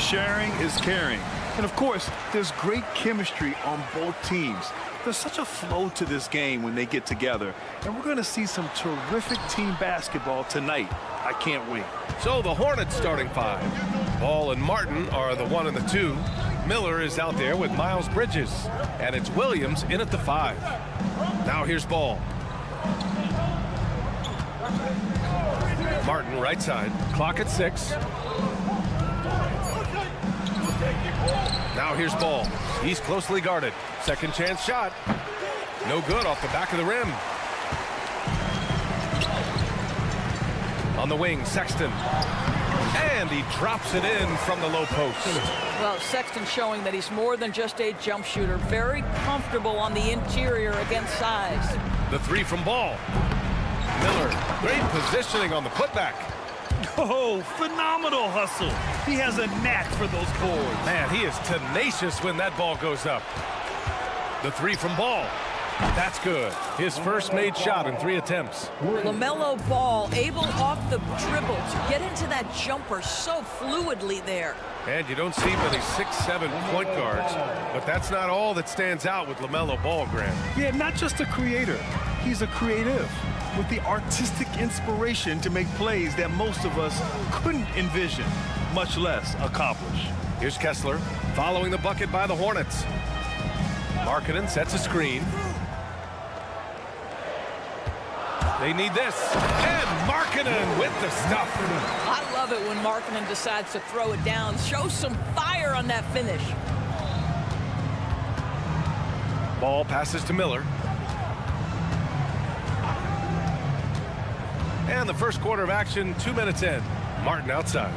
Sharing is caring. And of course, there's great chemistry on both teams. There's such a flow to this game when they get together. And we're going to see some terrific team basketball tonight. I can't wait. So the Hornets starting five. Ball and Martin are the 1 and the 2. Miller is out there with Miles Bridges. And it's Williams in at the 5. Now here's Ball. Martin right side. Clock at 6. Now here's Ball. He's closely guarded. Second chance shot. No good off the back of the rim. On the wing, Sexton. And he drops it in from the low post. Well, Sexton showing that he's more than just a jump shooter. Very comfortable on the interior against size. The 3 from Ball. Miller, great positioning on the putback. Oh, phenomenal hustle. He has a knack for those boards. Man, he is tenacious when that ball goes up. The 3 from Ball. That's good. His first made shot in 3 attempts. LaMelo Ball able off the dribble to get into that jumper so fluidly there. And you don't see many 6'7" point guards, but that's not all that stands out with LaMelo Ball, Graham. Yeah, not just a creator. He's a creative with the artistic inspiration to make plays that most of us couldn't envision, much less accomplish. Here's Kessler following the bucket by the Hornets. Markkanen sets a screen. They need this. And Markkanen with the stuff. I love it when Markkanen decides to throw it down. Show some fire on that finish. Ball passes to Miller. And the first quarter of action, 2 minutes in. Martin outside.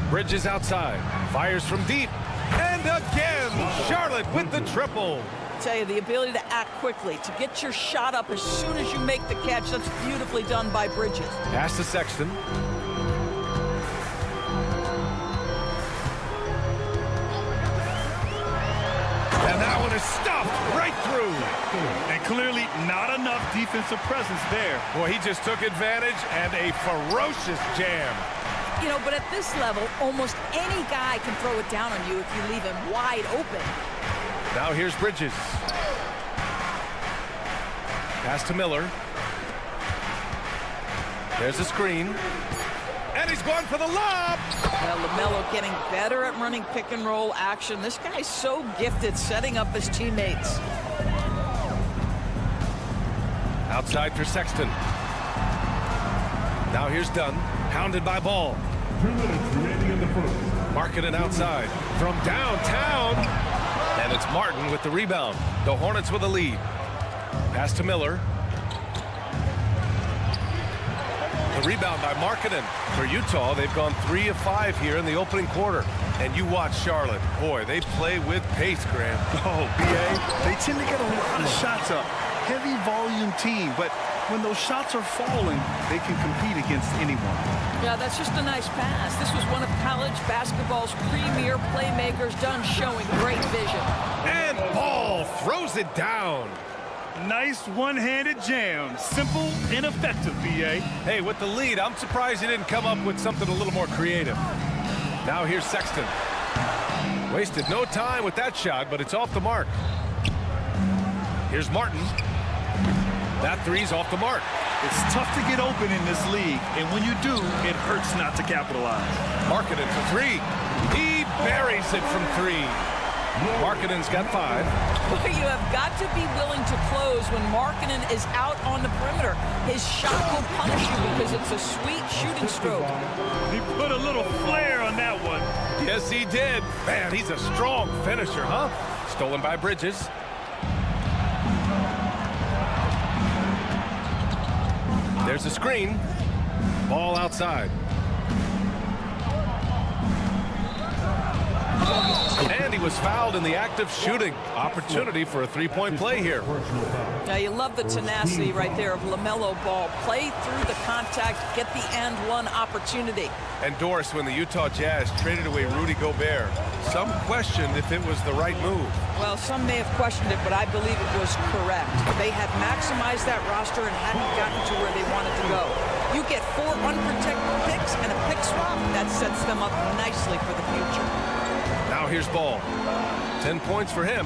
Bridges outside. Fires from deep. And again, Charlotte with the triple. I tell you, the ability to act quickly, to get your shot up as soon as you make the catch, that's beautifully done by Bridges. Pass to Sexton. And that one is stuffed right through. And clearly not enough defensive presence there. Boy, he just took advantage and a ferocious jam. You know, but at this level, almost any guy can throw it down on you if you leave him wide open. Now here's Bridges. Pass to Miller. There's a screen. And he's going for the lob. Well, LaMelo getting better at running pick and roll action. This guy's so gifted setting up his teammates. Outside for Sexton. Now here's Dunn. Hounded by Ball. Markkanen outside. From downtown. And it's Martin with the rebound. The Hornets with a lead. Pass to Miller. The rebound by Markkanen. For Utah, they've gone 3 of 5 here in the opening quarter. And you watch Charlotte. Boy, they play with pace, Graham. Oh, B.A., they tend to get a lot of shots up. Heavy volume team, but when those shots are falling, they can compete against anyone. Yeah, that's just a nice pass. This was one of college basketball's premier playmakers, done showing great vision. And Ball throws it down. Nice one-handed jam. Simple and effective, B.A. Hey, with the lead, I'm surprised he didn't come up with something a little more creative. Now here's Sexton. Wasted no time with that shot, but it's off the mark. Here's Martin. That three's off the mark. It's tough to get open in this league, and when you do, it hurts not to capitalize. Markkanen for 3. He buries it from 3. Markkanen's got 5. Well, you have got to be willing to close when Markkanen is out on the perimeter. His shot will punish you because it's a sweet shooting stroke. He put a little flair on that one. Yes, he did. Man, he's a strong finisher, huh? Stolen by Bridges. There's a screen. Ball outside. And he was fouled in the act of shooting. Opportunity for a three-point play here. Now, you love the tenacity right there of LaMelo Ball. Play through the contact, get the and one opportunity. And Doris, when the Utah Jazz traded away Rudy Gobert, some questioned if it was the right move. Well, some may have questioned it, but I believe it was correct. They had maximized that roster and hadn't gotten to where they wanted to go. You get 4 unprotected picks and a pick swap. That sets them up nicely for the future. Now here's Ball. 10 points for him.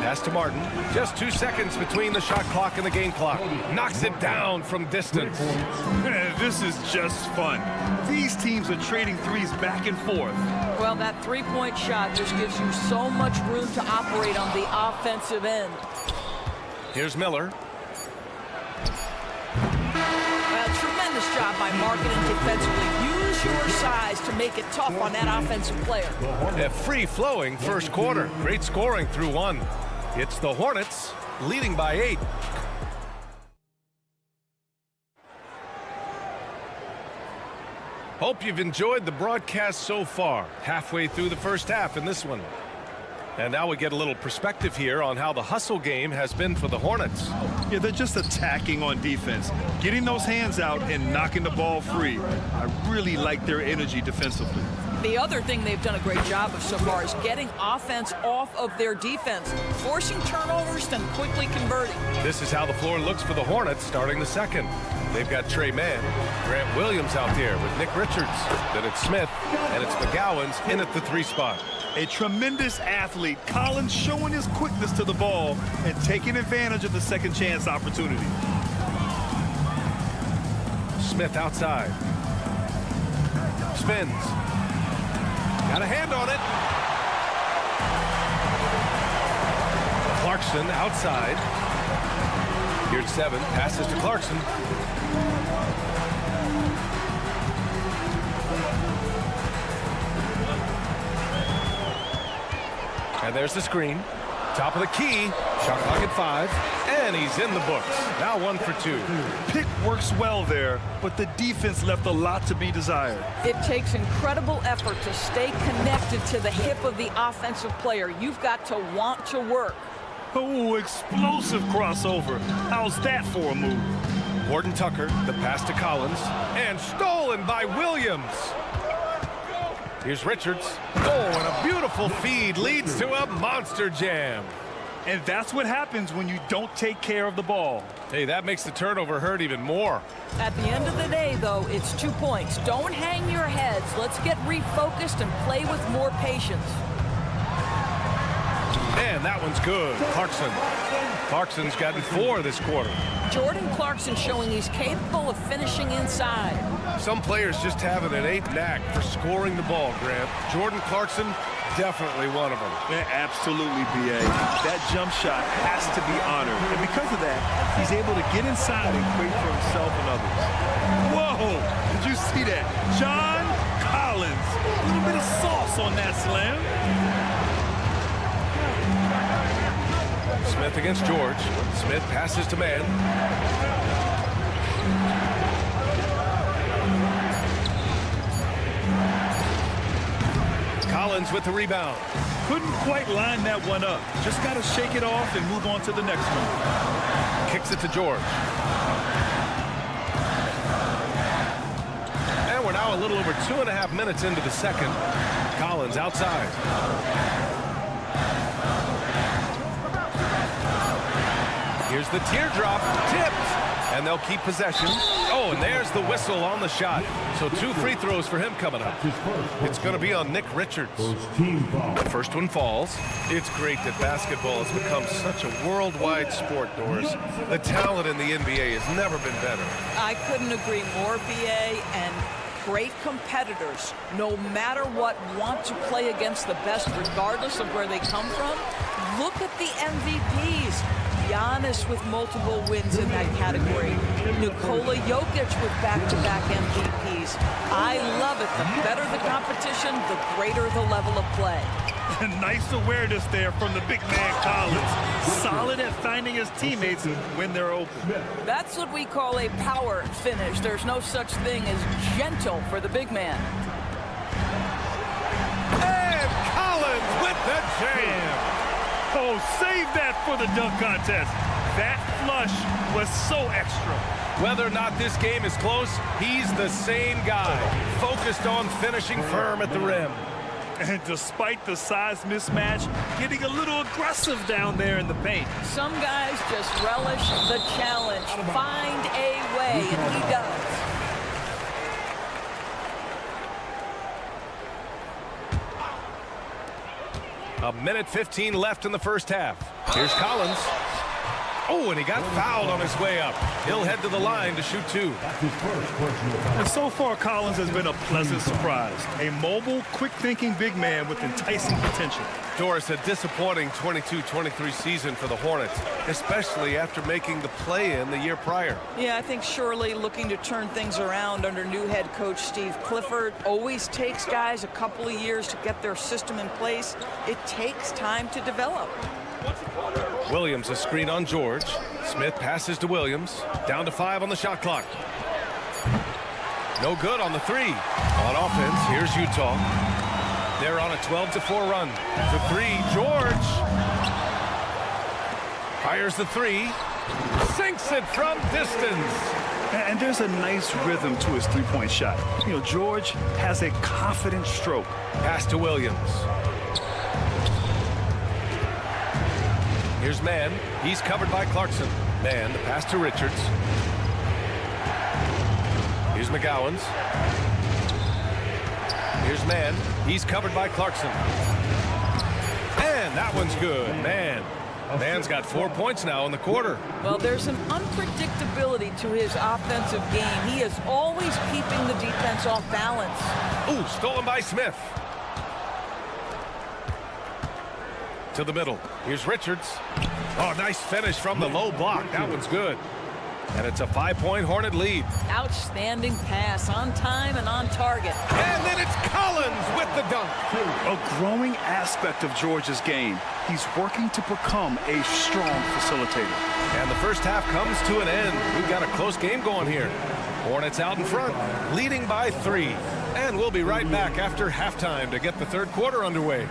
Pass to Martin. Just 2 seconds between the shot clock and the game clock. Knocks it down from distance. This is just fun. These teams are trading threes back and forth. Well, that three-point shot just gives you so much room to operate on the offensive end. Here's Miller. Tremendous job by Markkanen defensively. Use your size to make it tough on that offensive player. A free-flowing first quarter. Great scoring through 1. It's the Hornets leading by 8. Hope you've enjoyed the broadcast so far. Halfway through the first half in this one. And now we get a little perspective here on how the hustle game has been for the Hornets. Yeah, they're just attacking on defense, getting those hands out and knocking the ball free. I really like their energy defensively. The other thing they've done a great job of so far is getting offense off of their defense, forcing turnovers, then quickly converting. This is how the floor looks for the Hornets starting the second. They've got Trey Mann, Grant Williams out there with Nick Richards. Then it's Smith, and it's McGowan's in at the 3 spot. A tremendous athlete, Collins showing his quickness to the ball and taking advantage of the second chance opportunity. Smith outside. Spins. Got a hand on it. Clarkson outside. Here's 7. Passes to Clarkson. And there's the screen. Top of the key. Shot clock at 5. And he's in the books. Now 1 for 2. Pick works well there, but the defense left a lot to be desired. It takes incredible effort to stay connected to the hip of the offensive player. You've got to want to work. Oh, explosive crossover. How's that for a move? Gordon Tucker, the pass to Collins. And stolen by Williams. Here's Richards. Oh, and a beautiful feed leads to a monster jam. And that's what happens when you don't take care of the ball. Hey, that makes the turnover hurt even more. At the end of the day, though, it's 2 points. Don't hang your heads. Let's get refocused and play with more patience. And that one's good. Clarkson's gotten 4 this quarter. Jordan Clarkson showing he's capable of finishing inside. Some players just have an innate knack for scoring the ball, Grant. Jordan Clarkson, definitely one of them. Yeah, absolutely, B.A. That jump shot has to be honored. And because of that, he's able to get inside and create for himself and others. Whoa! Did you see that? John Collins. A little bit of sauce on that slam. Smith against George. Smith passes to Mann. Collins with the rebound. Couldn't quite line that one up. Just got to shake it off and move on to the next one. Kicks it to George. And we're now a little over 2.5 minutes into the second. Collins outside. Here's the teardrop, tipped, and they'll keep possession. Oh, and there's the whistle on the shot. So 2 free throws for him coming up. It's going to be on Nick Richards. The first one falls. It's great that basketball has become such a worldwide sport, Doris. The talent in the NBA has never been better. I couldn't agree more, B.A., and great competitors, no matter what, want to play against the best regardless of where they come from. Look at the MVPs. Giannis with multiple wins in that category. Nikola Jokic with back-to-back MVPs. I love it. The better the competition, the greater the level of play. Nice awareness there from the big man Collins. Solid at finding his teammates when they're open. That's what we call a power finish. There's no such thing as gentle for the big man. And Collins with the jam. Oh, save that for the dunk contest. That flush was so extra. Whether or not this game is close, he's the same guy, focused on finishing firm at the rim. And despite the size mismatch, getting a little aggressive down there in the paint. Some guys just relish the challenge. Find a way, and he does. A minute 15 left in the first half. Here's Collins. Oh, and he got fouled on his way up. He'll head to the line to shoot 2. And so far, Collins has been a pleasant surprise. A mobile, quick-thinking big man with enticing potential. Doris, a disappointing 22-23 season for the Hornets, especially after making the play-in the year prior. Yeah, I think surely looking to turn things around under new head coach Steve Clifford. Always takes guys a couple of years to get their system in place. It takes time to develop. Williams, a screen on George. Smith passes to Williams. Down to 5 on the shot clock. No good on the 3. On offense, here's Utah. They're on a 12-4 run. The 3, George. Fires the 3. Sinks it from distance. And there's a nice rhythm to his three-point shot. You know, George has a confident stroke. Pass to Williams. Here's Mann. He's covered by Clarkson. Mann, the pass to Richards. Here's McGowan's. Here's Mann. He's covered by Clarkson. And that one's good. Mann's got 4 points now in the quarter. Well, there's an unpredictability to his offensive game. He is always keeping the defense off balance. Ooh, stolen by Smith. To the middle. Here's Richards. Oh, nice finish from the low block. That one's good. And it's a 5-point Hornet lead. Outstanding pass, on time and on target. And then it's Collins with the dunk. A growing aspect of George's game. He's working to become a strong facilitator. And the first half comes to an end. We've got a close game going here. Hornets out in front, leading by 3. And we'll be right back after halftime to get the third quarter underway.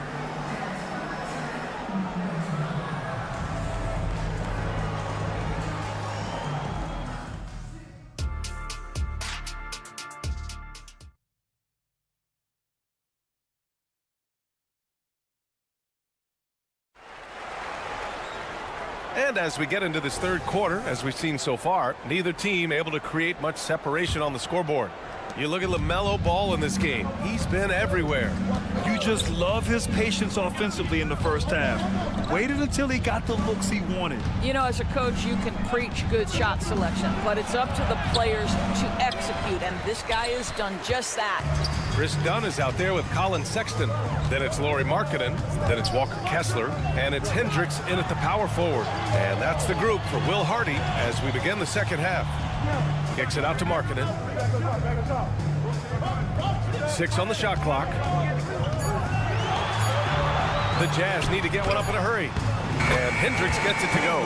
And as we get into this third quarter, as we've seen so far, neither team able to create much separation on the scoreboard. You look at LaMelo Ball in this game. He's been everywhere. You just love his patience offensively in the first half. Waited until he got the looks he wanted. You know, as a coach, you can preach good shot selection, but it's up to the players to execute, and this guy has done just that. Chris Dunn is out there with Colin Sexton. Then it's Lauri Markkanen. Then it's Walker Kessler. And it's Hendricks in at the power forward. And that's the group for Will Hardy as we begin the second half. Kicks it out to Markkanen. 6 on the shot clock. The Jazz need to get one up in a hurry. And Hendricks gets it to go.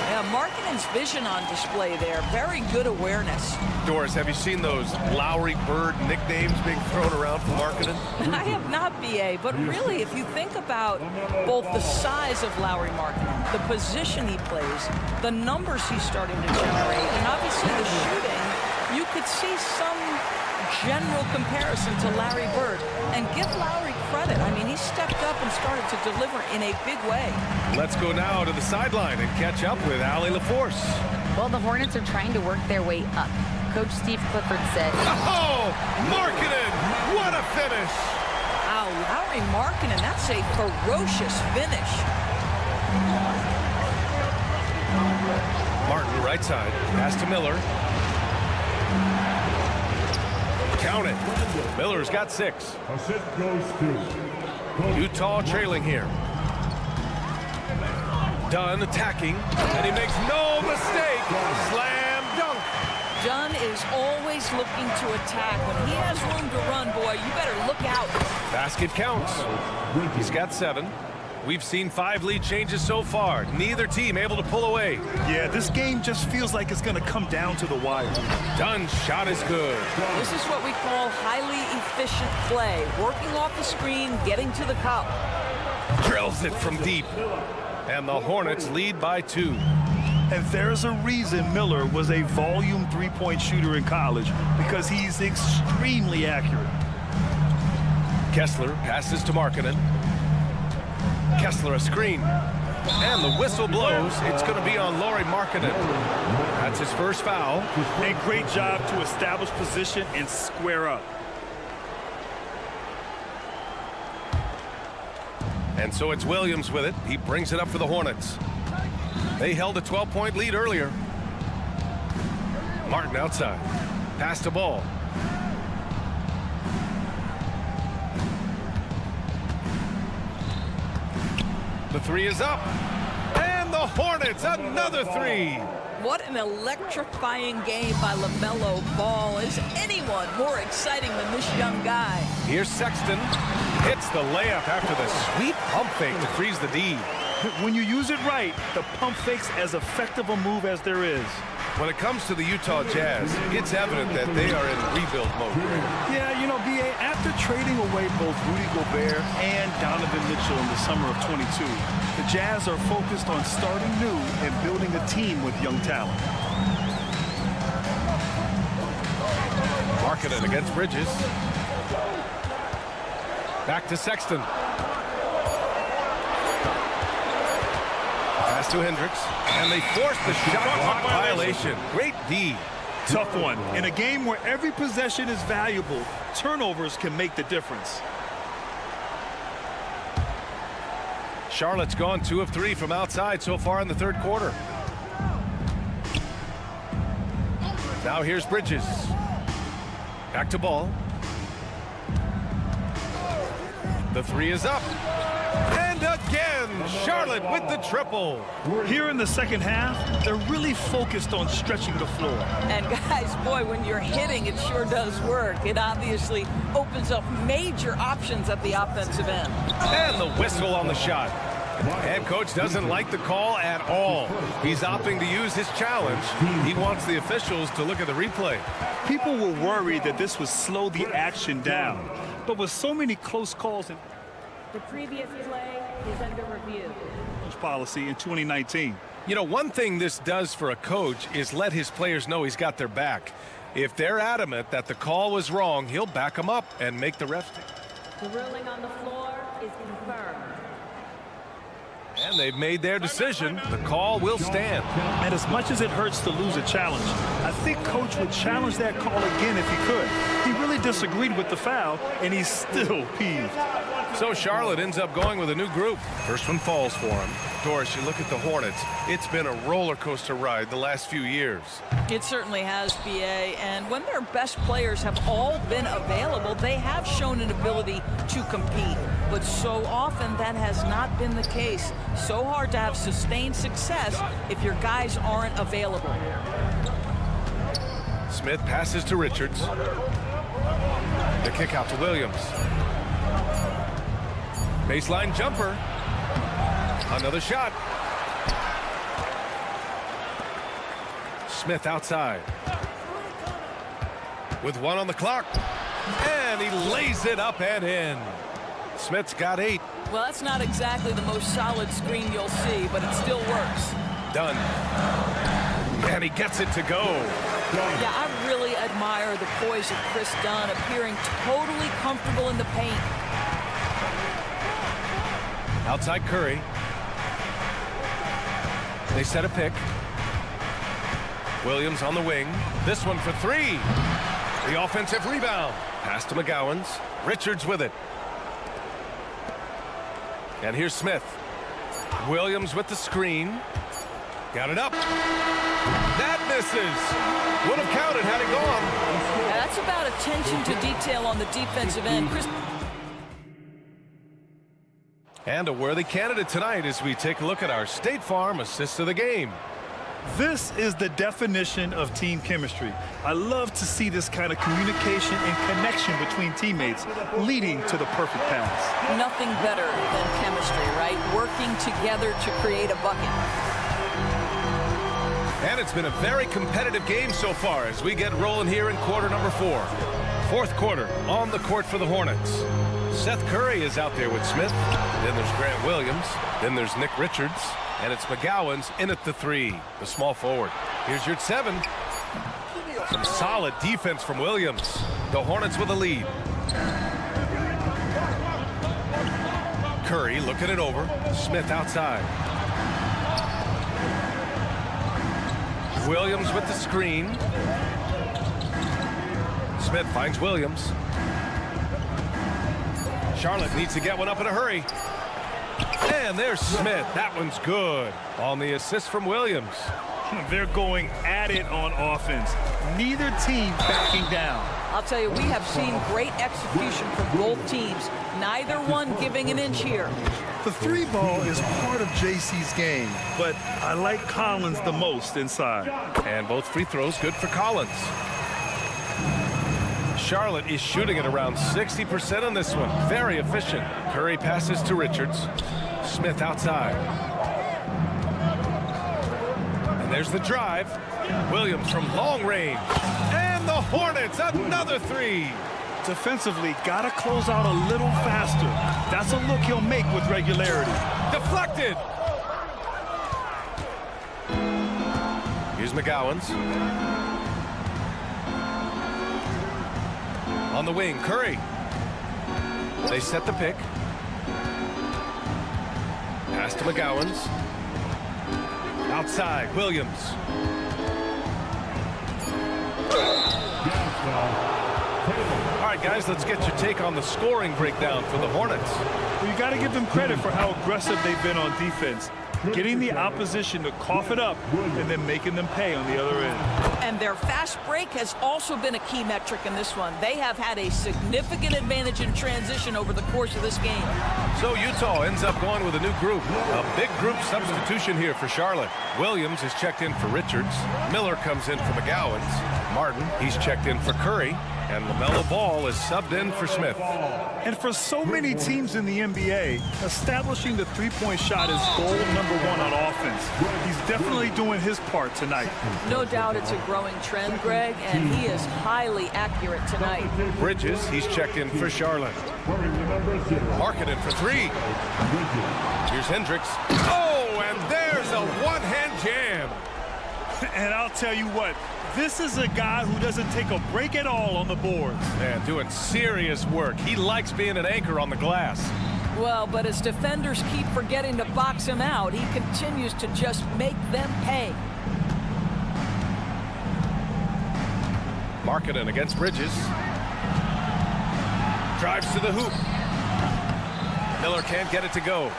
Yeah, Markkanen's vision on display there. Very good awareness. Doris, have you seen those Lowry Bird nicknames being thrown around for Markkanen? I have not, BA, but really, if you think about both the size of Lauri Markkanen, the position he plays, the numbers he's starting to generate, and obviously the shooting, you could see some general comparison to Larry Bird. And give Lowry credit. I mean, he stepped up and started to deliver in a big way. Let's go now to the sideline and catch up with Allie LaForce. Well, the Hornets are trying to work their way up. Coach Steve Clifford said, "Oh, Markkanen, what a finish!" Wow, Lauri Markkanen, that's a ferocious finish. Martin, right side, pass to Miller. Count it. Miller's got 6. Utah trailing here. Dunn attacking, and he makes no mistake. Slam dunk. Dunn is always looking to attack. When he has room to run, boy, you better look out. Basket counts. He's got 7. We've seen 5 lead changes so far. Neither team able to pull away. Yeah, this game just feels like it's going to come down to the wire. Dunn's shot is good. This is what we call highly efficient play. Working off the screen, getting to the cup. Drills it from deep. And the Hornets lead by 2. And there's a reason Miller was a volume three-point shooter in college, because he's extremely accurate. Kessler passes to Markkanen. Kessler a screen. And the whistle blows. It's going to be on Lauri Markkanen. That's his first foul. A great job to establish position and square up. And so it's Williams with it. He brings it up for the Hornets. They held a 12-point lead earlier. Martin outside. Pass to Ball. The three is up. And the Hornets, another three. What an electrifying game by LaMelo Ball. Is anyone more exciting than this young guy? Here's Sexton. Hits the layup after the sweet pump fake to freeze the D. When you use it right, the pump fake's as effective a move as there is. When it comes to the Utah Jazz, it's evident that they are in rebuild mode. Yeah, you know, B.A., after trading away both Rudy Gobert and Donovan Mitchell in the summer of 22, the Jazz are focused on starting new and building a team with young talent. Markkanen against Bridges. Back to Sexton. Pass to Hendricks. And they force the shot clock violation. Great D. Tough one. In a game where every possession is valuable, turnovers can make the difference. Charlotte's gone 2 of 3 from outside so far in the third quarter. Now here's Bridges. Back to Ball. The three is up. And again, Charlotte with the triple. Here in the second half, they're really focused on stretching the floor. And guys, boy, when you're hitting, it sure does work. It obviously opens up major options at the offensive end. And the whistle on the shot. Head coach doesn't like the call at all. He's opting to use his challenge. He wants the officials to look at the replay. People were worried that this would slow the action down. But with so many close calls and The previous play is under review. policy in 2019. You know, one thing this does for a coach is let his players know he's got their back. If they're adamant that the call was wrong, he'll back them up and make the refs take. The ruling on the floor is confirmed. And they've made their decision. The call will stand. And as much as it hurts to lose a challenge, I think Coach would challenge that call again if he could. He really disagreed with the foul, and he's still peeved. So Charlotte ends up going with a new group. First one falls for him. Doris, you look at the Hornets. It's been a roller coaster ride the last few years. It certainly has, B.A. And when their best players have all been available, they have shown an ability to compete. But so often that has not been the case. So hard to have sustained success if your guys aren't available. Smith passes to Richards. The kick out to Williams. Baseline jumper. Another shot. Smith outside. With 1 on the clock. And he lays it up and in. Smith's got 8. Well, that's not exactly the most solid screen you'll see, but it still works. Done. And he gets it to go. Yeah, I really admire the poise of Chris Dunn, appearing totally comfortable in the paint. Outside Curry. They set a pick. Williams on the wing. This one for 3. The offensive rebound. Pass to McGowan's. Richards with it. And here's Smith. Williams with the screen. Got it up. That misses. Would have counted had it gone. Yeah, that's about attention to detail on the defensive end. Chris. And a worthy candidate tonight as we take a look at our State Farm assist of the game. This is the definition of team chemistry. I love to see this kind of communication and connection between teammates leading to the perfect pass. Nothing better than chemistry, right? Working together to create a bucket. And it's been a very competitive game so far as we get rolling here in quarter number 4. Fourth quarter on the court for the Hornets. Seth Curry is out there with Smith. Then there's Grant Williams. Then there's Nick Richards. And it's McGowan's in at the 3, the small forward. Here's your 7. Some solid defense from Williams. The Hornets with a lead. Curry looking it over. Smith outside. Williams with the screen. Smith finds Williams. Charlotte needs to get one up in a hurry. And there's Smith. That one's good on the assist from Williams. They're going at it on offense. Neither team backing down. I'll tell you, we have seen great execution from both teams. Neither one giving an inch here. The three ball is part of JC's game, but I like Collins the most inside. And both free throws good for Collins. Charlotte is shooting at around 60% on this one. Very efficient. Curry passes to Richards. Smith outside. And there's the drive. Williams from long range. And the Hornets, another three. Defensively, gotta close out a little faster. That's a look he'll make with regularity. Deflected. Here's McGowan's. On the wing, Curry. They set the pick. Pass to McGowan's. Outside, Williams. All right, guys, let's get your take on the scoring breakdown for the Hornets. Well, you got to give them credit for how aggressive they've been on defense. Getting the opposition to cough it up and then making them pay on the other end. And their fast break has also been a key metric in this one. They have had a significant advantage in transition over the course of this game. So Utah ends up going with a new group. A big group substitution here for Charlotte. Williams is checked in for Richards. Miller comes in for McGowan's. Martin, he's checked in for Curry. And LaMelo Ball is subbed in for Smith. And for so many teams in the NBA, establishing the three-point shot is goal #1 on offense. He's definitely doing his part tonight. No doubt it's a growing trend, Greg, and he is highly accurate tonight. Bridges, he's checked in for Charlotte. Marketed for three. Here's Hendricks. Oh, and there's a one-hand jam. And I'll tell you what, this is a guy who doesn't take a break at all on the boards. Man, doing serious work. He likes being an anchor on the glass. Well, but as defenders keep forgetting to box him out, he continues to just make them pay. Marketing against Bridges. Drives to the hoop. Miller can't get it to go.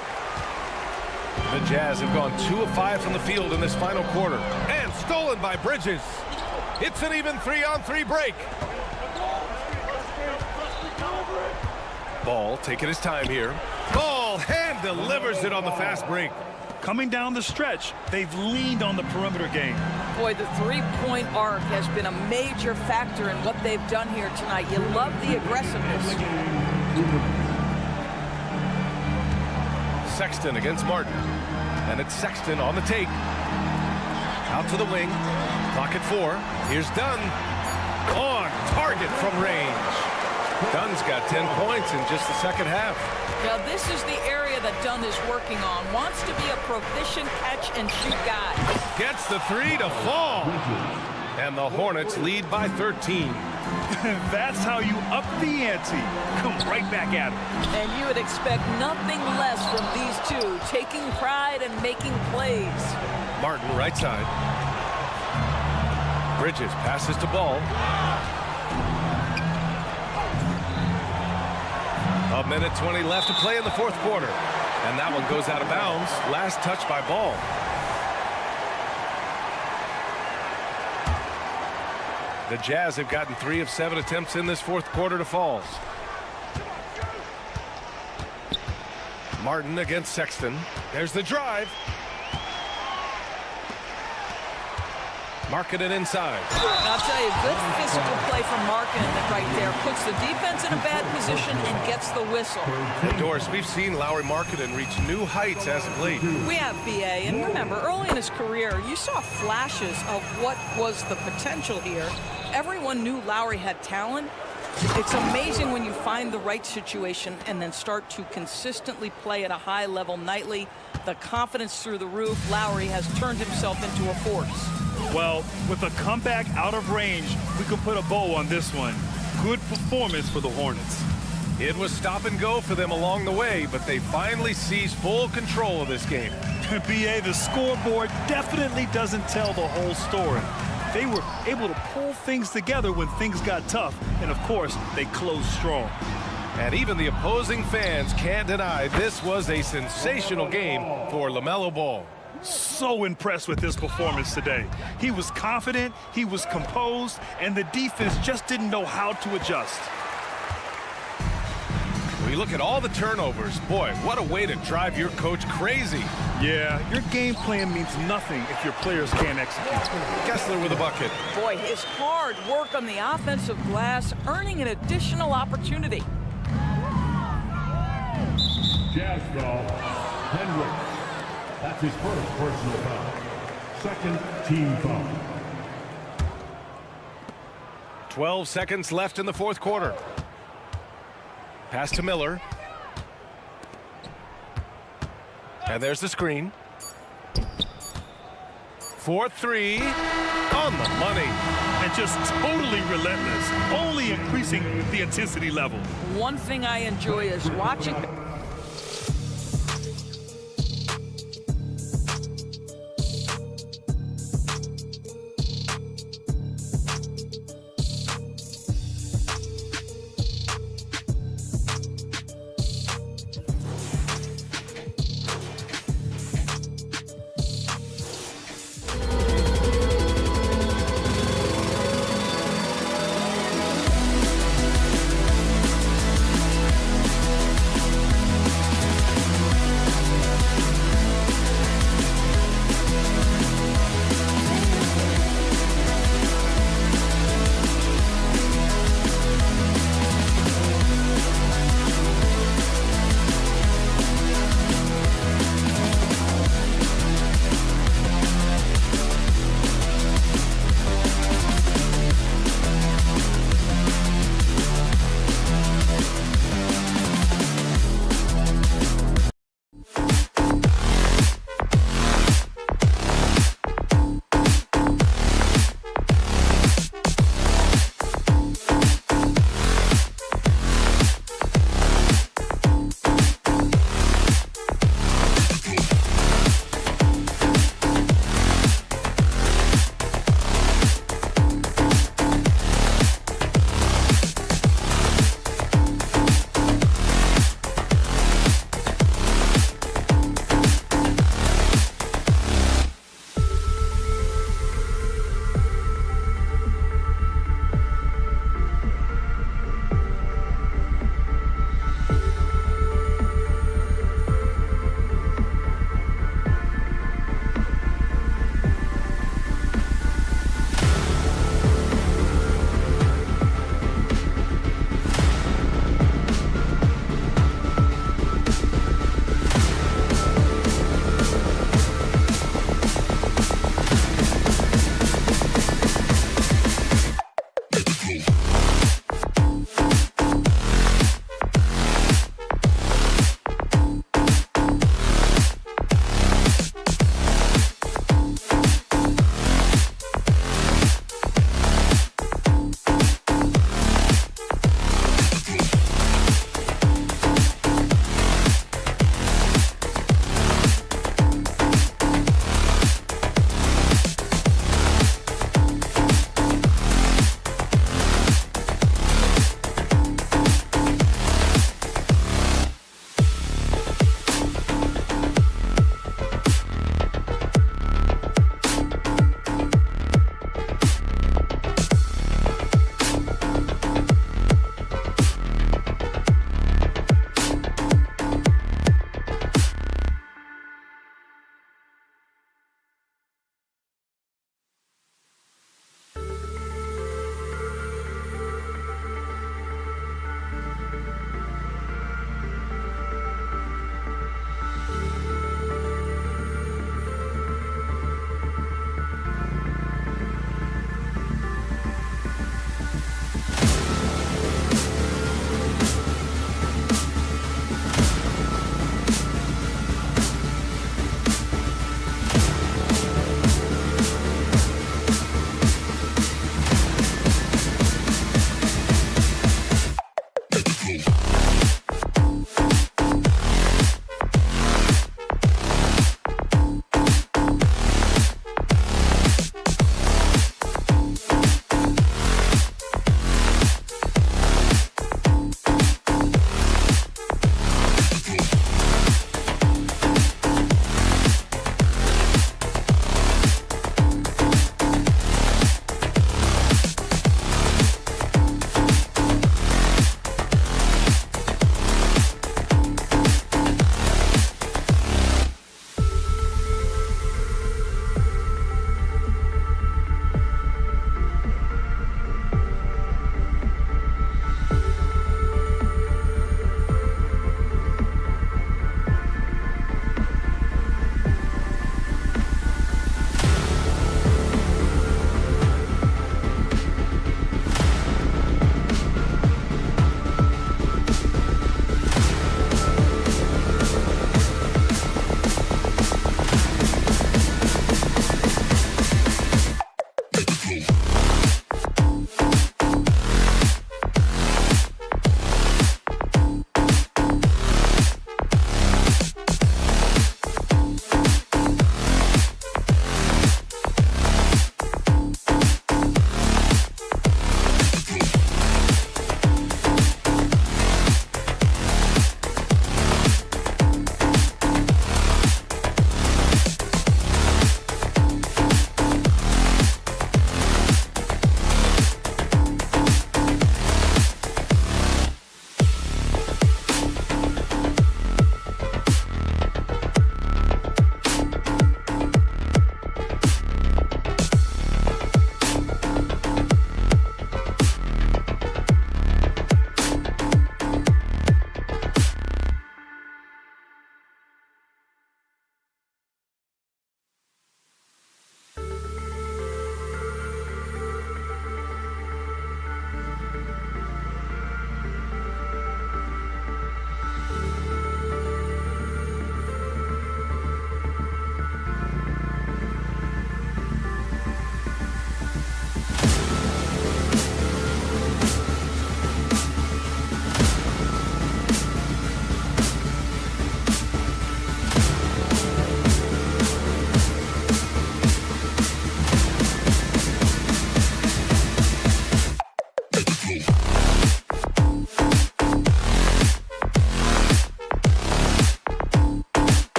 The Jazz have gone 2 of 5 from the field in this final quarter. And stolen by Bridges. It's an even 3-on-3 break. Ball taking his time here. Ball hand delivers it on the fast break. Coming down the stretch, they've leaned on the perimeter game. Boy, the three-point arc has been a major factor in what they've done here tonight. You love the aggressiveness. Sexton against Martin. And it's Sexton on the take. Out to the wing. Clock at 4. Here's Dunn. On target from range. Dunn's got 10 points in just the second half. Now, this is the area that Dunn is working on. Wants to be a proficient catch-and-shoot guy. Gets the three to fall. And the Hornets lead by 13. That's how you up the ante. Come right back at it. And you would expect nothing less from these two, taking pride and making plays. Martin right side. Bridges passes to Ball. A minute 20 left to play in the fourth quarter. And that one goes out of bounds. Last touch by Ball. The Jazz have gotten 3 of 7 attempts in this fourth quarter to fall. Martin against Sexton. There's the drive. Marketed inside. And I'll tell you, good physical play from Markkanen right there. Puts the defense in a bad position and gets the whistle. And Doris, we've seen Lauri Markkanen reach new heights as of late. We have BA, and remember, early in his career, you saw flashes of what was the potential here. Everyone knew Lauri had talent. It's amazing when you find the right situation and then start to consistently play at a high level nightly. The confidence through the roof. Lauri has turned himself into a force. Well, with a comeback out of range, we can put a bow on this one. Good performance for the Hornets. It was stop and go for them along the way, but they finally seized full control of this game. BA, the scoreboard definitely doesn't tell the whole story. They were able to pull things together when things got tough, and of course, they closed strong. And even the opposing fans can't deny this was a sensational game for LaMelo Ball. So impressed with his performance today. He was confident, he was composed, and the defense just didn't know how to adjust. When you look at all the turnovers, boy, what a way to drive your coach crazy. Yeah, your game plan means nothing if your players can't execute. Kessler with a bucket. Boy, his hard work on the offensive glass, earning an additional opportunity. Jazz foul, Hendricks. That's his first personal foul. Second team foul. 12 seconds left in the fourth quarter. Pass to Miller. And there's the screen. 4-3 on the money. And just totally relentless, only increasing the intensity level. One thing I enjoy is watching.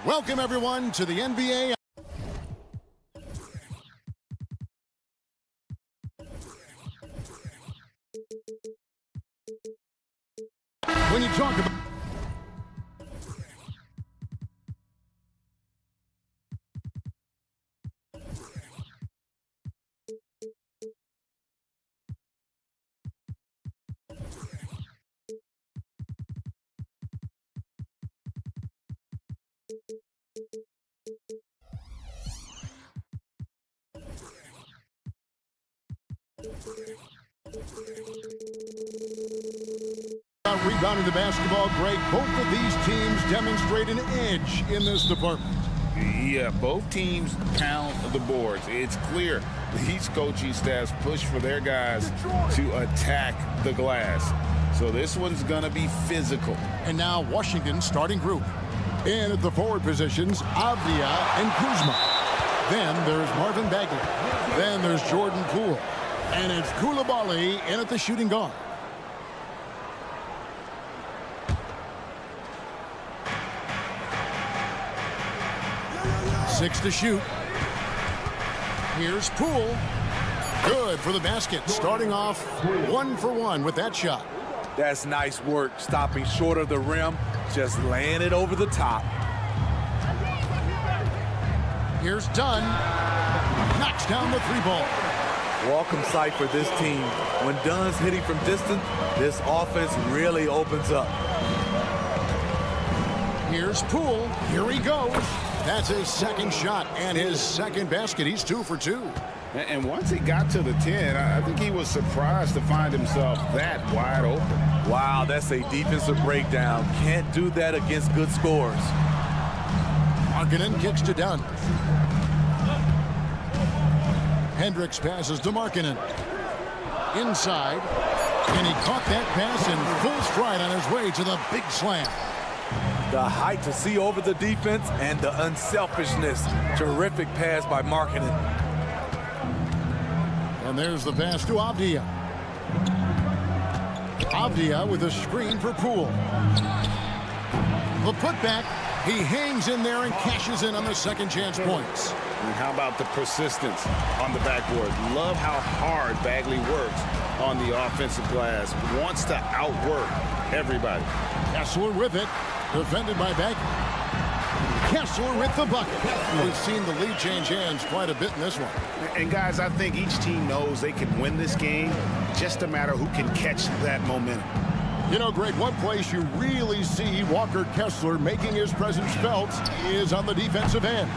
Welcome, everyone, to the NBA. When you talk about rebounding the basketball, Greg, both of these teams demonstrate an edge in this department. Yeah, both teams pound the boards. It's clear these coaching staffs push for their guys to attack the glass. So this one's going to be physical. And now Washington's starting group. In at the forward positions, Avdia and Kuzma. Then there's Marvin Bagley. Then there's Jordan Poole. And it's Coulibaly in at the shooting guard. Six to shoot. Here's Poole. Good for the basket. Starting off 1 for 1 with that shot. That's nice work, stopping short of the rim, just laying it over the top. Here's Dunn. Knocks down the three ball. Welcome sight for this team. When Dunn's hitting from distance, this offense really opens up. Here's Poole. Here he goes. That's his second shot and his second basket. He's 2 for 2. And once he got to the 10, I think he was surprised to find himself that wide open. Wow, that's a defensive breakdown. Can't do that against good scores. Markkanen kicks to Dunn. Hendricks passes to Markkanen. Inside. And he caught that pass in full stride on his way to the big slam. The height to see over the defense and the unselfishness. Terrific pass by Markkanen. And there's the pass to Avdia. Avdia with a screen for Poole. The putback. He hangs in there and cashes in on the second chance points. And how about the persistence on the backboard? Love how hard Bagley works on the offensive glass. Wants to outwork everybody. Kessler with it. Defended by Bagley. Kessler with the bucket. We've seen the lead change hands quite a bit in this one. And guys, I think each team knows they can win this game. Just a matter who can catch that momentum. You know, Greg, one place you really see Walker Kessler making his presence felt is on the defensive end.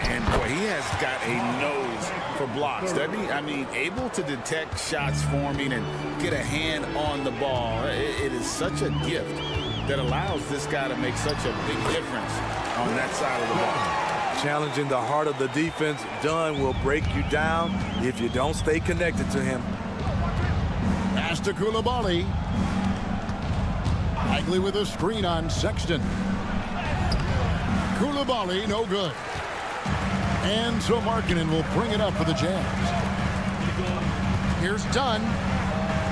And boy, he has got a nose for blocks, doesn't he? I mean, able to detect shots forming and get a hand on the ball. It is such a gift that allows this guy to make such a big difference on that side of the ball. Challenging the heart of the defense, Dunn will break you down if you don't stay connected to him. Pass to Coulibaly. Bagley with a screen on Sexton. Coulibaly, no good. And so Markkanen will bring it up for the Jazz. Here's Dunn.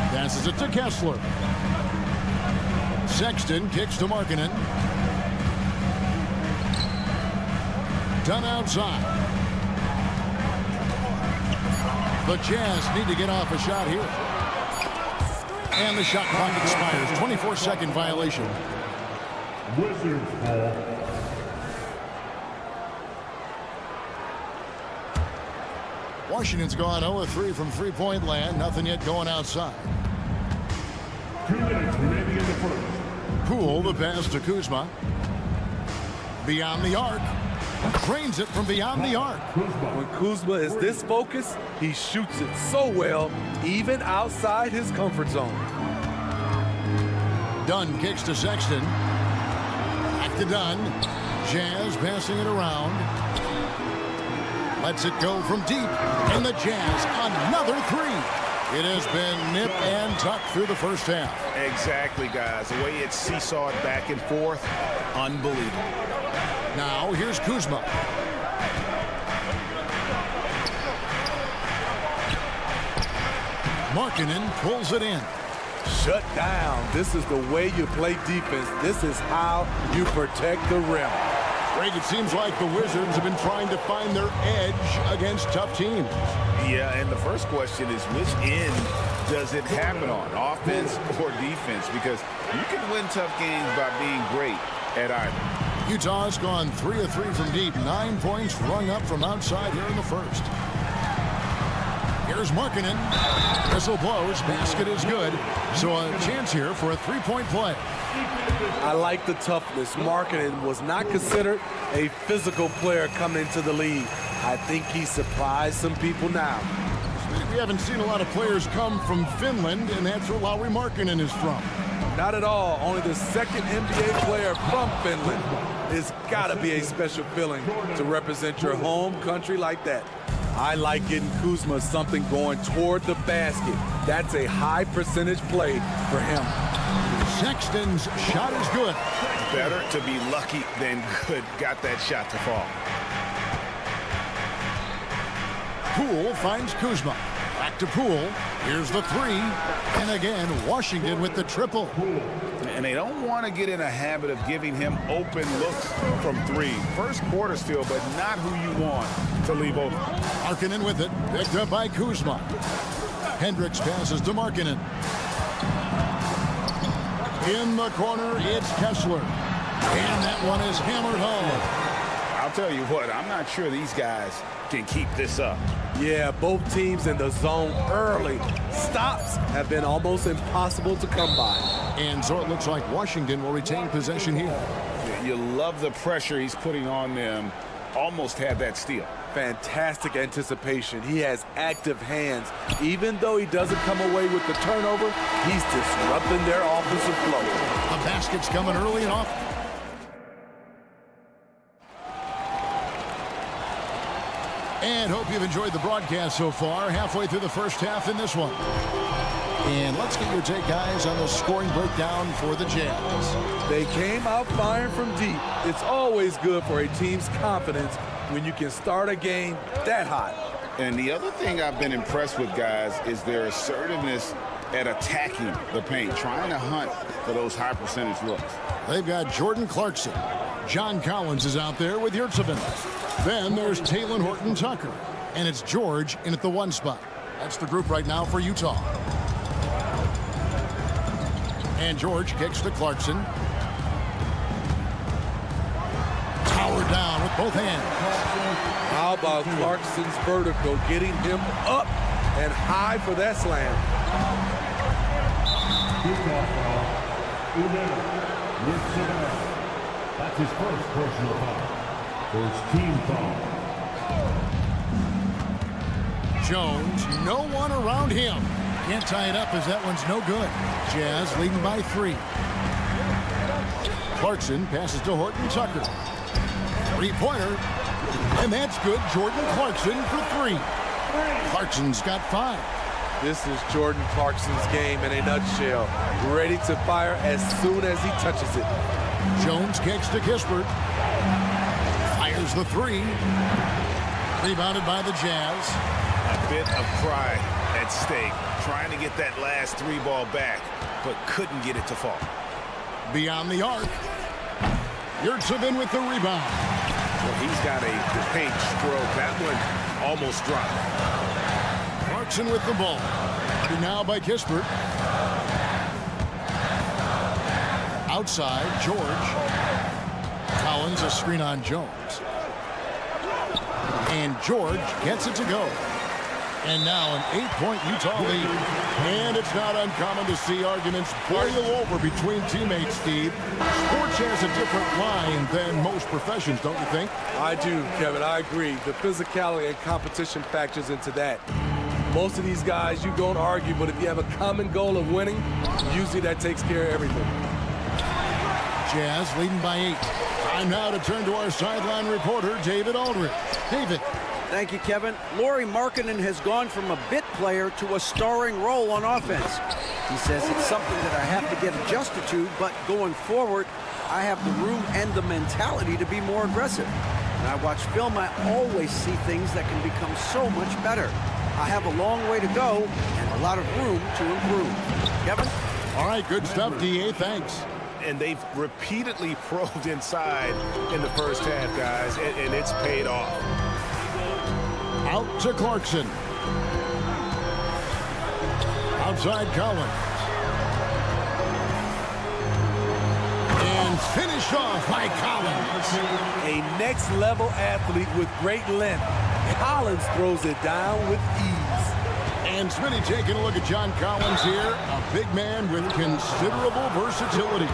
Passes it to Kessler. Sexton kicks to Markkanen. Dunn outside. The Jazz need to get off a shot here. And the shot clock expires. 24-second violation. Wizards ball. Washington's gone 0-3 from three-point land. Nothing yet going outside. 2 minutes remaining in the first. Poole, the pass to Kuzma. Beyond the arc. Trains it from beyond the arc. When Kuzma is this focused, he shoots it so well, even outside his comfort zone. Dunn kicks to Sexton. Back to Dunn. Jazz passing it around. Lets it go from deep. And the Jazz, another three. It has been nip and tuck through the first half. Exactly, guys. The way it's seesawed back and forth, unbelievable. Now, here's Kuzma. Markkanen pulls it in. Shut down. This is the way you play defense. This is how you protect the rim. Greg, it seems like the Wizards have been trying to find their edge against tough teams. Yeah, and the first question is, which end does it happen on, offense or defense? Because you can win tough games by being great at either. Utah's gone 3 of 3 from deep. 9 points rung up from outside here in the first. Here's Markkanen. Whistle blows. Basket is good. So a chance here for a three-point play. I like the toughness. Markkanen was not considered a physical player coming into the league. I think he surprised some people now. We haven't seen a lot of players come from Finland, and that's where Lauri Markkanen is from. Not at all. Only the second NBA player from Finland. It's got to be a special feeling to represent your home country like that. I like getting Kuzma something going toward the basket. That's a high percentage play for him. Sexton's shot is good. Better to be lucky than good. Got that shot to fall. Poole finds Kuzma. Back to Poole. Here's the three. And again, Washington with the triple. And they don't want to get in a habit of giving him open looks from three. First quarter still, but not who you want to leave open. Markkanen with it. Picked up by Kuzma. Hendricks passes to Markkanen. In the corner, it's Kessler. And that one is hammered home. I'll tell you what, I'm not sure these guys can keep this up. Yeah, both teams in the zone early. Stops have been almost impossible to come by. And so it looks like Washington will retain possession here. You love the pressure he's putting on them. Almost had that steal. Fantastic anticipation. He has active hands. Even though he doesn't come away with the turnover, he's disrupting their offensive flow. The basket's coming early and often. And hope you've enjoyed the broadcast so far. Halfway through the first half in this one. And let's get your take, guys, on the scoring breakdown for the Jazz. They came out firing from deep. It's always good for a team's confidence when you can start a game that hot. And the other thing I've been impressed with, guys, is their assertiveness at attacking the paint, trying to hunt for those high percentage looks. They've got Jordan Clarkson. John Collins is out there with Yurtsevin. Then there's Talen Horton-Tucker. And it's George in at the 1 spot. That's the group right now for Utah. And George kicks to Clarkson. Powered down with both hands. How about Clarkson's vertical, getting him up and high for that slam. That's his first personal foul. First team foul. Jones, no one around him. Can't tie it up as that one's no good. Jazz leading by 3. Clarkson passes to Horton-Tucker. Three-pointer. And that's good. Jordan Clarkson for 3. Clarkson's got 5. This is Jordan Clarkson's game in a nutshell. Ready to fire as soon as he touches it. Jones kicks to Kispert. Fires the 3. Rebounded by the Jazz. A bit of pride at stake, trying to get that last 3 ball back, but couldn't get it to fall. Beyond the arc. Yurtsevin with the rebound. Well, he's got a paint stroke. That one almost dropped. Clarkson with the ball. And now by Kispert. Outside, George. Collins, a screen on Jones. And George gets it to go. And now an 8-point Utah lead. And it's not uncommon to see arguments boil over between teammates, Steve. Sports has a different line than most professions, don't you think? I do, Kevin. I agree. The physicality and competition factors into that. Most of these guys, you don't argue, but if you have a common goal of winning, usually that takes care of everything. Jazz leading by 8. Time now to turn to our sideline reporter, David Aldridge. David. Thank you, Kevin. Lauri Markkanen has gone from a bit player to a starring role on offense. He says it's something that I have to get adjusted to, but going forward, I have the room and the mentality to be more aggressive. When I watch film, I always see things that can become so much better. I have a long way to go and a lot of room to improve. Kevin? All right, good stuff, D.A. Thanks. And they've repeatedly probed inside in the first half, guys, and it's paid off. Out to Clarkson. Outside Collins. And finished off by Collins. A next-level athlete with great length. Collins throws it down with ease. And Smitty taking a look at John Collins here. A big man with considerable versatility.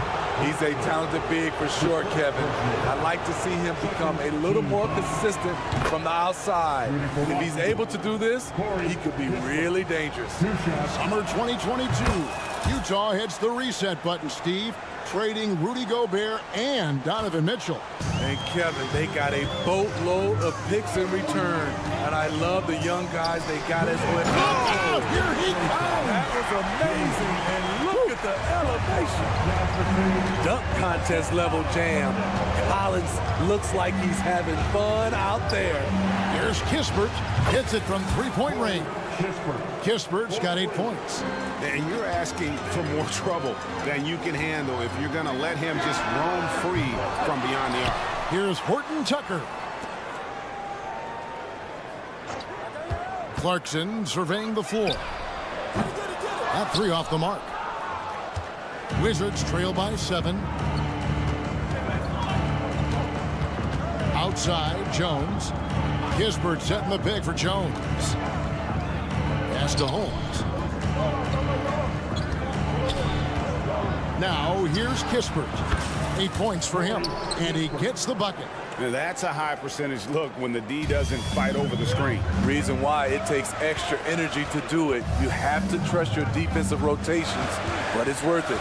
He's a talented big for sure, Kevin. I'd like to see him become a little more consistent from the outside. If he's able to do this, he could be really dangerous. Summer 2022. Utah hits the reset button, Steve, trading Rudy Gobert and Donovan Mitchell. And Kevin, they got a boatload of picks in return. And I love the young guys they got as well. Oh, here he comes! That was amazing. And look at the elevation. Dunk contest level jam. Collins looks like he's having fun out there. Here's Kispert. Hits it from three-point range. Kispert's got 8 points. And you're asking for more trouble than you can handle if you're going to let him just roam free from beyond the arc. Here's Horton Tucker. Clarkson surveying the floor. That three off the mark. Wizards trail by 7. Outside, Jones. Kispert setting the pick for Jones. Pass to Holmes. Now here's Kispert. 8 points for him, and he gets the bucket. Now that's a high percentage look when the D doesn't fight over the screen. Reason why it takes extra energy to do it. You have to trust your defensive rotations, but it's worth it.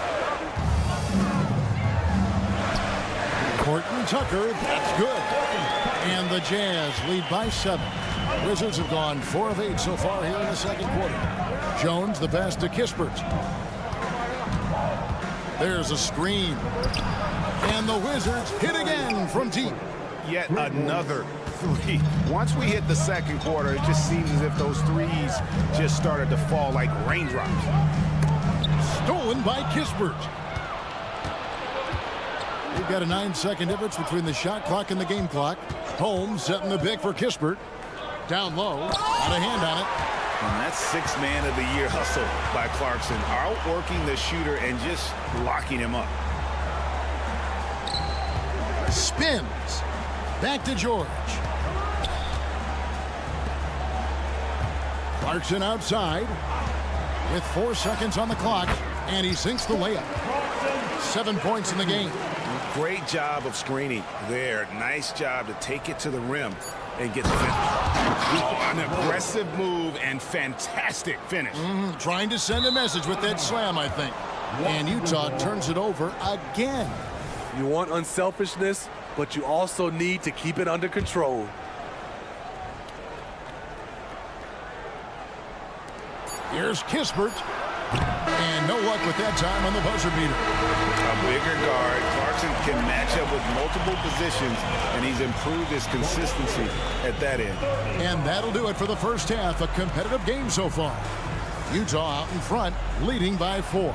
Horton Tucker, that's good. And the Jazz lead by 7. Wizards have gone 4 of 8 so far here in the second quarter. Jones, the pass to Kispert. There's a screen. And the Wizards hit again from deep. Yet another three. Once we hit the second quarter, it just seems as if those threes just started to fall like raindrops. Stolen by Kispert. We've got a 9-second difference between the shot clock and the game clock. Holmes setting the pick for Kispert. Down low. Got a hand on it. And that's 6th man of the year hustle by Clarkson. Outworking the shooter and just locking him up. Spins. Back to George. Clarkson outside with 4 seconds on the clock, and he sinks the layup. 7 points in the game. Great job of screening there. Nice job to take it to the rim and get the finish. Oh, an aggressive move and fantastic finish. Trying to send a message with that slam, I think. And Utah turns it over again. You want unselfishness, but you also need to keep it under control. Here's Kispert. And no luck with that time on the buzzer beater. A bigger guard. Clarkson can match up with multiple positions, and he's improved his consistency at that end. And that'll do it for the first half. A competitive game so far. Utah out in front, leading by 4.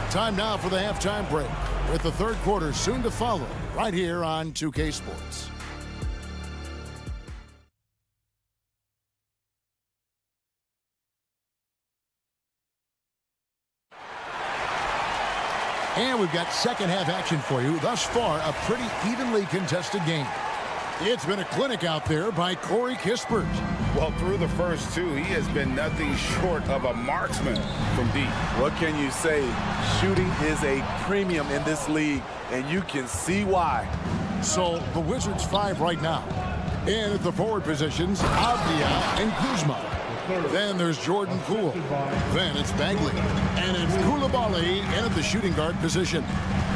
Time now for the halftime break, with the third quarter soon to follow, right here on 2K Sports. And we've got second half action for you. Thus far, a pretty evenly contested game. It's been a clinic out there by Corey Kispert. Well, through the first 2, he has been nothing short of a marksman from deep. What can you say? Shooting is a premium in this league, and you can see why. So the Wizards 5 right now. And at the forward positions, Avdia and Kuzma. Then there's Jordan Poole. Then it's Bagley. And it's Koulibaly in at the shooting guard position.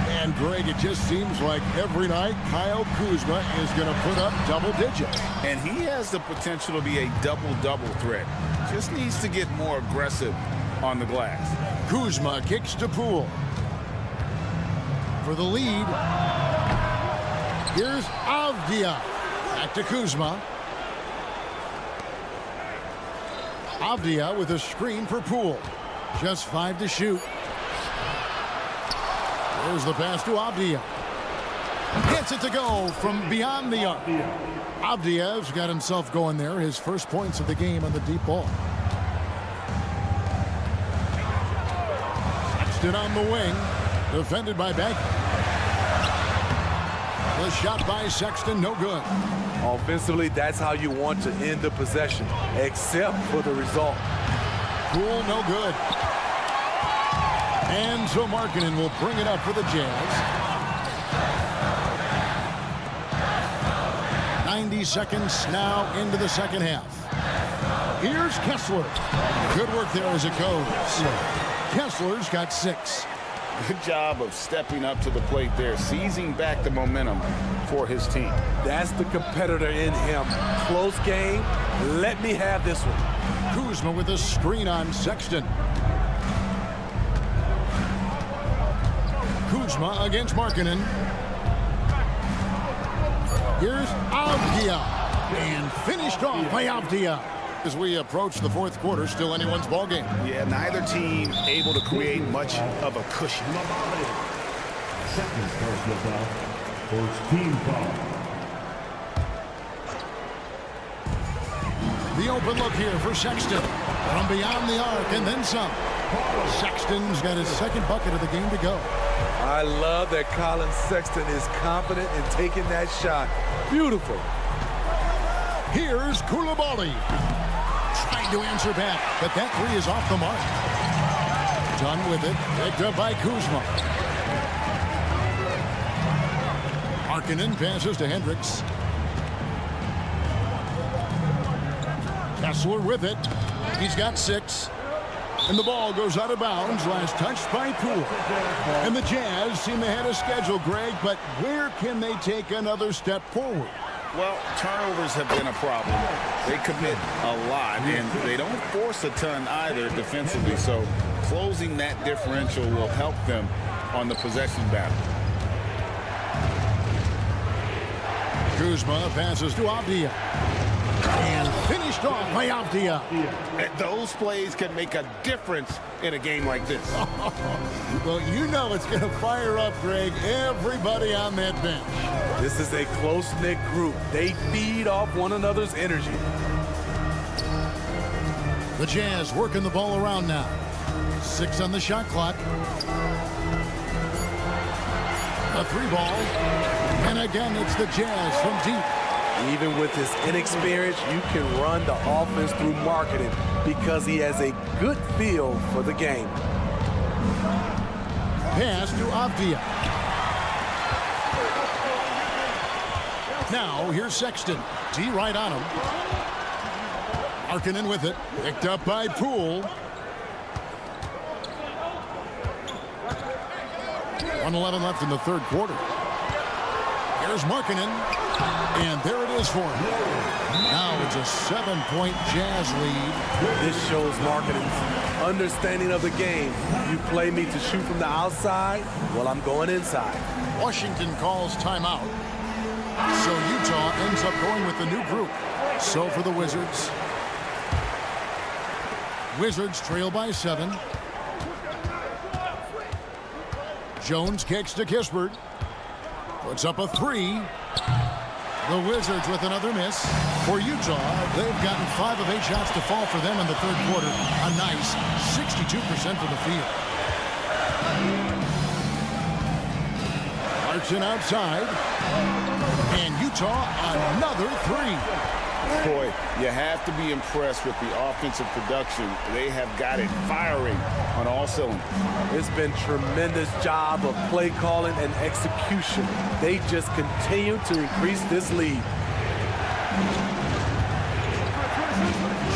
And Greg, it just seems like every night Kyle Kuzma is going to put up double digits. And he has the potential to be a double-double threat. Just needs to get more aggressive on the glass. Kuzma kicks to Poole. For the lead, here's Avdia. Back to Kuzma. Avdia with a screen for Poole. Just 5 to shoot. Here's the pass to Avdia. Gets it to go from beyond the arc. Avdia's got himself going there. His first points of the game on the deep ball. Sexton on the wing. Defended by Bagley. The shot by Sexton, no good. Offensively, that's how you want to end the possession, except for the result. Poole, no good. And so Markkanen will bring it up for the Jazz. 90 seconds now into the second half. Here's Kessler. Good work there as it goes. Kessler's got 6. Good job of stepping up to the plate there, seizing back the momentum for his team. That's the competitor in him. Close game. Let me have this one. Kuzma with a screen on Sexton. Kuzma against Markkanen. Here's Avdia. And finished off by Avdia. As we approach the fourth quarter, still anyone's ball game. Yeah, neither team able to create much of a cushion. Second personal foul. First team foul. The open look here for Sexton. From beyond the arc and then some. Sexton's got his second bucket of the game to go. I love that Colin Sexton is confident in taking that shot. Beautiful. Here's Koulibaly. Trying to answer back, but that three is off the mark. Done with it. Picked up by Kuzma. Markkanen passes to Hendricks. Kessler with it. He's got 6. And the ball goes out of bounds. Last touched by Poole. And the Jazz seem ahead of schedule, Greg, but where can they take another step forward? Well, turnovers have been a problem. They commit a lot, and they don't force a ton either defensively, so closing that differential will help them on the possession battle. Kuzma passes to Avdia. And finished off by Avdia. Those plays can make a difference in a game like this. Well, you know it's going to fire up, Greg, everybody on that bench. This is a close-knit group. They feed off one another's energy. The Jazz working the ball around now. 6 on the shot clock. A 3 ball. And again, it's the Jazz from deep. Even with his inexperience, you can run the offense through Markkanen because he has a good feel for the game. Pass to Avdia. Now, here's Sexton. D right on him. Markkanen with it. Picked up by Poole. 1:11 left in the third quarter. Here's Markkanen. And there it is for him. Now it's a 7-point Jazz lead. This shows Markkanen's understanding of the game. You play me to shoot from the outside, well, I'm going inside. Washington calls timeout. So Utah ends up going with the new group. So for the Wizards. Wizards trail by 7. Jones kicks to Kispert. Puts up a 3. The Wizards with another miss. For Utah, they've gotten 5 of 8 shots to fall for them in the third quarter. A nice 62% from the field. Clarkson outside. And Utah another 3. Boy, you have to be impressed with the offensive production. They have got it firing on all cylinders. It's been tremendous job of play calling and execution. They just continue to increase this lead.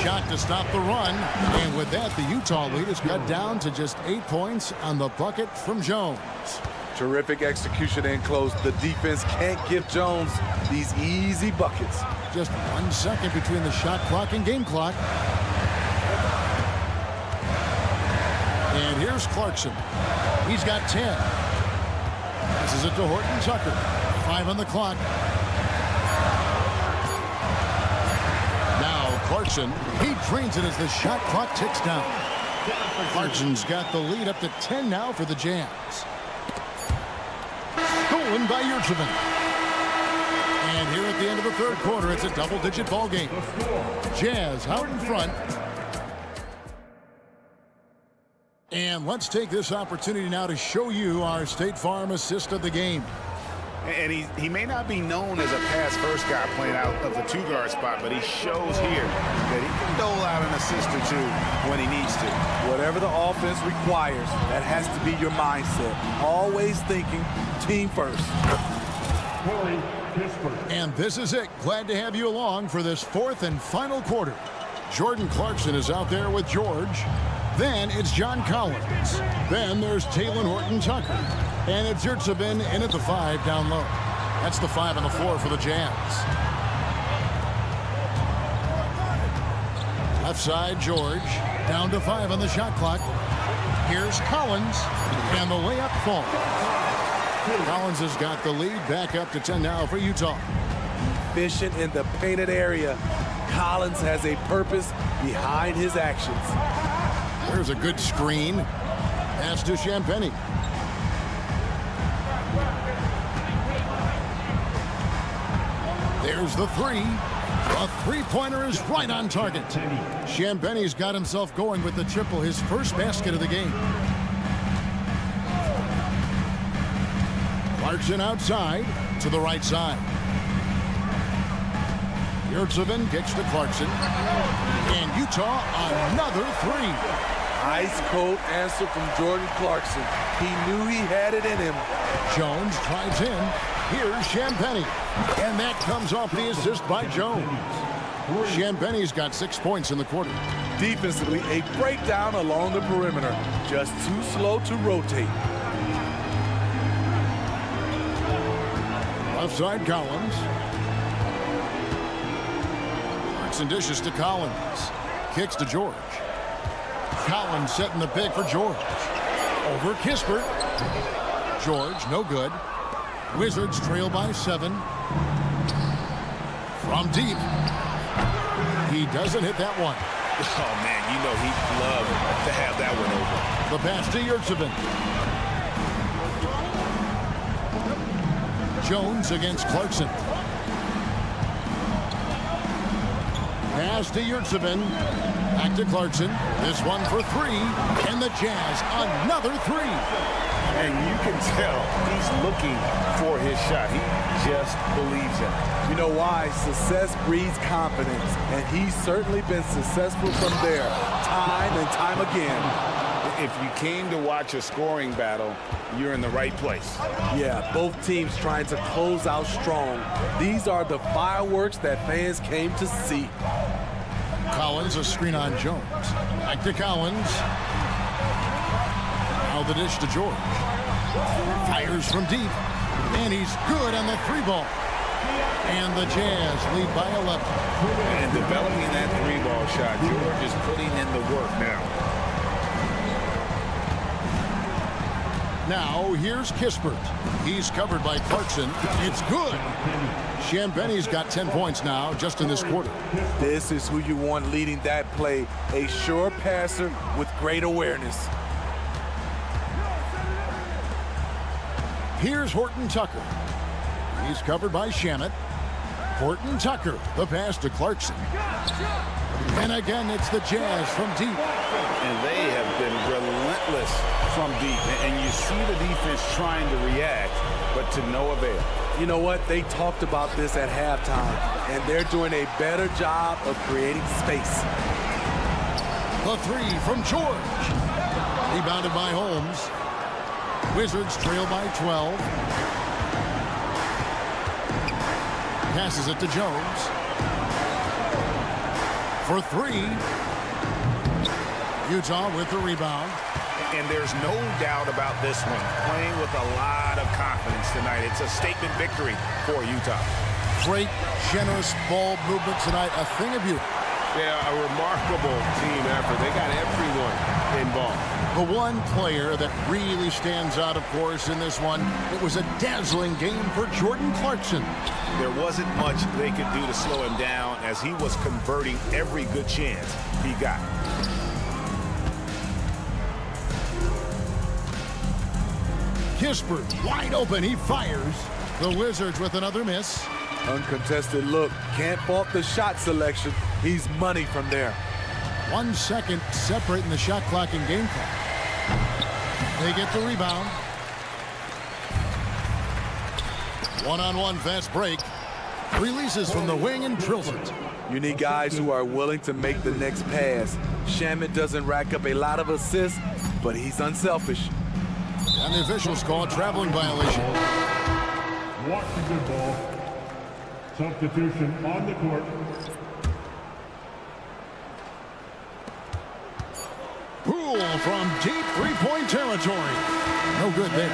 Shot to stop the run. And with that, the Utah lead is cut down to just 8 points on the bucket from Jones. Terrific execution and close. The defense can't give Jones these easy buckets. Just 1 second between the shot clock and game clock. And here's Clarkson. He's got 10. This is it to Horton Tucker. 5 on the clock. Now Clarkson, he drains it as the shot clock ticks down. Clarkson's got the lead up to 10 now for the Jazz. stolen by Yurtsevin. And here at the end of the third quarter, it's a double-digit ball game. Jazz out in front. And let's take this opportunity now to show you our State Farm assist of the game. And he may not be known as a pass-first guy playing out of the two-guard spot, but he shows here that he can dole out an assist or two when he needs to. Whatever the offense requires, that has to be your mindset. Always thinking team first. And this is it. Glad to have you along for this fourth and final quarter. Jordan Clarkson is out there with George. Then it's John Collins. Then there's Taylor Horton-Tucker. And it's Yurtsevin in at the 5 down low. That's the 5 on the floor for the Jazz. Left side, George. Down to 5 on the shot clock. Here's Collins. And the layup falls. Collins has got the lead. Back up to 10 now for Utah. Efficient in the painted area. Collins has a purpose behind his actions. There's a good screen. Pass to Champagnie. There's the 3. A three-pointer is right on target. Champagnie's got himself going with the triple, his first basket of the game. Clarkson outside to the right side. Yurtsevin kicks to Clarkson. And Utah another 3. Ice cold answer from Jordan Clarkson. He knew he had it in him. Jones drives in. Here's Champagnie. And that comes off the assist by Jones. Champagnie's got 6 points in the quarter. Defensively, a breakdown along the perimeter. Just too slow to rotate. Left side, Collins. Clarkson dishes to Collins. Kicks to George. Collins setting the pick for George. Over Kispert. George, no good. Wizards trail by 7. From deep. He doesn't hit that one. Oh, man, you know he'd love to have that one over. The pass to Yurtsevin. Jones against Clarkson. Pass to Yurtsevin. Back to Clarkson. This one for 3. And the Jazz, another 3. And you can tell he's looking for his shot. He just believes in it. You know why? Success breeds confidence. And he's certainly been successful from there, time and time again. If you came to watch a scoring battle, you're in the right place. Yeah, both teams trying to close out strong. These are the fireworks that fans came to see. Collins, a screen on Jones. Back to Collins. Now the dish to George. Fires from deep. And he's good on the 3-ball. And the Jazz lead by 11. And developing that 3-ball shot, George is putting in the work now. Now here's Kispert. He's covered by Clarkson. It's good. Champagnie's got 10 points now just in this quarter. This is who you want leading that play. A sure passer with great awareness. Here's Horton-Tucker. He's covered by Shamet. Horton-Tucker, the pass to Clarkson. And again, it's the Jazz from deep. And they have been relentless from deep. And you see the defense trying to react, but to no avail. You know what? They talked about this at halftime, and they're doing a better job of creating space. The 3 from George. Rebounded by Holmes. Wizards trail by 12. Passes it to Jones. For 3. Utah with the rebound. And there's no doubt about this one. Playing with a lot of confidence tonight. It's a statement victory for Utah. Great, generous ball movement tonight. A thing of beauty. Yeah, a remarkable team effort. They got everyone involved. The one player that really stands out, of course, in this one, it was a dazzling game for Jordan Clarkson. There wasn't much they could do to slow him down as he was converting every good chance he got. Kispert wide open. He fires. The Wizards with another miss. Uncontested look. Can't fault the shot selection. He's money from there. 1 second separating the shot clock and game clock. They get the rebound. One-on-one fast break. Releases from the wing and drills it. You need guys who are willing to make the next pass. Shamet doesn't rack up a lot of assists, but he's unselfish. And the officials call a traveling violation. Washington ball. Substitution on the court. Poole from deep three-point territory. No good there.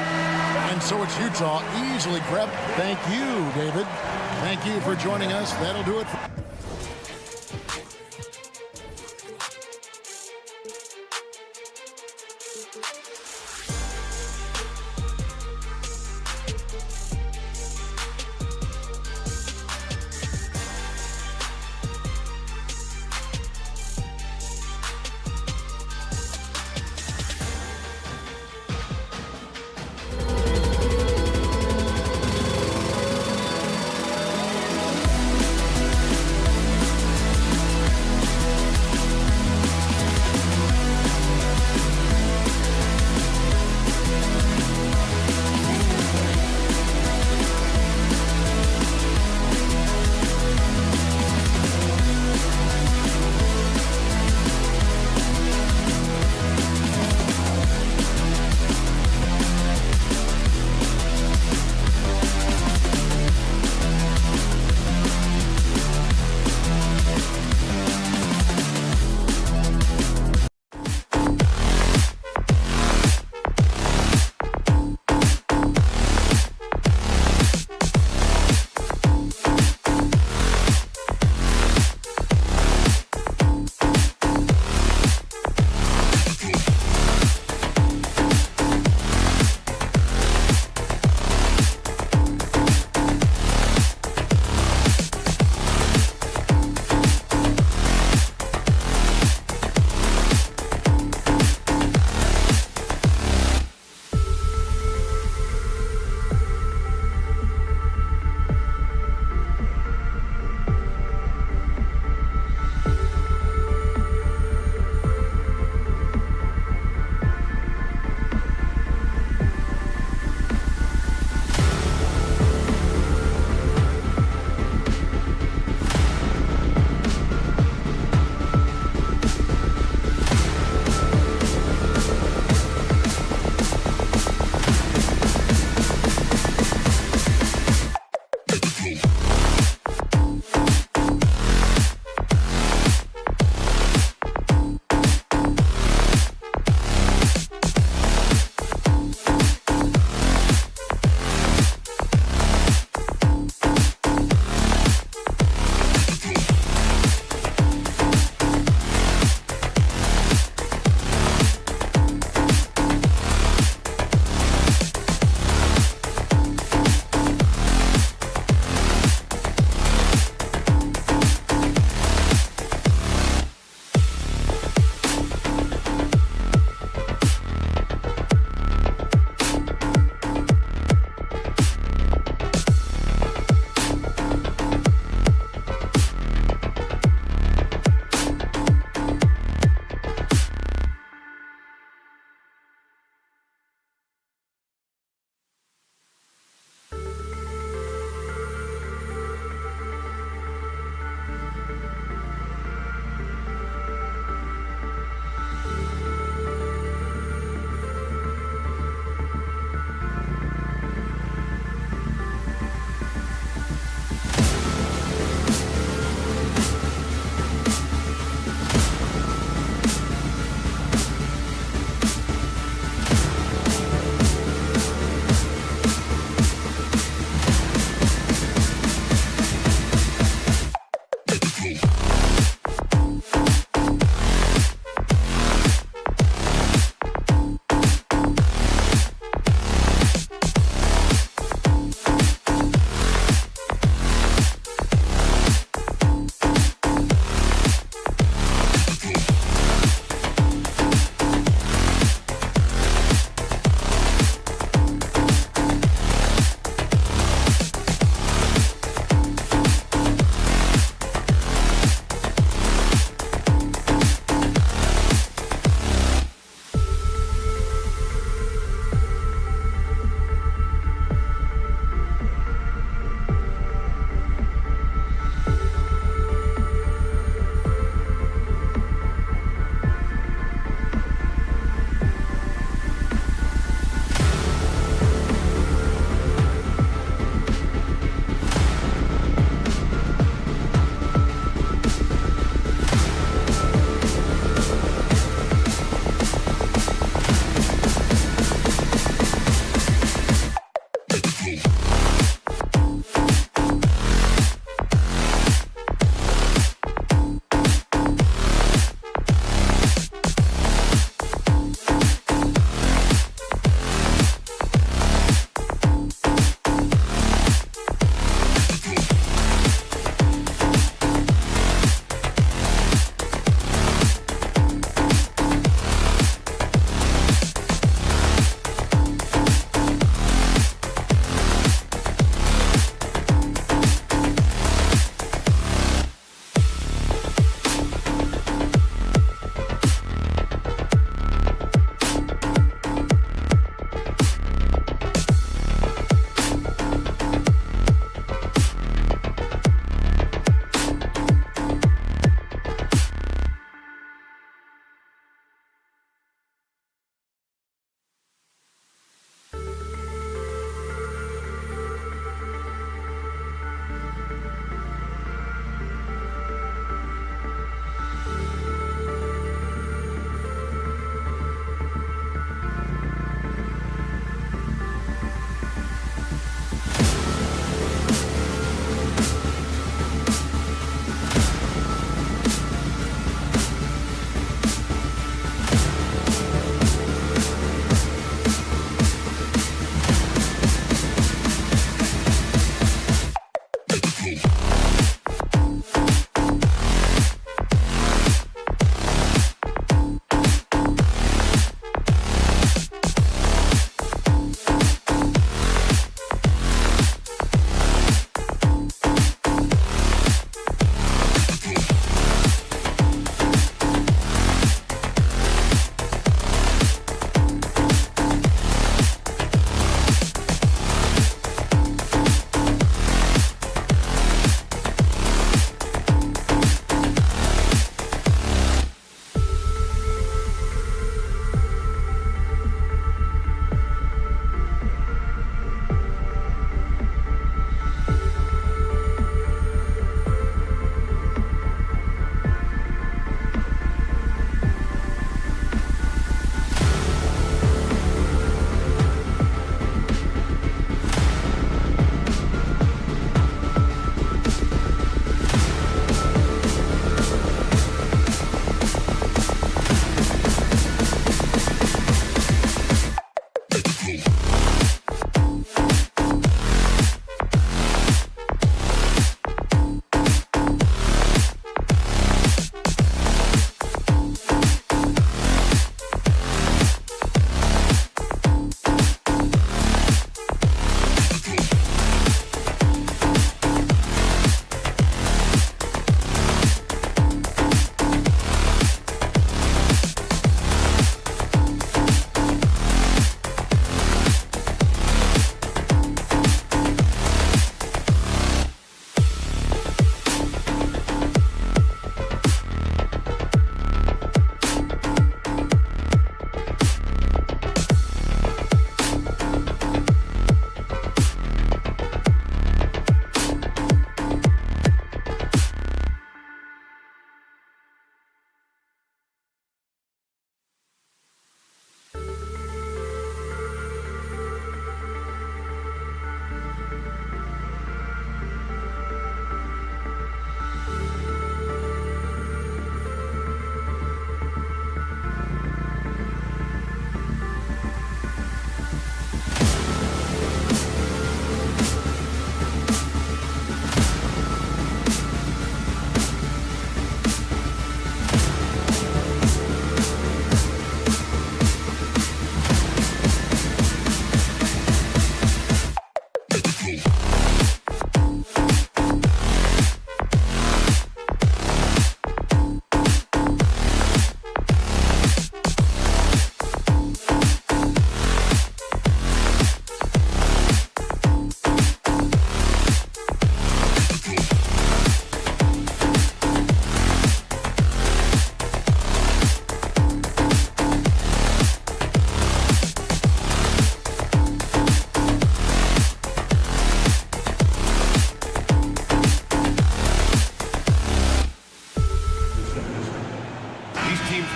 And so it's Utah easily grabbed. Thank you, David. Thank you for joining us. That'll do it.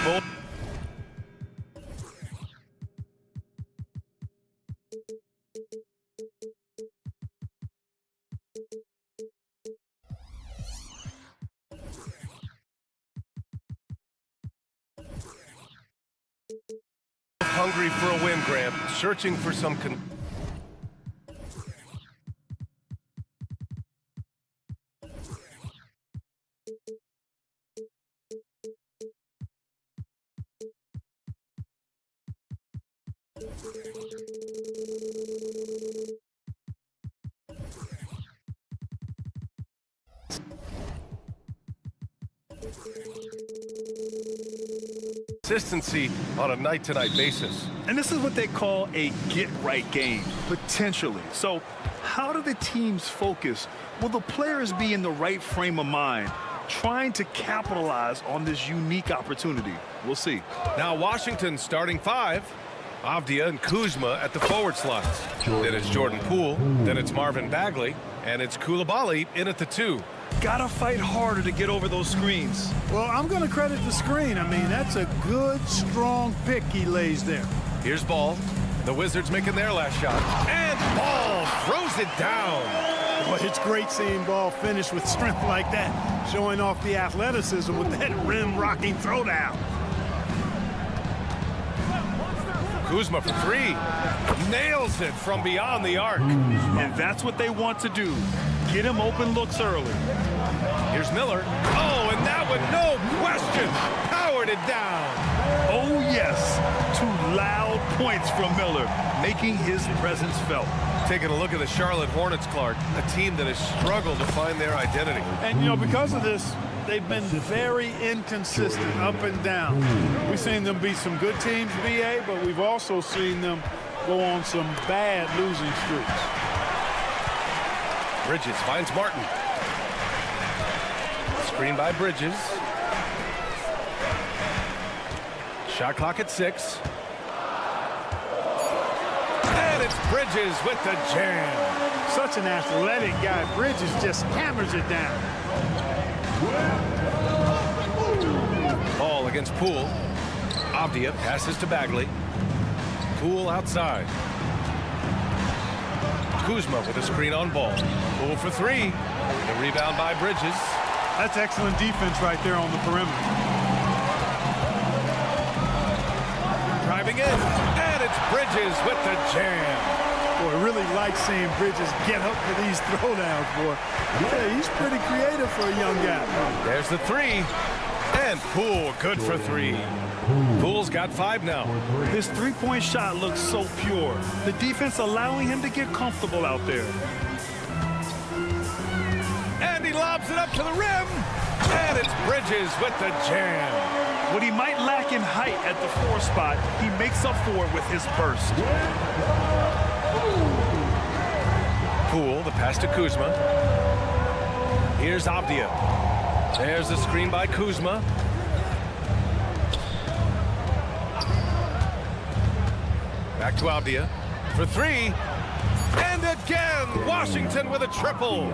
both. Hungry for a win, Grant. Searching for some consistency on a night-to-night basis. And this is what they call a get-right game, potentially. So how do the teams focus? Will the players be in the right frame of mind, trying to capitalize on this unique opportunity? We'll see. Now Washington starting 5. Avdia and Kuzma at the forward slots. Then it's Jordan Poole. Then it's Marvin Bagley. And it's Coulibaly in at the 2. Gotta fight harder to get over those screens. Well, I'm going to credit the screen. I mean, that's a good, strong pick he lays there. Here's Ball. The Wizards making their last shot. And Ball throws it down. Boy, it's great seeing Ball finish with strength like that, showing off the athleticism with that rim-rocking throwdown. Kuzma for 3. Nails it from beyond the arc. And that's what they want to do. Get him open looks early. Here's Miller. Oh, and that one, no question, powered it down. Oh, yes. 2 loud points from Miller, making his presence felt. Taking a look at the Charlotte Hornets, Clark, a team that has struggled to find their identity. And, you know, because of this, they've been very inconsistent up and down. We've seen them beat some good teams, BA, but we've also seen them go on some bad losing streaks. Bridges finds Martin. Screen by Bridges. Shot clock at 6. And it's Bridges with the jam. Such an athletic guy. Bridges just hammers it down. Ball against Poole. Avdia passes to Bagley. Poole outside. Kuzma with a screen on Ball. Poole for 3. The rebound by Bridges. That's excellent defense right there on the perimeter. Driving in. And it's Bridges with the jam. Boy, I really like seeing Bridges get up for these throwdowns, boy. Yeah, he's pretty creative for a young guy. There's the 3. And Poole good for 3. Poole's got 5 now. His three-point shot looks so pure. The defense allowing him to get comfortable out there. And he lobs it up to the rim. And it's Bridges with the jam. What he might lack in height at the 4 spot, he makes up for it with his burst. Poole, the pass to Kuzma. Here's Avdia. There's the screen by Kuzma. Back to Avdia for 3. And again, Washington with a triple.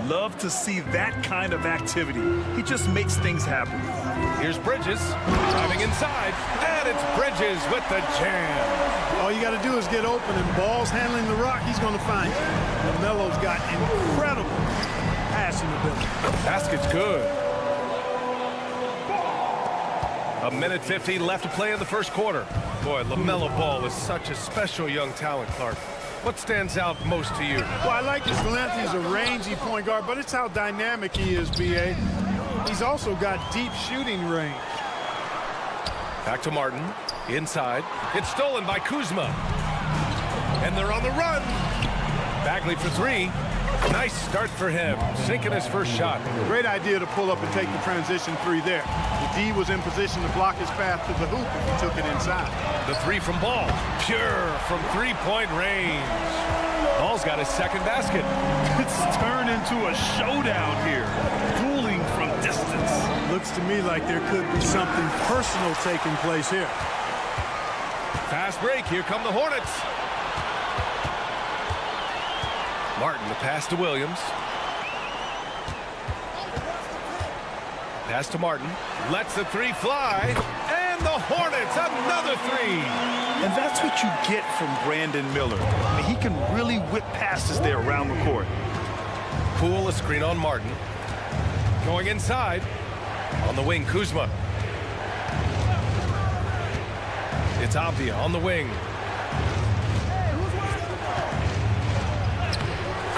Love to see that kind of activity. He just makes things happen. Here's Bridges driving inside. And it's Bridges with the jam. All you got to do is get open, and Ball's handling the rock. He's going to find you. LaMelo's got incredible passing ability. Basket's good. 1:50 left to play in the first quarter. Boy, LaMelo Ball is such a special young talent, Clark. What stands out most to you? Well, I like his length. He's a rangy point guard, but it's how dynamic he is, B.A. He's also got deep shooting range. Back to Martin. Inside. It's stolen by Kuzma. And they're on the run. Bagley for 3. Nice start for him. Sinking his first shot. Great idea to pull up and take the transition 3 there. The D was in position to block his path to the hoop if he took it inside. The 3 from Ball. Pure from 3-point range. Ball's got his second basket. It's turned into a showdown here. Dueling from distance. Looks to me like there could be something personal taking place here. Fast break. Here come the Hornets. Martin, the pass to Williams. Pass to Martin. Lets the 3 fly. And the Hornets, another three. And that's what you get from Brandon Miller. I mean, he can really whip passes there around the court. Poole, a screen on Martin. Going inside. On the wing, Kuzma. It's Avdia on the wing.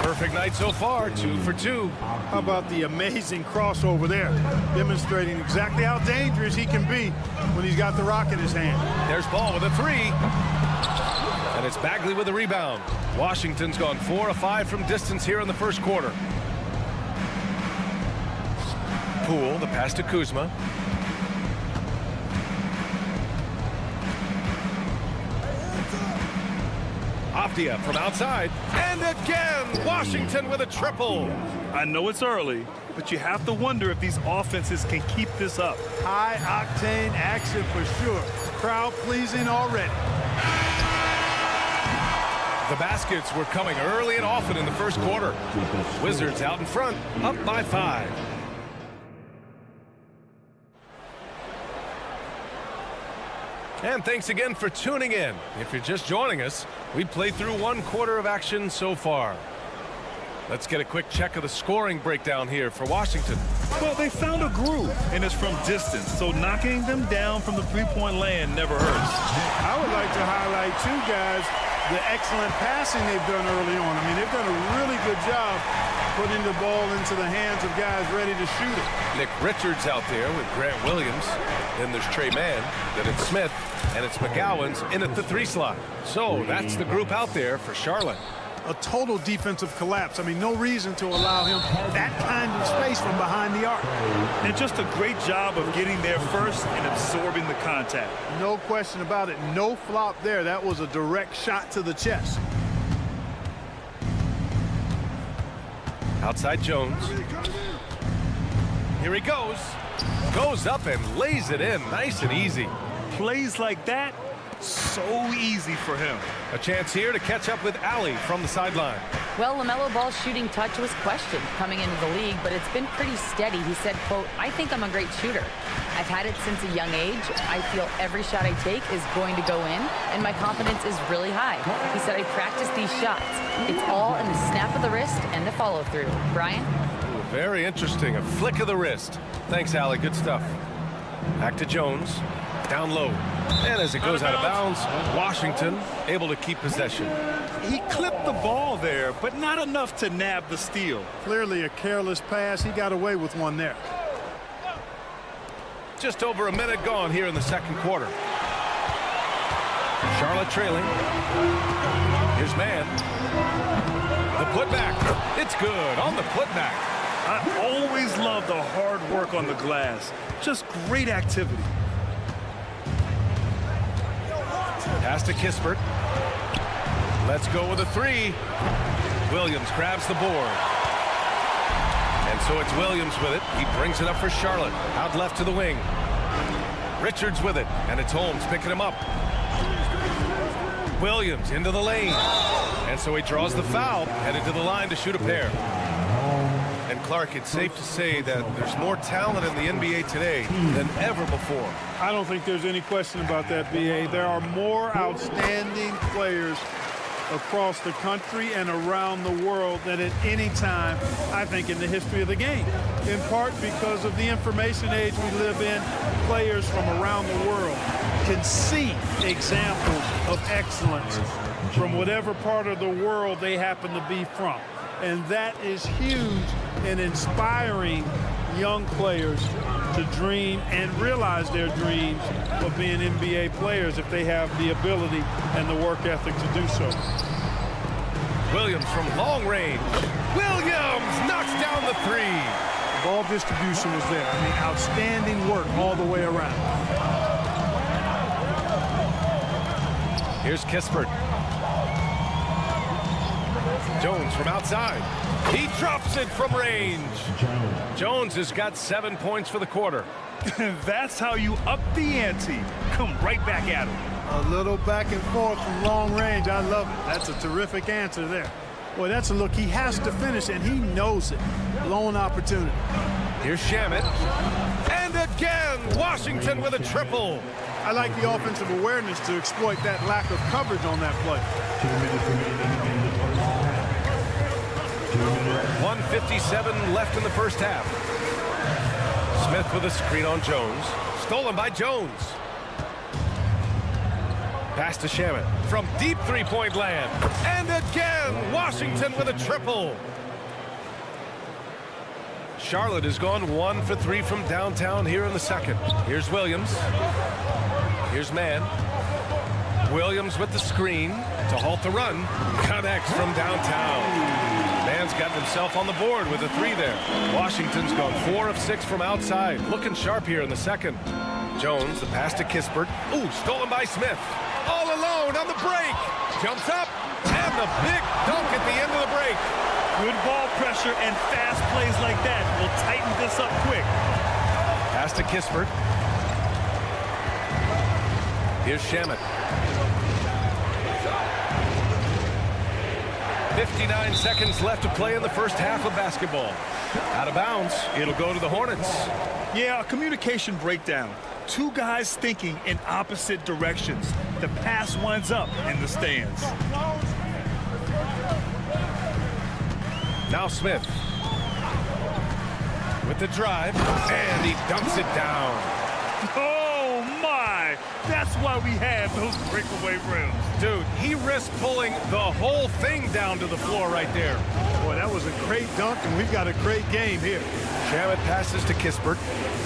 Perfect night so far, 2 for 2. How about the amazing crossover there, demonstrating exactly how dangerous he can be when he's got the rock in his hand. There's Ball with a three. And it's Bagley with a rebound. Washington's gone 4 of 5 from distance here in the first quarter. Poole, the pass to Kuzma. Avdia from outside. And again, Washington with a triple. I know it's early, but you have to wonder if these offenses can keep this up. High-octane action for sure. Crowd pleasing already. The baskets were coming early and often in the first quarter. Wizards out in front, up by 5. And thanks again for tuning in. If you're just joining us, we played through 1 quarter of action so far. Let's get a quick check of the scoring breakdown here for Washington. Well, they found a groove, and it's from distance, so knocking them down from the three-point land never hurts. I would like to highlight, too, guys, the excellent passing they've done early on. I mean, they've done a really good job putting the ball into the hands of guys ready to shoot it. Nick Richards out there with Grant Williams. Then there's Trey Mann. Then it's Smith. And it's McGowan's in at the 3 slot. So that's the group out there for Charlotte. A total defensive collapse. I mean, no reason to allow him that kind of space from behind the arc. And just a great job of getting there first and absorbing the contact. No question about it. No flop there. That was a direct shot to the chest. Outside Jones. Here he goes. Goes up and lays it in nice and easy. Plays like that, so easy for him. A chance here to catch up with Allie from the sideline. Well, LaMelo Ball's shooting touch was questioned coming into the league, but it's been pretty steady. He said, quote, "I think I'm a great shooter. I've had it since a young age. I feel every shot I take is going to go in, and my confidence is really high." He said, "I practice these shots. It's all in the snap of the wrist and the follow through." Brian? Ooh, very interesting. A flick of the wrist. Thanks, Allie. Good stuff. Back to Jones. Down low. And as it goes out of bounds, Washington able to keep possession. He clipped the ball there, but not enough to nab the steal. Clearly a careless pass. He got away with one there. Just over a minute gone here in the second quarter. Charlotte trailing. Here's Mann. The putback. It's good on the putback. I always love the hard work on the glass. Just great activity. Pass to Kispert. Let's go with a 3. Williams grabs the board. And so it's Williams with it. He brings it up for Charlotte. Out left to the wing. Richards with it. And it's Holmes picking him up. Williams into the lane. And so he draws the foul. Headed to the line to shoot a pair. And Clark, it's safe to say that there's more talent in the NBA today than ever before. I don't think there's any question about that, B.A. There are more outstanding players across the country and around the world than at any time, I think, in the history of the game. In part because of the information age we live in, players from around the world can see examples of excellence from whatever part of the world they happen to be from. And that is huge in inspiring young players to dream and realize their dreams of being NBA players if they have the ability and the work ethic to do so. Williams from long range. Williams knocks down the 3. Ball distribution was there. I mean, outstanding work all the way around. Here's Kispert. Jones from outside. He drops it from range. Jones has got 7 points for the quarter. That's how you up the ante. Come right back at him. A little back and forth from long range. I love it. That's a terrific answer there. Boy, that's a look he has to finish, and he knows it. Blown opportunity. Here's Shamet. And again, Washington with a triple. I like the offensive awareness to exploit that lack of coverage on that play. 2 minutes remaining in the first half. 2 minutes. 1:57 left in the first half. Smith with a screen on Jones. Stolen by Jones. Pass to Shamit from deep three-point land. And again, Washington with a triple. Charlotte has gone 1 for 3 from downtown here in the second. Here's Williams. Here's Mann. Williams with the screen to halt the run. Connects from downtown. Mann's gotten himself on the board with a 3 there. Washington's gone 4 of 6 from outside. Looking sharp here in the second. Jones, the pass to Kispert. Ooh, stolen by Smith. All alone on the break. Jumps up. And the big dunk at the end of the break. Good ball pressure and fast plays like that will tighten this up quick. Pass to Kispert. Here's Shamit. 59 seconds left to play in the first half of basketball. Out of bounds. It'll go to the Hornets. Yeah, a communication breakdown. Two guys thinking in opposite directions. The pass winds up in the stands. Now Smith with the drive, and he dumps it down. Oh, my! That's why we have those breakaway rims. Dude, he risked pulling the whole thing down to the floor right there. Boy, that was a great dunk, and we've got a great game here. Shamit passes to Kispert.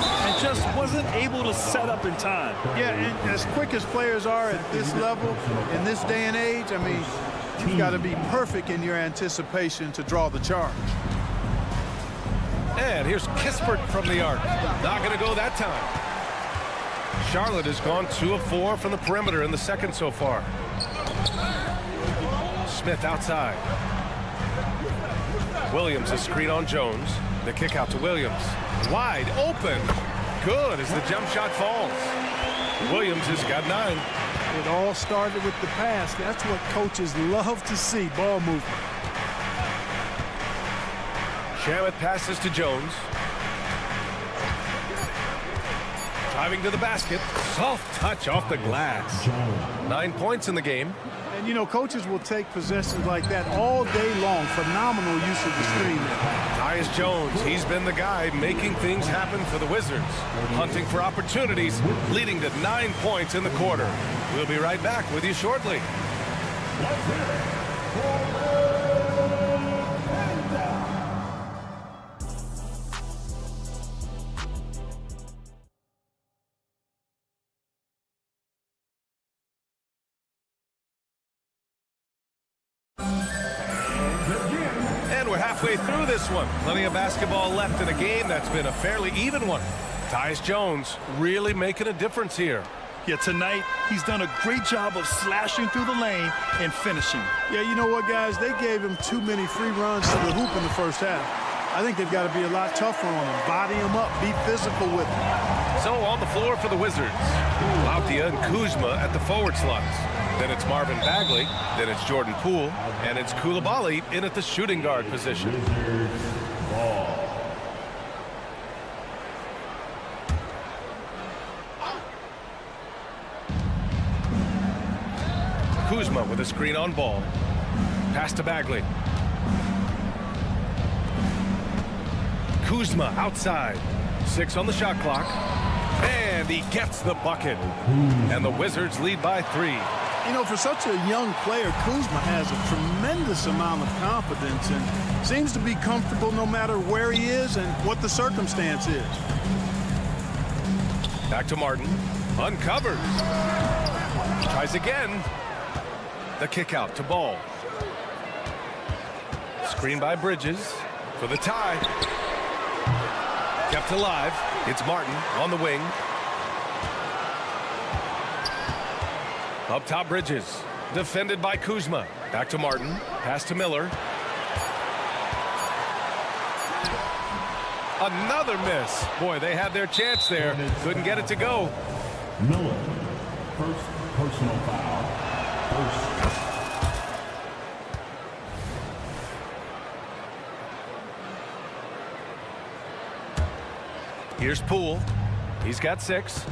And just wasn't able to set up in time. Yeah, and as quick as players are at this level, in this day and age, I mean, you've got to be perfect in your anticipation to draw the charge. And here's Kispert from the arc. Not going to go that time. Charlotte has gone 2 of 4 from the perimeter in the second so far. Smith outside. Williams, a screen on Jones. The kick out to Williams. Wide open. Good as the jump shot falls. Williams has got 9. It all started with the pass. That's what coaches love to see, ball movement. Shamit passes to Jones. Driving to the basket. Soft touch off the glass. 9 points in the game. And, you know, coaches will take possessions like that all day long. Phenomenal use of the screen there. Tyus Jones, he's been the guy making things happen for the Wizards. Hunting for opportunities, leading to 9 points in the quarter. We'll be right back with you shortly. And we're halfway through this one. Plenty of basketball left in a game that's been a fairly even one. Tyus Jones really making a difference here. Yeah, tonight, he's done a great job of slashing through the lane and finishing. Yeah, you know what, guys? They gave him too many free runs to the hoop in the first half. I think they've got to be a lot tougher on him. Body him up. Be physical with him. So on the floor for the Wizards. Lauttia and Kuzma at the forward slots. Then it's Marvin Bagley. Then it's Jordan Poole. And it's Coulibaly in at the shooting guard position. Kuzma with a screen on ball. Pass to Bagley. Kuzma outside. 6 on the shot clock. And he gets the bucket. And the Wizards lead by 3. You know, for such a young player, Kuzma has a tremendous amount of confidence and seems to be comfortable no matter where he is and what the circumstance is. Back to Martin. Uncovered. Tries again. The kick out to Ball. Screen by Bridges for the tie. Kept alive. It's Martin on the wing. Up top, Bridges. Defended by Kuzma. Back to Martin. Pass to Miller. Another miss. Boy, they had their chance there. Couldn't get it to go. Miller, first personal foul. Here's Poole. He's got 6.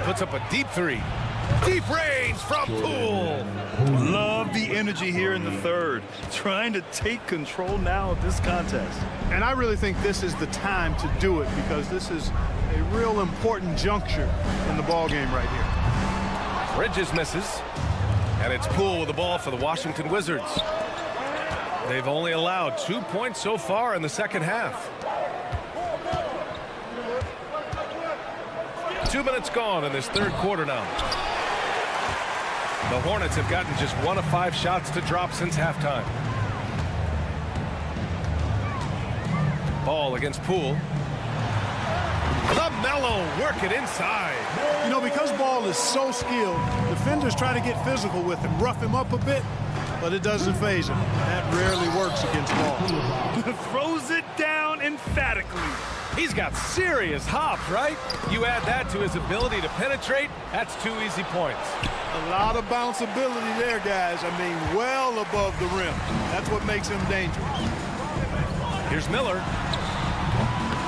puts up a deep three. Deep range from Poole. Love the energy here in the third. Trying to take control now of this contest. And I really think this is the time to do it because this is a real important juncture in the ball game right here. Bridges misses. And it's Poole with the ball for the Washington Wizards. They've only allowed 2 points so far in the second half. 2 minutes gone in this third quarter now. The Hornets have gotten just 1 of 5 shots to drop since halftime. Ball against Poole. LaMelo work it inside. You know, because Ball is so skilled, defenders try to get physical with him, rough him up a bit, but it doesn't faze him. That rarely works against Ball. Throws it down emphatically. He's got serious hops, right? You add that to his ability to penetrate, that's 2 easy points. A lot of bounceability there, guys. I mean, well above the rim. That's what makes him dangerous. Here's Miller.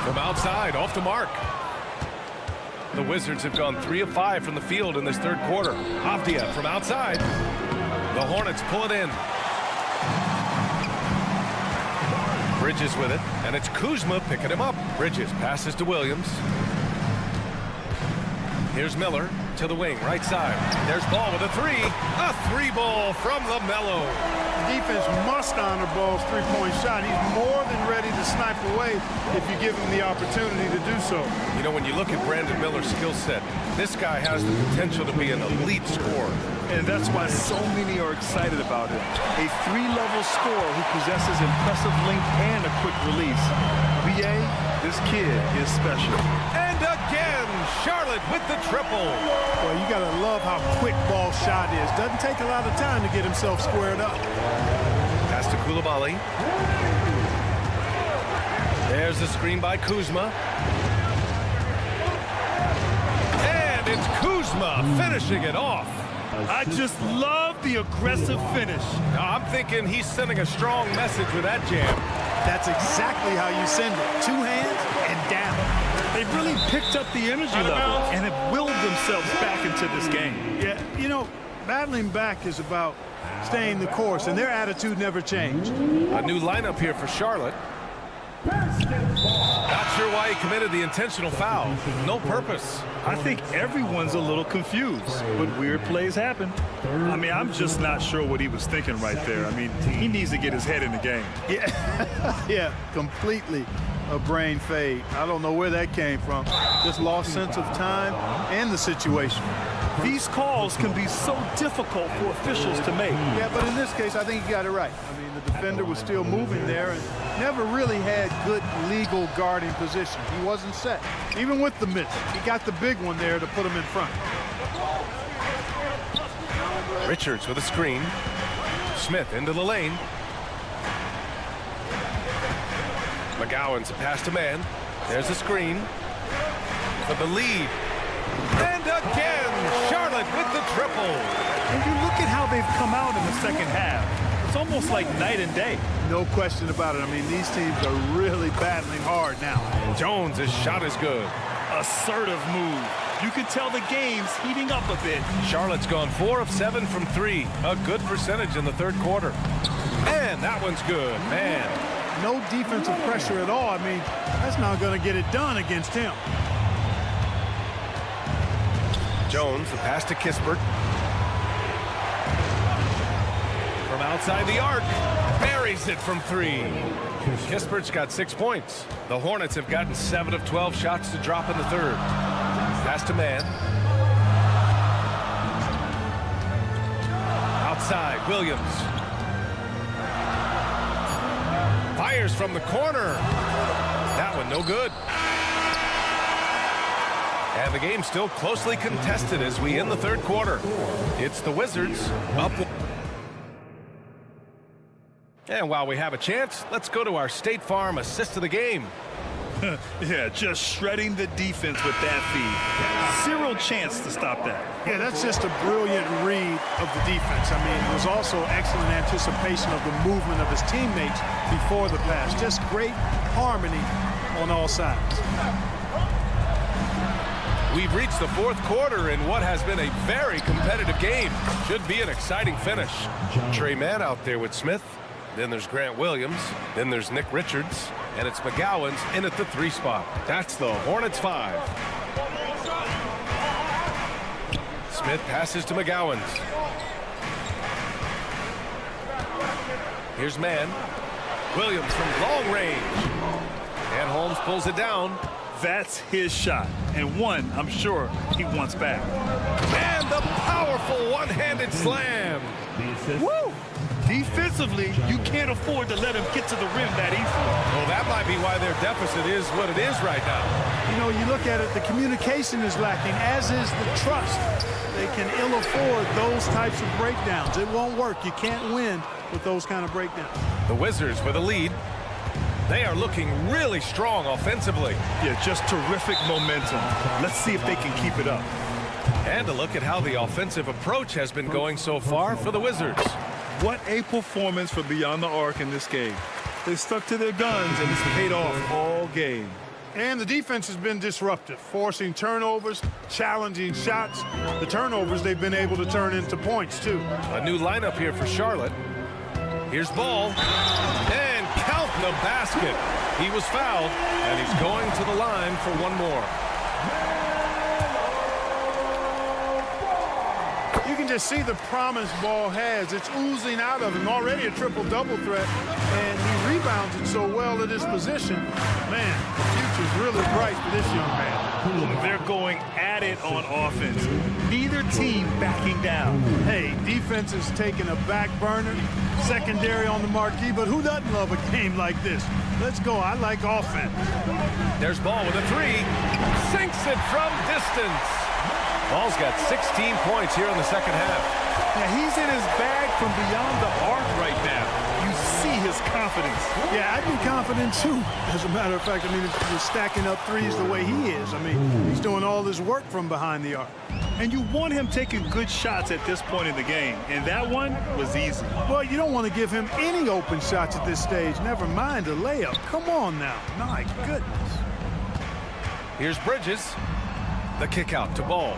From outside, off the mark. The Wizards have gone 3 of 5 from the field in this third quarter. Avdia from outside. The Hornets pull it in. Bridges with it, and it's Kuzma picking him up. Bridges passes to Williams. Here's Miller to the wing, right side. There's Ball with a 3. A 3-ball from LaMelo. Defense must honor Ball's three-point shot. He's more than ready to snipe away if you give him the opportunity to do so. You know, when you look at Brandon Miller's skill set, this guy has the potential to be an elite scorer. And that's why so many are excited about him. A 3-level scorer who possesses impressive length and a quick release. BA, this kid is special. And again, Charlotte with the triple. Well, you got to love how quick Ball's shot is. Doesn't take a lot of time to get himself squared up. Pass to Coulibaly. There's the screen by Kuzma. And it's Kuzma finishing it off. I just love the aggressive finish. Now, I'm thinking he's sending a strong message with that jam. That's exactly how you send it. 2 hands and down. They've really picked up the energy level and have willed themselves back into this game. Yeah, you know, battling back is about staying the course, and their attitude never changed. A new lineup here for Charlotte. Not sure why he committed the intentional foul. No purpose. I think everyone's a little confused, but weird plays happen. I mean, I'm just not sure what he was thinking right there. I mean, he needs to get his head in the game. Yeah, yeah, completely a brain fade. I don't know where that came from. Just lost sense of time and the situation. These calls can be so difficult for officials to make. Yeah, but in this case, I think he got it right. I mean, the defender was still moving there and never really had good legal guarding position. He wasn't set. Even with the miss, he got the big one there to put him in front. Richards with a screen. Smith into the lane. McGowan's a pass to man. There's a screen for the lead. And again, Charlotte with the triple. And you look at how they've come out in the second half. It's almost like night and day. No question about it. I mean, these teams are really battling hard now. Jones' shot is good. Assertive move. You can tell the game's heating up a bit. Charlotte's gone 4 of 7 from 3. A good percentage in the third quarter. And that one's good, man. No defensive pressure at all. I mean, that's not going to get it done against him. Jones, the pass to Kispert. From outside the arc, buries it from 3. Kispert's got 6 points. The Hornets have gotten 7 of 12 shots to drop in the third. Pass to man. Outside, Williams. Fires from the corner. That one no good. And the game's still closely contested as we end the third quarter. It's the Wizards up. And while we have a chance, let's go to our State Farm assist of the game. Yeah, just shredding the defense with that feed. Zero chance to stop that. Yeah, that's just a brilliant read of the defense. I mean, it was also excellent anticipation of the movement of his teammates before the pass. Just great harmony on all sides. We've reached the fourth quarter in what has been a very competitive game. Should be an exciting finish. Trey Mann out there with Smith. Then there's Grant Williams. Then there's Nick Richards. And it's McGowan's in at the 3 spot. That's the Hornets 5. Smith passes to McGowan's. Here's Mann. Williams from long range. And Holmes pulls it down. That's his shot, and one I'm sure he wants back. And the powerful one-handed slam. Woo! Defensively, you can't afford to let him get to the rim that easily. Well, that might be why their deficit is what it is right now. You know, you look at it, the communication is lacking, as is the trust. They can ill afford those types of breakdowns. It won't work. You can't win with those kind of breakdowns. The Wizards with a lead. They are looking really strong offensively. Yeah, just terrific momentum. Let's see if they can keep it up. And a look at how the offensive approach has been going so far for the Wizards. What a performance from beyond the arc in this game. They stuck to their guns, and it's paid off all game. And the defense has been disruptive, forcing turnovers, challenging shots. The turnovers they've been able to turn into points, too. A new lineup here for Charlotte. Here's Ball. And count the basket. He was fouled, and he's going to the line for one more. You can just see the promise Ball has. It's oozing out of him. Already a triple-double threat, and he rebounds it so well at his position. Man, the future's really bright for this young man. They're going at it on offense. Neither team backing down. Hey, defense is taking a back burner, secondary on the marquee, but who doesn't love a game like this? Let's go. I like offense. There's Ball with a 3. Sinks it from distance. Ball's got 16 points here in the second half. Now, he's in his bag from beyond the arc right now. You see his confidence. Yeah, I'd be confident, too. As a matter of fact, I mean, if he's stacking up threes the way he is. I mean, he's doing all this work from behind the arc. And you want him taking good shots at this point in the game. And that one was easy. Well, you don't want to give him any open shots at this stage. Never mind a layup. Come on now. My goodness. Here's Bridges. The kick out to Ball.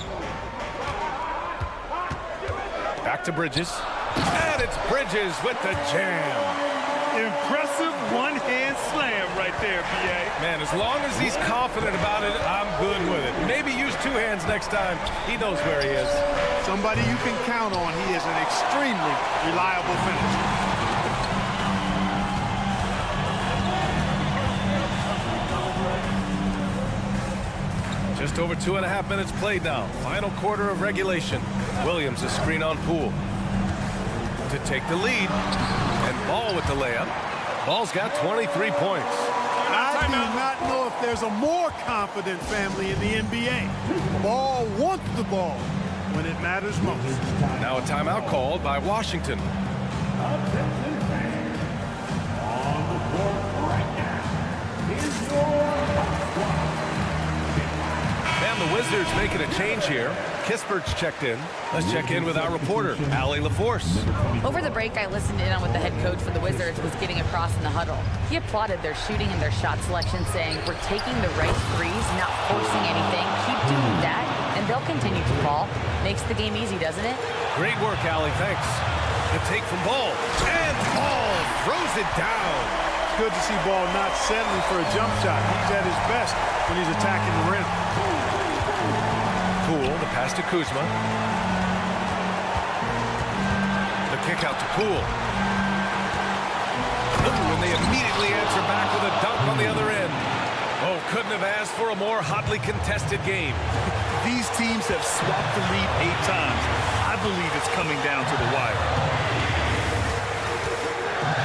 Back to Bridges. And it's Bridges with the jam. Impressive one-hand slam right there, B.A. Man, as long as he's confident about it, I'm good with it. Maybe use 2 hands next time. He knows where he is. Somebody you can count on. He is an extremely reliable finisher. Just over 2.5 minutes played now. Final quarter of regulation. Williams a screen on Poole to take the lead. And Ball with the layup. Ball's got 23 points. I do not know if there's a more confident family in the NBA. Ball wants the ball when it matters most. Now a timeout called by Washington. And the Wizards making a change here. Kispert's checked in. Let's check in with our reporter, Allie LaForce. Over the break, I listened in on what the head coach for the Wizards was getting across in the huddle. He applauded their shooting and their shot selection, saying, "We're taking the right threes, not forcing anything. Keep doing that, and they'll continue to fall." Makes the game easy, doesn't it? Great work, Allie. Thanks. The take from Ball. And Ball throws it down. It's good to see Ball not settling for a jump shot. He's at his best when he's attacking the rim. Poole, the pass to Kuzma. The kick out to Poole. And they immediately answer back with a dunk on the other end. Oh, couldn't have asked for a more hotly contested game. These teams have swapped the lead 8 times. I believe it's coming down to the wire.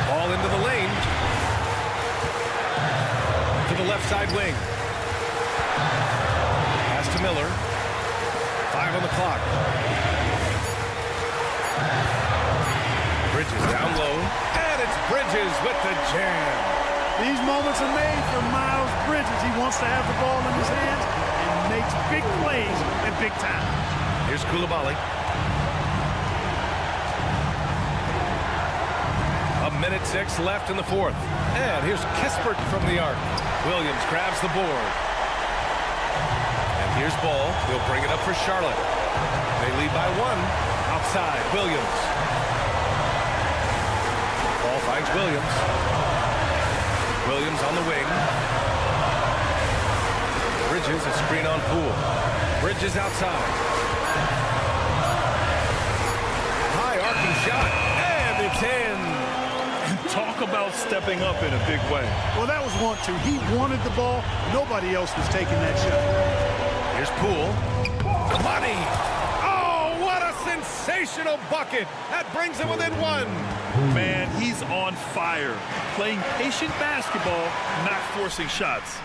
Ball into the lane. To the left side wing. Pass to Miller. 5 on the clock. Bridges down low. And it's Bridges with the jam. These moments are made for Miles Bridges. He wants to have the ball in his hands and makes big plays at big time. Here's Coulibaly. 1:06 left in the fourth. And here's Kispert from the arc. Williams grabs the board. And Here's Ball. He'll bring it up for Charlotte. They lead by 1. Outside, Williams. Ball finds Williams. Williams on the wing. Bridges, a screen on Poole. Bridges outside. High arcing shot, and it's in. Talk about stepping up in a big way. Well, that was want to. He wanted the ball. Nobody else was taking that shot. Here's Poole. Money. Oh, what a sensational bucket. That brings him within 1. Man, he's on fire. Playing patient basketball, not forcing shots.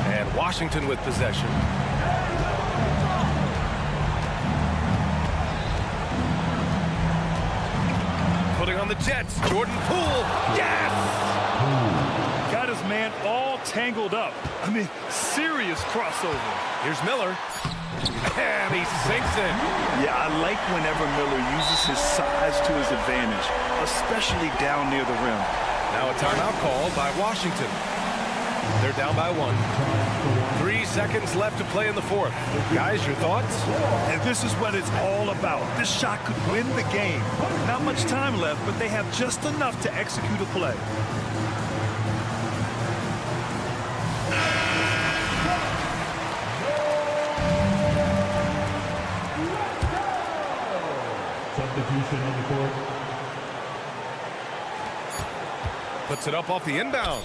And Washington with possession. Putting on the Jets. Jordan Poole. Yes! Got his man all tangled up. I mean, serious crossover. Here's Miller. And he sinks it. Yeah, I like whenever Miller uses his size to his advantage, especially down near the rim. Now a timeout called by Washington. They're down by 1. 3 seconds left to play in the 4th. Guys, your thoughts? And this is what it's all about. This shot could win the game. Not much time left, but they have just enough to execute a play. Substitution on the court. Puts it up off the inbound.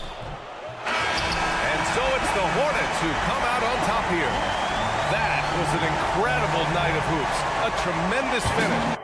And so it's the Hornets who come out on top here. That was an incredible night of hoops. A tremendous finish.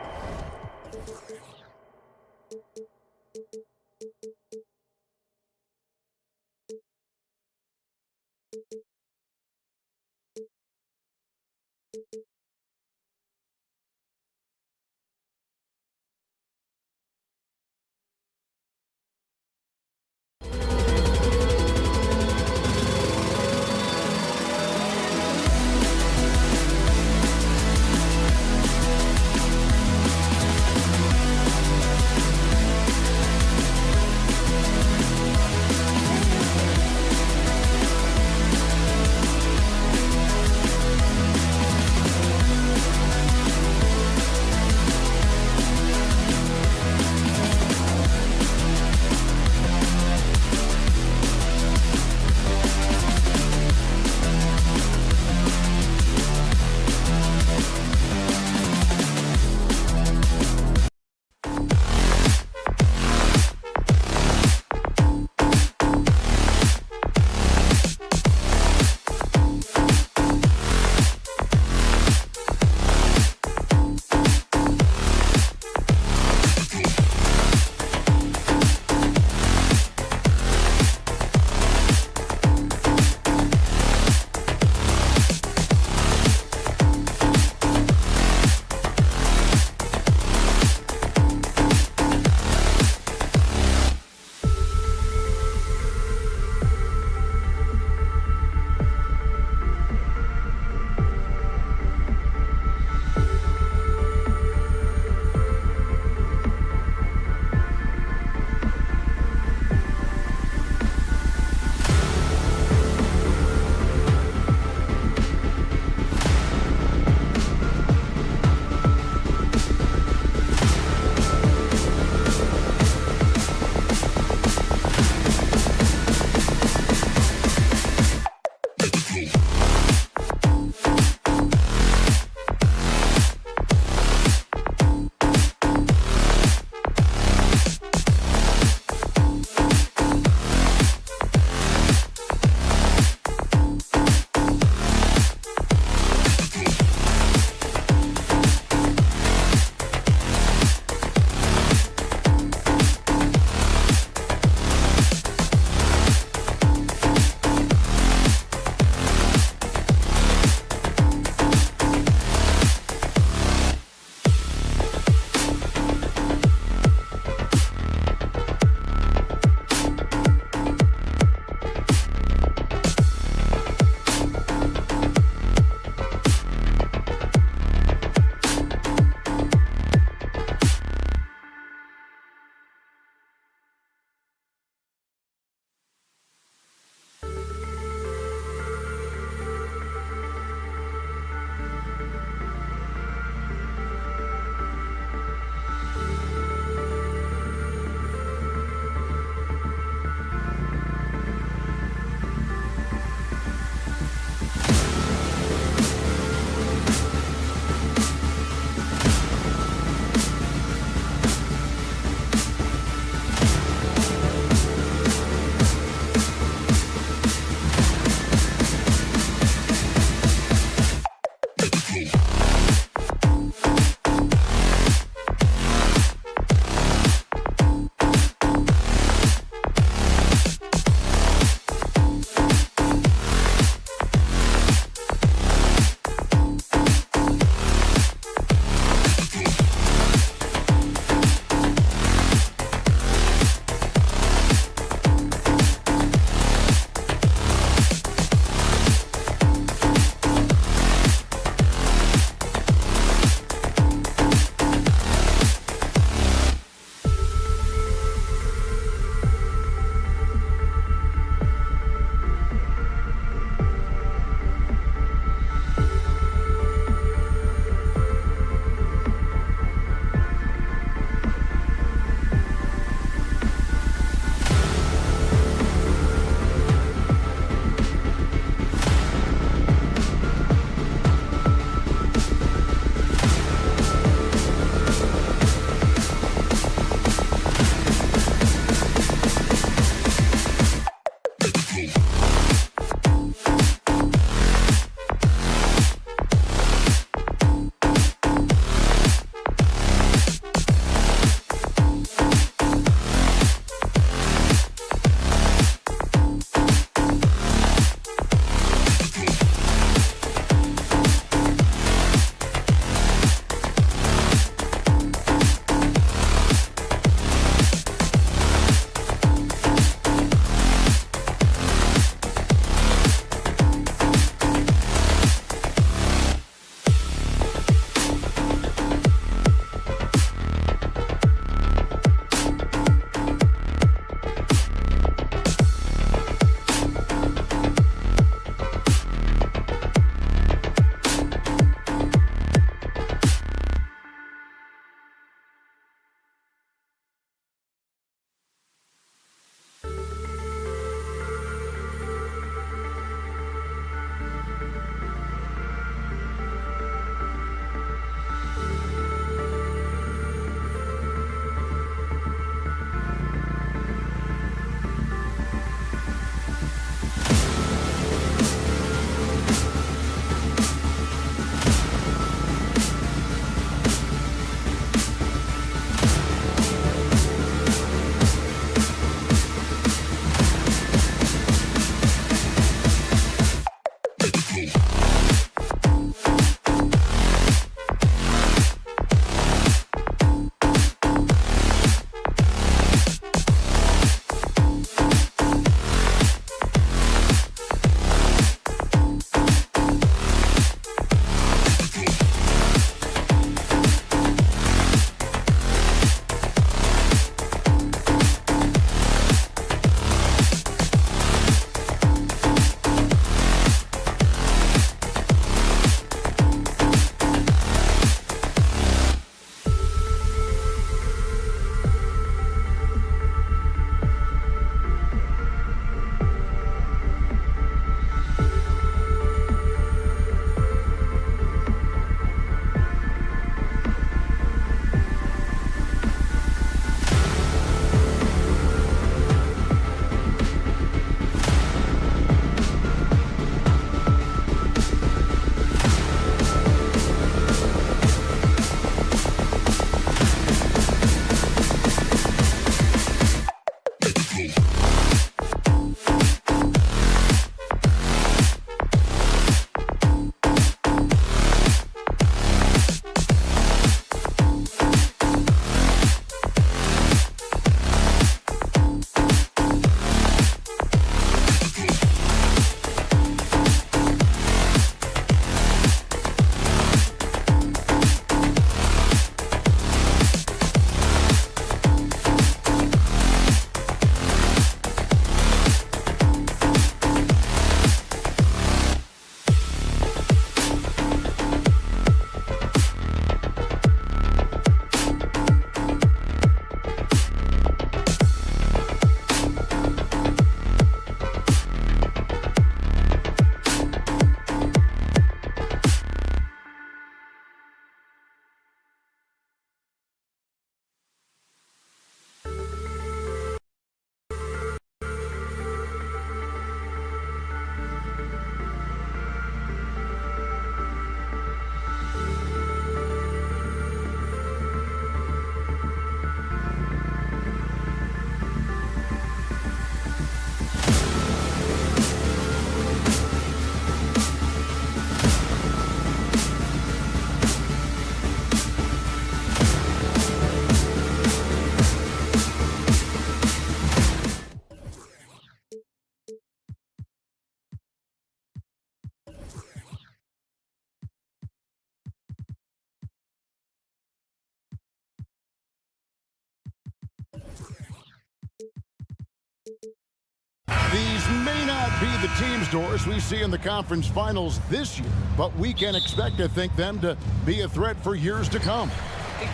These may not be the team's doors we see in the conference finals this year, but we can expect to think them to be a threat for years to come.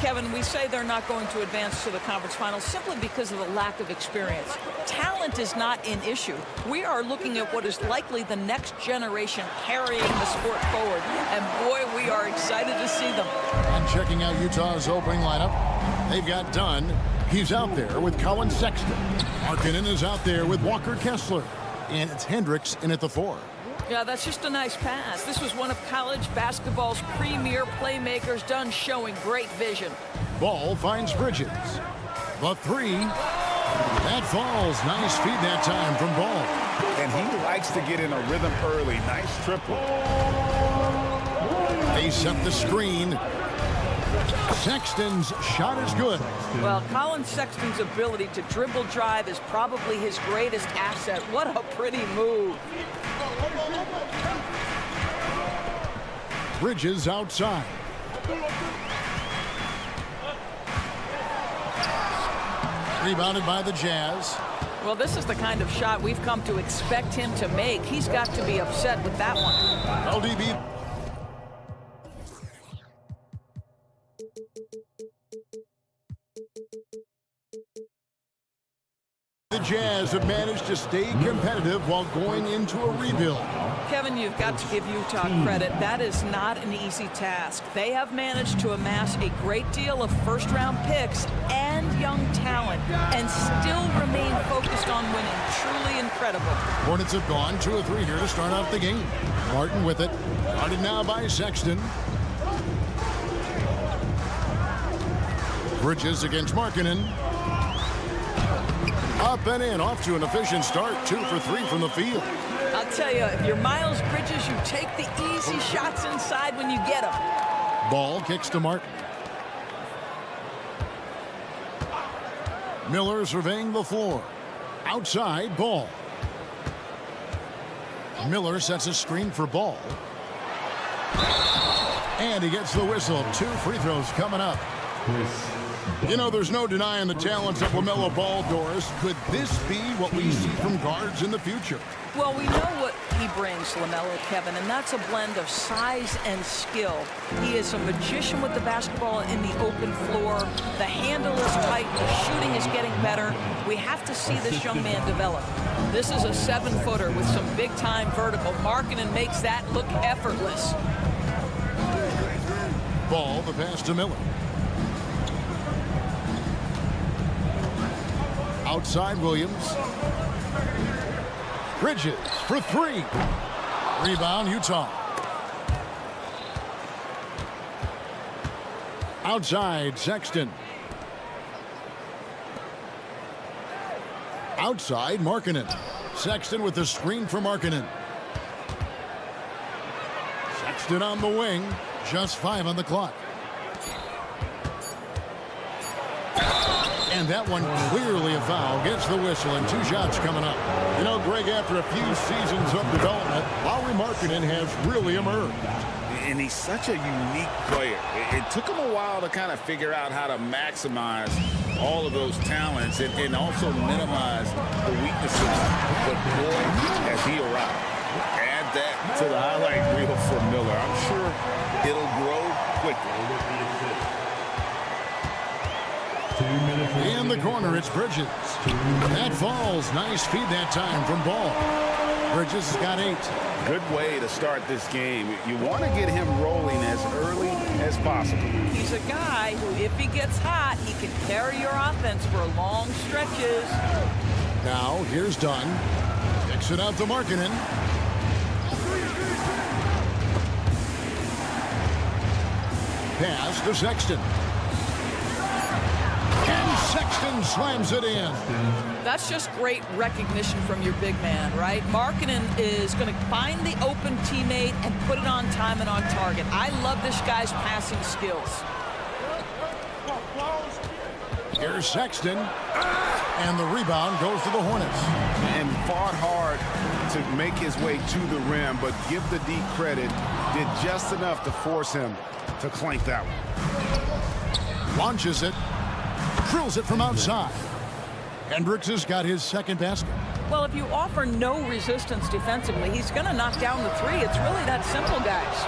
Kevin, we say they're not going to advance to the conference finals simply because of the lack of experience. Talent is not an issue. We are looking at what is likely the next generation carrying the sport forward. And boy, we are excited to see them. And checking out Utah's opening lineup, they've got Dunn. He's out there with Colin Sexton. Markkanen is out there with Walker Kessler. And it's Hendricks in at the 4. Yeah, that's just a nice pass. This was one of college basketball's premier playmakers, Dunn showing great vision. Ball finds Bridges. The 3. That falls. Nice feed that time from Ball. And he likes to get in a rhythm early. Nice triple. They set the screen. Sexton's shot is good. Well, Colin Sexton's ability to dribble drive is probably his greatest asset. What a pretty move. Bridges outside. Rebounded by the Jazz. Well, this is the kind of shot we've come to expect him to make. He's got to be upset with that one. LDB. The Jazz have managed to stay competitive while going into a rebuild. Kevin, you've got to give Utah credit. That is not an easy task. They have managed to amass a great deal of first-round picks and young talent and still remain focused on winning. Truly incredible. Hornets have gone 2 of 3 here to start off the game. Martin with it. Guarded now by Sexton. Bridges against Markkanen. Up and in, off to an efficient start. 2 for 3 from the field. I'll tell you, if you're Miles Bridges, you take the easy shots inside when you get them. Ball kicks to Martin. Miller surveying the floor. Outside, Ball. Miller sets a screen for Ball. And he gets the whistle. 2 free throws coming up. You know, there's no denying the talents of LaMelo Ball, Doris. Could this be what we see from guards in the future? Well, we know what he brings, LaMelo, Kevin, and that's a blend of size and skill. He is a magician with the basketball in the open floor. The handle is tight. The shooting is getting better. We have to see this young man develop. This is a 7-footer with some big-time vertical. Markkanen makes that look effortless. Ball, the pass to Miller. Outside Williams. Bridges for 3. Rebound Utah. Outside Sexton. Outside Markkanen. Sexton with the screen for Markkanen. Sexton on the wing. Just 5 on the clock. And that one clearly a foul. Gets the whistle and 2 shots coming up. You know, Greg, after a few seasons of development, Lauri Markkanen has really emerged. And he's such a unique player. It took him a while to kind of figure out how to maximize all of those talents and also minimize the weaknesses. But boy, as he arrived, add that to the highlight reel for Miller. I'm sure it'll grow quickly. In the corner, it's Bridges. That falls. Nice feed that time from Ball. Bridges has got 8. Good way to start this game. You want to get him rolling as early as possible. He's a guy who, if he gets hot, he can carry your offense for long stretches. Now, here's Dunn. Kicks it out to Markkanen. Pass to Sexton. And Sexton slams it in. That's just great recognition from your big man, right? Markkanen is going to find the open teammate and put it on time and on target. I love this guy's passing skills. Here's Sexton. And the rebound goes to the Hornets. And fought hard to make his way to the rim, but give the D credit. Did just enough to force him to clank that one. Launches it. Drills it from outside. Hendricks has got his second basket. Well, if you offer no resistance defensively, he's going to knock down the three. It's really that simple, guys.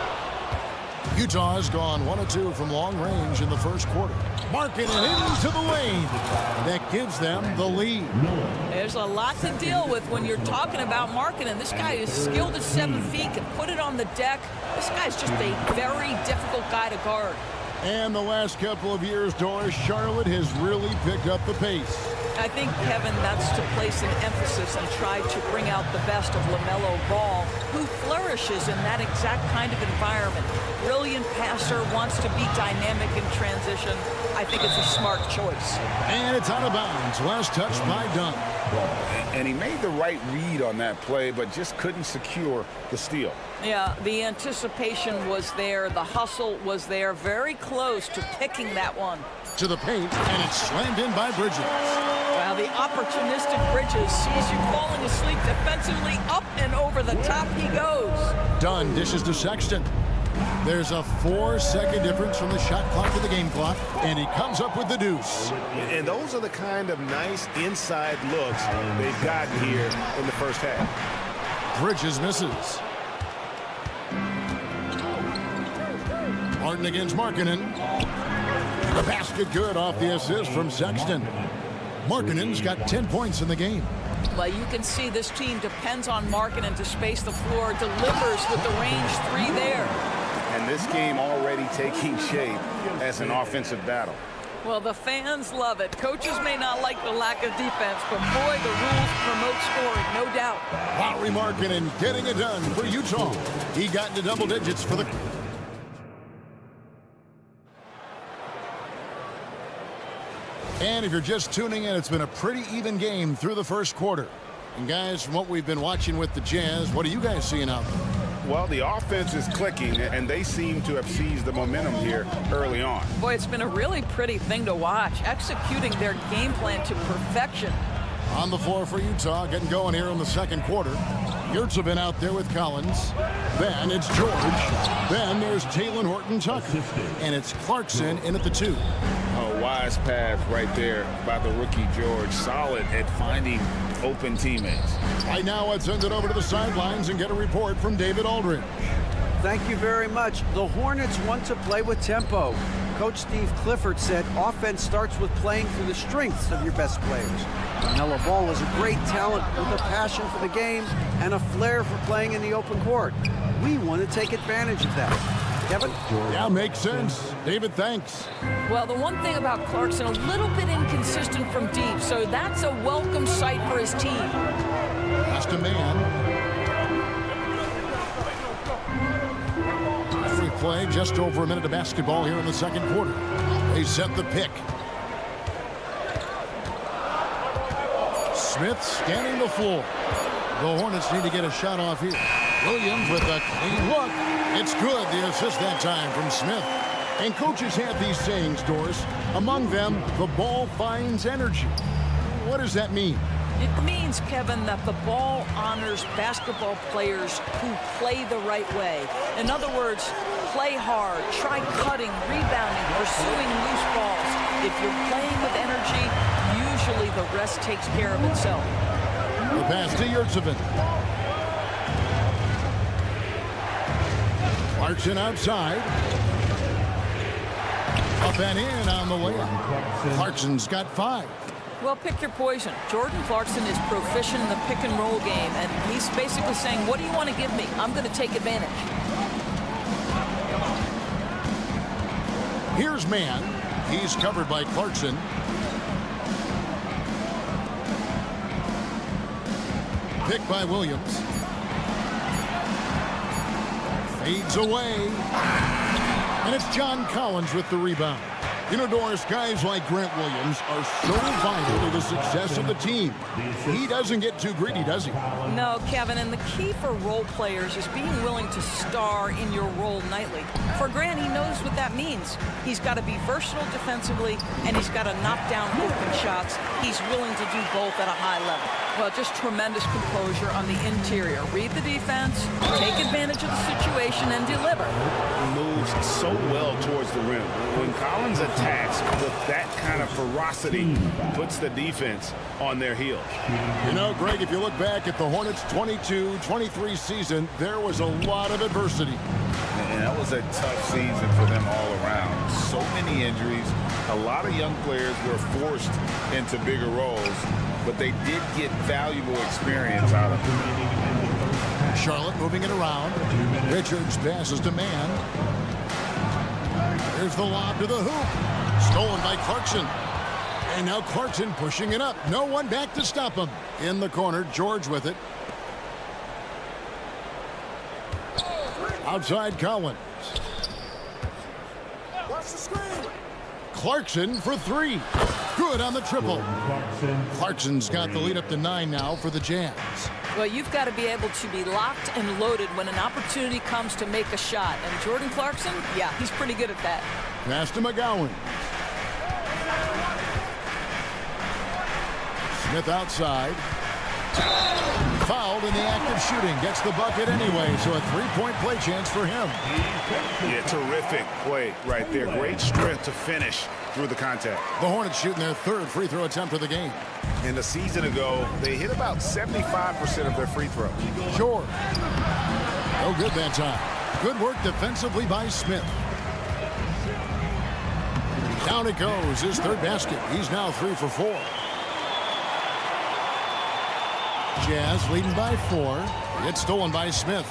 Utah has gone 1 of 2 from long range in the first quarter. Marking it into the lane. That gives them the lead. There's a lot to deal with when you're talking about Markkanen. This guy is skilled at 7 feet, can put it on the deck. This guy's just a very difficult guy to guard. And the last couple of years, Doris, Charlotte has really picked up the pace. I think, Kevin, that's to place an emphasis and try to bring out the best of LaMelo Ball, who flourishes in that exact kind of environment. Brilliant passer, wants to be dynamic in transition. I think it's a smart choice. And it's out of bounds. Last touch by Dunn. And he made the right read on that play, but just couldn't secure the steal. Yeah, the anticipation was there. The hustle was there. Very close to picking that one. To the paint, and it's slammed in by Bridges. Well, the opportunistic Bridges sees you falling asleep defensively. Up and over the top he goes. Dunn dishes to Sexton. There's a 4-second difference from the shot clock to the game clock, and he comes up with the deuce. And those are the kind of nice inside looks they've gotten here in the first half. Bridges misses. Martin against Markkanen. The basket good off the assist from Sexton. Markkanen's got 10 points in the game. Well, you can see this team depends on Markkanen to space the floor, delivers with the range 3 there. And this game already taking shape as an offensive battle. Well, the fans love it. Coaches may not like the lack of defense, but boy, the rules promote scoring, no doubt. Lauri Markkanen getting it done for Utah. He got into double digits for the... And if you're just tuning in, it's been a pretty even game through the first quarter. And guys, from what we've been watching with the Jazz, what are you guys seeing out there? Well, the offense is clicking, and they seem to have seized the momentum here early on. Boy, it's been a really pretty thing to watch, executing their game plan to perfection. On the floor for Utah, getting going here in the second quarter. Yurts have been out there with Collins. Then it's George. Then there's Talen Horton-Tucker. And it's Clarkson in at the 2. A wise pass right there by the rookie George. Solid at finding open teammates. Right now, let's send it over to the sidelines and get a report from David Aldridge. Thank you very much. The Hornets want to play with tempo. Coach Steve Clifford said offense starts with playing through the strengths of your best players. LaMelo Ball is a great talent with a passion for the game and a flair for playing in the open court. We want to take advantage of that. Kevin? Yeah, makes sense. David, thanks. Well, the one thing about Clarkson, a little bit inconsistent from deep, so that's a welcome sight for his team. Just a man. Every play, just over a minute of basketball here in the second quarter. They set the pick. Smith scanning the floor. The Hornets need to get a shot off here. Williams with a clean look. It's good. The assist that time from Smith. And coaches have these sayings, Doris. Among them, the ball finds energy. What does that mean? It means, Kevin, that the ball honors basketball players who play the right way. In other words, play hard, try cutting, rebounding, pursuing loose balls. If you're playing with energy, usually the rest takes care of itself. The pass to Yurtsevin. Clarkson outside. Up and in on the layup. Clarkson's got 5. Well, pick your poison. Jordan Clarkson is proficient in the pick and roll game, and he's basically saying, what do you want to give me? I'm going to take advantage. Here's man. He's covered by Clarkson. Picked by Williams. Fades away. And it's John Collins with the rebound. You know, Doris, guys like Grant Williams are so vital to the success of the team. He doesn't get too greedy, does he? No, Kevin, and the key for role players is being willing to star in your role nightly. For Grant, he knows what that means. He's got to be versatile defensively, and he's got to knock down open shots. He's willing to do both at a high level. Well, just tremendous composure on the interior. Read the defense, take advantage of the situation, and deliver. Moves so well towards the rim. When Collins attacks with that kind of ferocity, puts the defense on their heels. You know, Greg, if you look back at the Hornets' 22-23 season, there was a lot of adversity. And that was a tough season for them all around. So many injuries. A lot of young players were forced into bigger roles, but they did get valuable experience out of it. Charlotte moving it around. Richards passes to man. There's the lob to the hoop. Stolen by Clarkson. And now Clarkson pushing it up. No one back to stop him. In the corner, George with it. Outside Collins. Watch the screen. Clarkson for three. Good on the triple. Clarkson's got the lead up to 9 now for the Jazz. Well, you've got to be able to be locked and loaded when an opportunity comes to make a shot. And Jordan Clarkson, yeah, he's pretty good at that. Pass to McGowan. Smith outside. Fouled in the act of shooting. Gets the bucket anyway, so a three-point play chance for him. Yeah, terrific play right there. Great strength to finish through the contact. The Hornets shooting their third free throw attempt of the game. And a season ago, they hit about 75% of their free throws. Sure. No good that time. Good work defensively by Smith. Down it goes. His third basket. He's now 3 for 4. Jazz leading by 4. It's stolen by Smith.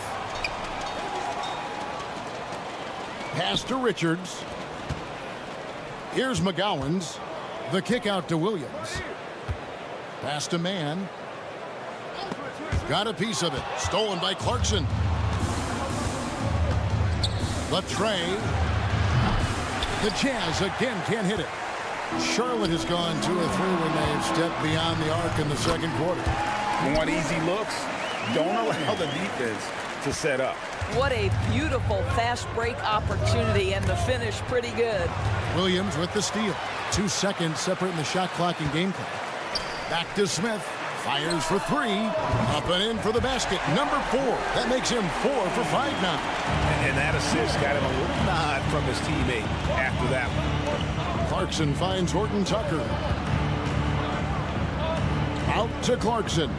Pass to Richards. Here's McGowan's. The kick out to Williams. Pass to man. Got a piece of it. Stolen by Clarkson. Latre. The Jazz again can't hit it. Charlotte has gone 2 of 3 when they've stepped beyond the arc in the second quarter. Want easy looks? Don't allow the defense to set up. What a beautiful fast break opportunity, and the finish pretty good. Williams with the steal. 2 seconds separating the shot clock and game clock. Back to Smith. Fires for 3. Up and in for the basket. Number 4. That makes him 4 for 5 now. And that assist got him a little nod from his teammate after that one. Clarkson finds Horton Tucker. Out to Clarkson.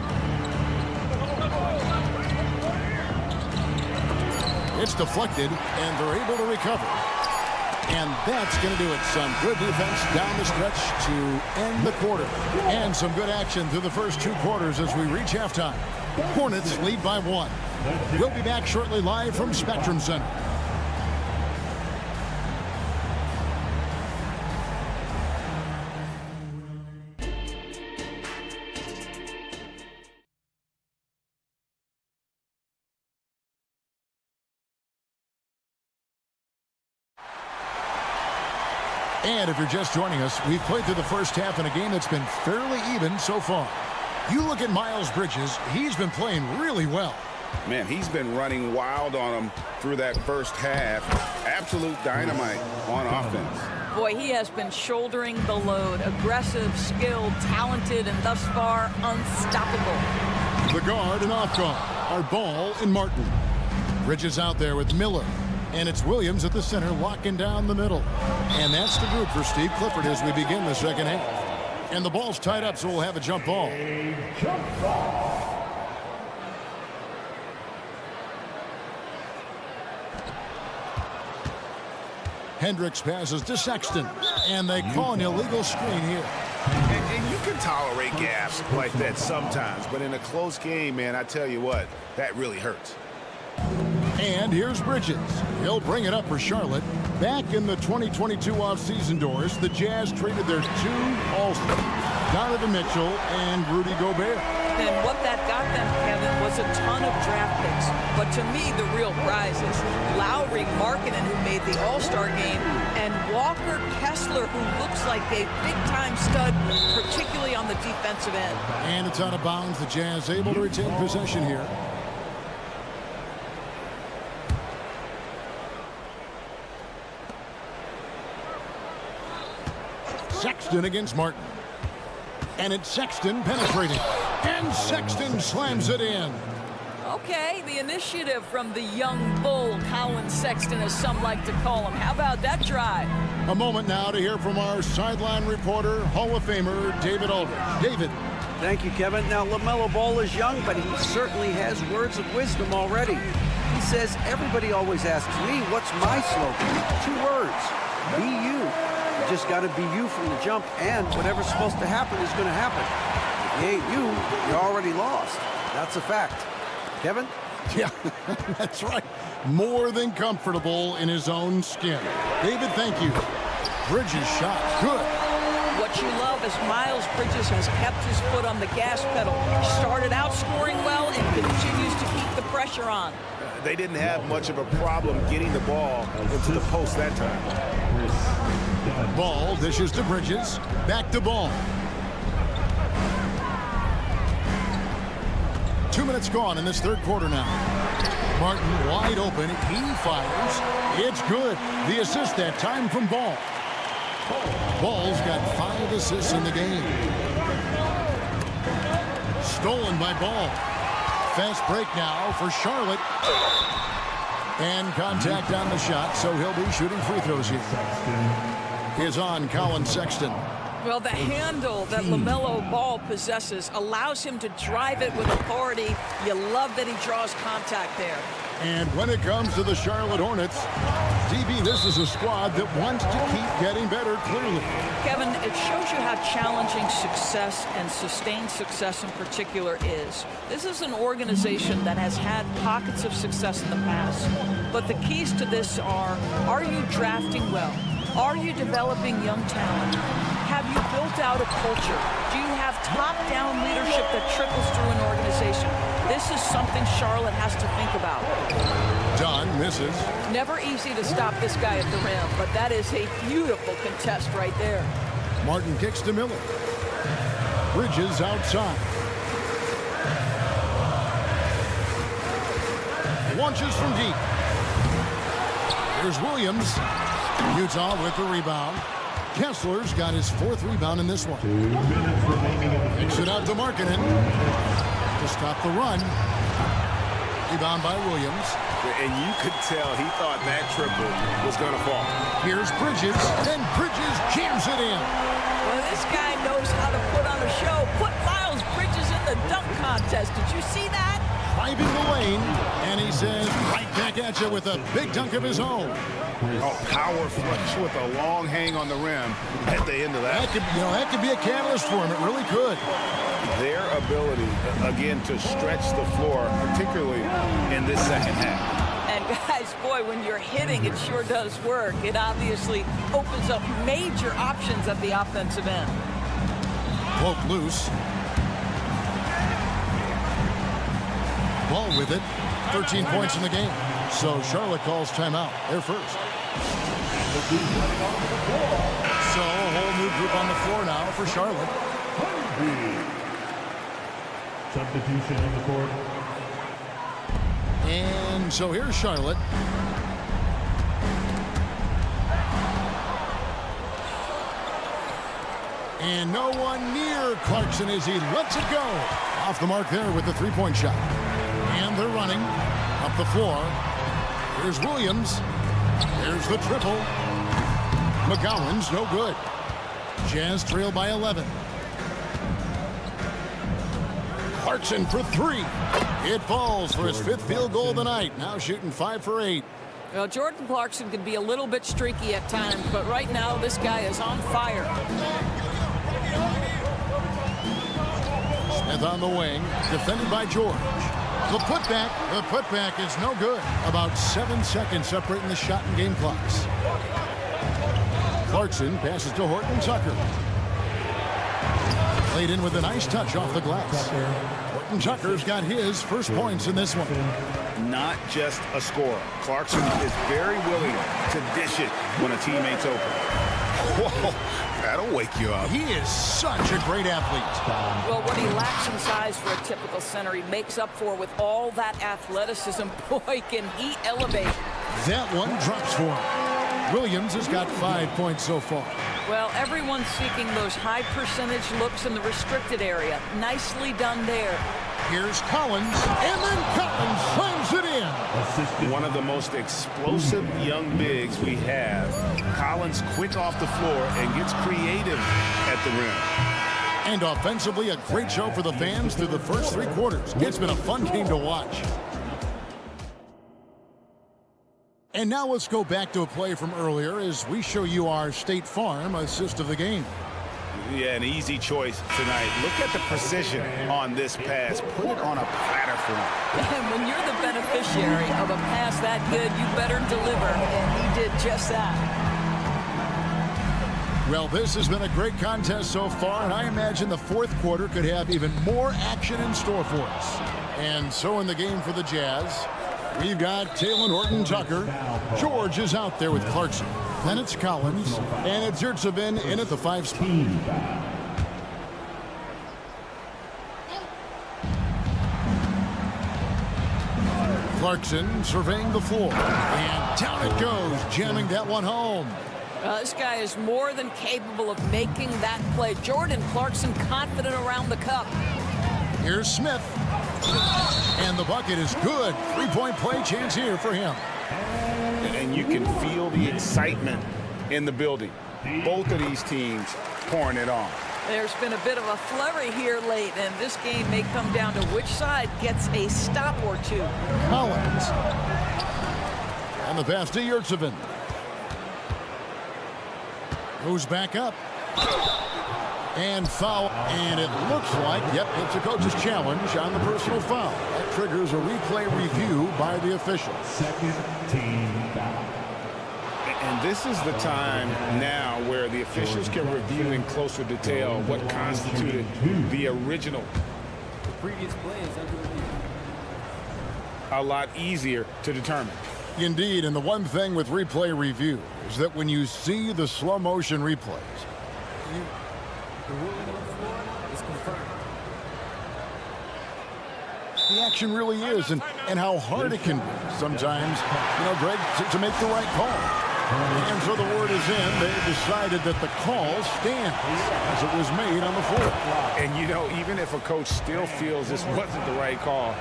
It's deflected, and they're able to recover. And that's going to do it. Some good defense down the stretch to end the quarter. And some good action through the first 2 quarters as we reach halftime. Hornets lead by 1. We'll be back shortly live from Spectrum Center. And if you're just joining us, we've played through the first half in a game that's been fairly even so far. You look at Miles Bridges, he's been playing really well. Man, he's been running wild on him through that first half. Absolute dynamite on offense. Boy, he has been shouldering the load. Aggressive, skilled, talented, and thus far, unstoppable. The guard and off guard are Ball and Martin. Bridges out there with Miller. And it's Williams at the center locking down the middle. And that's the group for Steve Clifford as we begin the second half. And the ball's tied up, so we'll have a jump ball. Hendricks passes to Sexton. And they call an illegal screen here. And you can tolerate gaps like that sometimes. But in a close game, man, I tell you what, that really hurts. And here's Bridges. He'll bring it up for Charlotte. Back in the 2022 offseason doors, the Jazz traded their 2 All-Stars, Donovan Mitchell and Rudy Gobert. And what that got them, Kevin, was a ton of draft picks. But to me, the real prize is Lowry Markkanen, who made the All-Star game, and Walker Kessler, who looks like a big-time stud, particularly on the defensive end. And it's out of bounds. The Jazz able to retain possession here. Sexton against Martin. And it's Sexton penetrating. And Sexton slams it in. Okay, the initiative from the young bull, Colin Sexton, as some like to call him. How about that drive? A moment now to hear from our sideline reporter, Hall of Famer David Aldridge. David. Thank you, Kevin. Now, LaMelo Ball is young, but he certainly has words of wisdom already. He says, everybody always asks me, what's my slogan? 2 words, be you. You just got to be you from the jump, and whatever's supposed to happen is going to happen. If you ain't you, you're already lost. That's a fact. Kevin? Yeah, that's right. More than comfortable in his own skin. David, thank you. Bridges shot, good. What you love is Miles Bridges has kept his foot on the gas pedal. He started out scoring well and continues to keep the pressure on. They didn't have much of a problem getting the ball into the post that time. Ball dishes to Bridges. Back to Ball. 2 minutes gone in this third quarter now. Martin wide open. He fires. It's good. The assist that time from Ball. Ball's got 5 assists in the game. Stolen by Ball. Fast break now for Charlotte. And contact on the shot, so he'll be shooting free throws here. Is on Colin Sexton. Well, the handle that LaMelo Ball possesses allows him to drive it with authority. You love that he draws contact there. And when it comes to the Charlotte Hornets, DB, this is a squad that wants to keep getting better, clearly. Kevin, it shows you how challenging success and sustained success in particular is. This is an organization that has had pockets of success in the past. But the keys to this are you drafting well? Are you developing young talent? Have you built out a culture? Do you have top-down leadership that trickles through an organization? This is something Charlotte has to think about. John misses. Never easy to stop this guy at the rim, but that is a beautiful contest right there. Martin kicks to Miller. Bridges outside. Launches from deep. Here's Williams. Utah with the rebound. Kessler's got his 4th rebound in this one. 2 minutes remaining in the Kicks it out to Markkanen to stop the run. Rebound by Williams. And you could tell he thought that triple was going to fall. Here's Bridges, and Bridges jams it in. Well, this guy knows how to put on a show. Put Miles Bridges in the dunk contest. Did you see that? Driving the lane, and he says right back at you with a big dunk of his own. Oh, power flush with a long hang on the rim at the end of that. That could be a catalyst for him. It really could. Their ability, again, to stretch the floor, particularly in this second half. And guys, boy, when you're hitting, it sure does work. It obviously opens up major options at the offensive end. Poke loose. Ball with it. 13 points in the game. So Charlotte calls timeout. They're first. So a whole new group on the floor now for Charlotte. substitution on the court. And so here's Charlotte. And no one near Clarkson as he lets it go. Off the mark there with the three-point shot. And they're running up the floor. Here's Williams. There's the triple. McGowan's no good. Jazz trail by 11. Clarkson for three. It falls for his fifth field goal of the night. Now shooting 5 for 8. Well, Jordan Clarkson can be a little bit streaky at times, but right now this guy is on fire. Smith on the wing, defended by George. The putback is no good. About 7 seconds separating the shot and game clocks. Clarkson passes to Horton Tucker. Played in with a nice touch off the glass. Horton Tucker's got his first points in this one. Not just a scorer. Clarkson is very willing to dish it when a teammate's open. Whoa, that'll wake you up. He is such a great athlete. Well, what he lacks in size for a typical center, he makes up for with all that athleticism. Boy, can he elevate. That one drops for him. Williams has got 5 points so far. Well, everyone's seeking those high percentage looks in the restricted area. Nicely done there. Here's Collins, and then Collins slams it in. One of the most explosive young bigs we have. Collins quick off the floor and gets creative at the rim. And offensively, a great show for the fans through the first 3 quarters. It's been a fun game to watch. And now let's go back to a play from earlier as we show you our State Farm assist of the game. Yeah, an easy choice tonight. Look at the precision on this pass. Put it on a platter for him. And when you're the beneficiary of a pass that good, you better deliver. And he did just that. Well, this has been a great contest so far, and I imagine the fourth quarter could have even more action in store for us. And so in the game for the Jazz, we've got Taylor Horton-Tucker. George is out there with Clarkson. Then it's Collins, and it's Yurtsevin in at the 5 spot. Clarkson surveying the floor, and down it goes, jamming that one home. This guy is more than capable of making that play. Jordan Clarkson confident around the cup. Here's Smith, and the bucket is good. 3-point play chance here for him. And you can feel the excitement in the building. Both of these teams pouring it on. There's been a bit of a flurry here late, and this game may come down to which side gets a stop or two. Collins. And the pass to Yurtsevin. Goes back up. And foul. And it looks like, yep, it's a coach's challenge on the personal foul. That triggers a replay review by the official. Second team foul. And this is the time now where the officials can review in closer detail what constituted the original. The previous play is under review. A lot easier to determine. Indeed, and the one thing with replay review is that when you see the slow motion replays, The ruling on the floor is confirmed. the action really is, and how hard it can be sometimes, Greg, to make the right call. And so the word is in. They decided that the call stands as it was made on the floor. And, even if a coach still feels this wasn't the right call,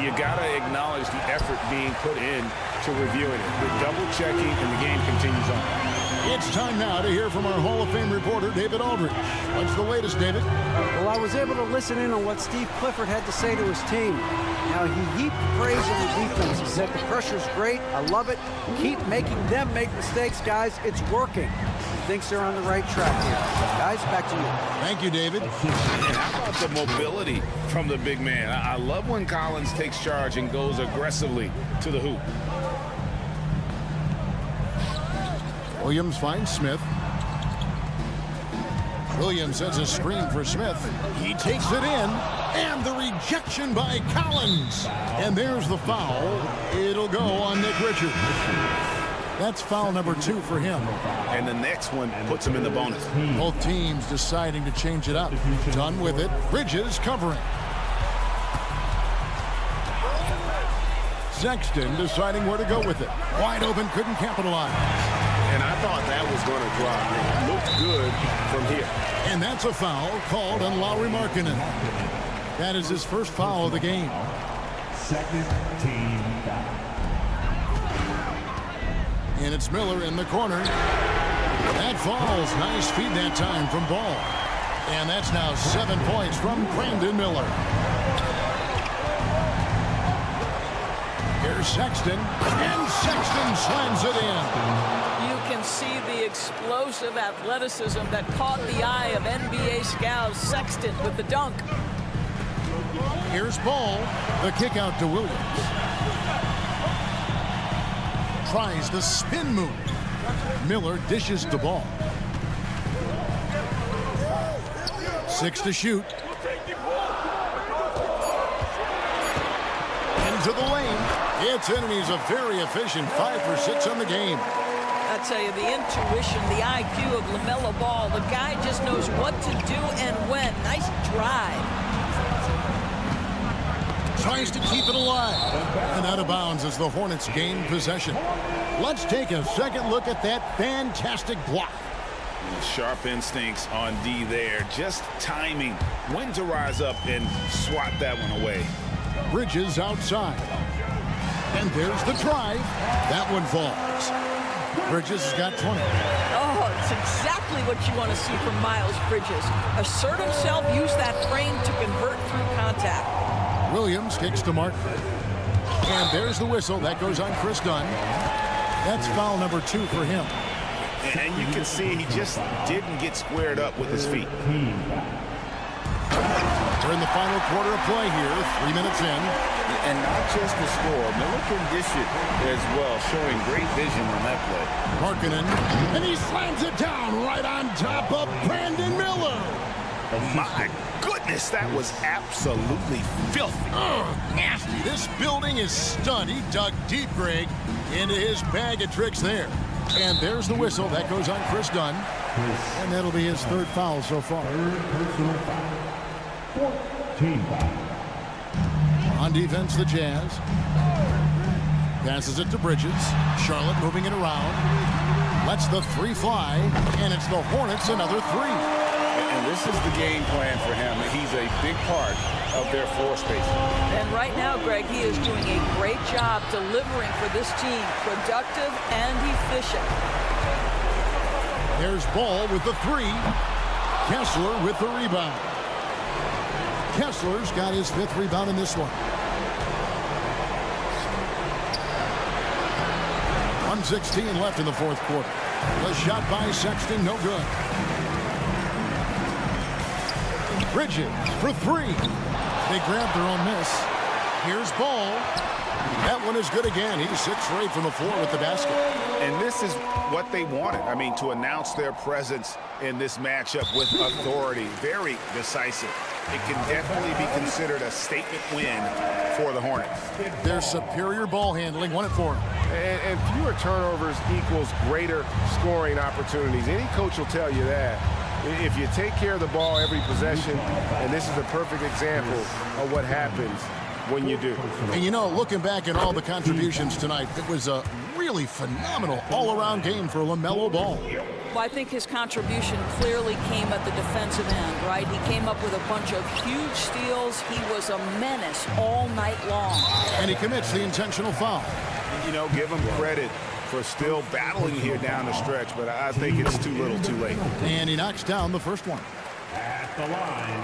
you got to acknowledge the effort being put in to reviewing it. The double checking, and the game continues on. It's time now to hear from our Hall of Fame reporter, David Aldridge. What's the latest, David? Well, I was able to listen in on what Steve Clifford had to say to his team. Now, he heaped praise on the defense. He said, the pressure's great. I love it. Keep making them make mistakes, guys. It's working. He thinks they're on the right track here. Guys, back to you. Thank you, David. And how about the mobility from the big man? I love when Collins takes charge and goes aggressively to the hoop. Williams finds Smith. Williams sends a screen for Smith. He takes it in, and the rejection by Collins. And there's the foul. It'll go on Nick Richards. That's foul number 2 for him. And the next one puts him in the bonus. Both teams deciding to change it up. Done with it. Bridges covering. Sexton deciding where to go with it. Wide open, couldn't capitalize. And I thought that was going to drop. It looked good from here. And that's a foul called on Lauri Markkanen. That is his first foul of the game. Second team foul. And it's Miller in the corner. That falls. Nice feed that time from Ball. And that's now 7 points from Brandon Miller. Here's Sexton. And Sexton slams it in. You can see the explosive athleticism that caught the eye of NBA scouts. Sexton with the dunk. Here's Ball. The kick out to Williams. Tries the spin move. Miller dishes the ball. 6 to shoot. Into the lane. It's in, and he's a very efficient 5 for 6 on the game. I tell you, the intuition, the IQ of LaMelo Ball. The guy just knows what to do and when. Nice drive. Tries to keep it alive. And out of bounds as the Hornets gain possession. Let's take a second look at that fantastic block. Sharp instincts on D there. Just timing when to rise up and swat that one away. Bridges outside. And there's the drive. That one falls. Bridges has got 20. Oh, it's exactly what you want to see from Miles Bridges. Assert himself, use that frame to convert through contact. Williams kicks to Martin. And there's the whistle. That goes on Chris Dunn. That's foul number 2 for him. And you can see he just didn't get squared up with his feet. We're in the final quarter of play here, 3 minutes in. And not just the score, Miller can dish it as well, showing great vision on that play. Markkanen, and he slams it down right on top of Brandon Miller. My goodness, that was absolutely filthy. Nasty. This building is stunned. He dug deep, Greg, into his bag of tricks there. And there's the whistle. That goes on Chris Dunn. And that'll be his 3rd foul so far. 14 foul. On defense, the Jazz. Passes it to Bridges. Charlotte moving it around. Lets the 3 fly. And it's the Hornets another 3. And this is the game plan for him. He's a big part of their floor spacing. And right now, Greg, he is doing a great job delivering for this team. Productive and efficient. There's Ball with the 3. Kessler with the rebound. Kessler's got his 5th rebound in this one. 1:16 left in the 4th quarter. The shot by Sexton, no good. Bridges for 3. They grabbed their own miss. Here's Ball. That one is good again. He's 6 for 8 from the floor with the basket. And this is what they wanted. I mean, to announce their presence in this matchup with authority. Very decisive. It can definitely be considered a statement win for the Hornets. Their superior ball handling won it for them. And fewer turnovers equals greater scoring opportunities. Any coach will tell you that. If you take care of the ball every possession, and this is a perfect example of what happens when you do. And you know, looking back at all the contributions tonight, it was a really phenomenal all-around game for LaMelo Ball. Well, I think his contribution clearly came at the defensive end, right? He came up with a bunch of huge steals. He was a menace all night long. And he commits the intentional foul. You know, give him credit for still battling here down the stretch, but I think it's too little too late. And he knocks down the first one. At the line,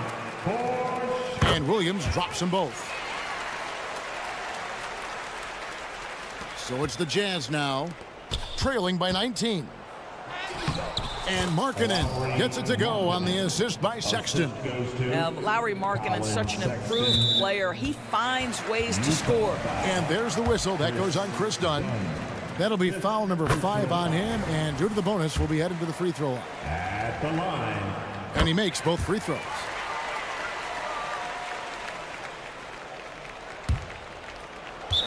And Williams drops them both. So it's the Jazz now, trailing by 19. And Markkanen gets it to go on the assist by Sexton. Lauri Markkanen's such an improved player. He finds ways to score. And there's the whistle. That goes on Chris Dunn. That'll be foul number 5 on him, and due to the bonus, will be headed to the free throw line. At the line. And he makes both free throws.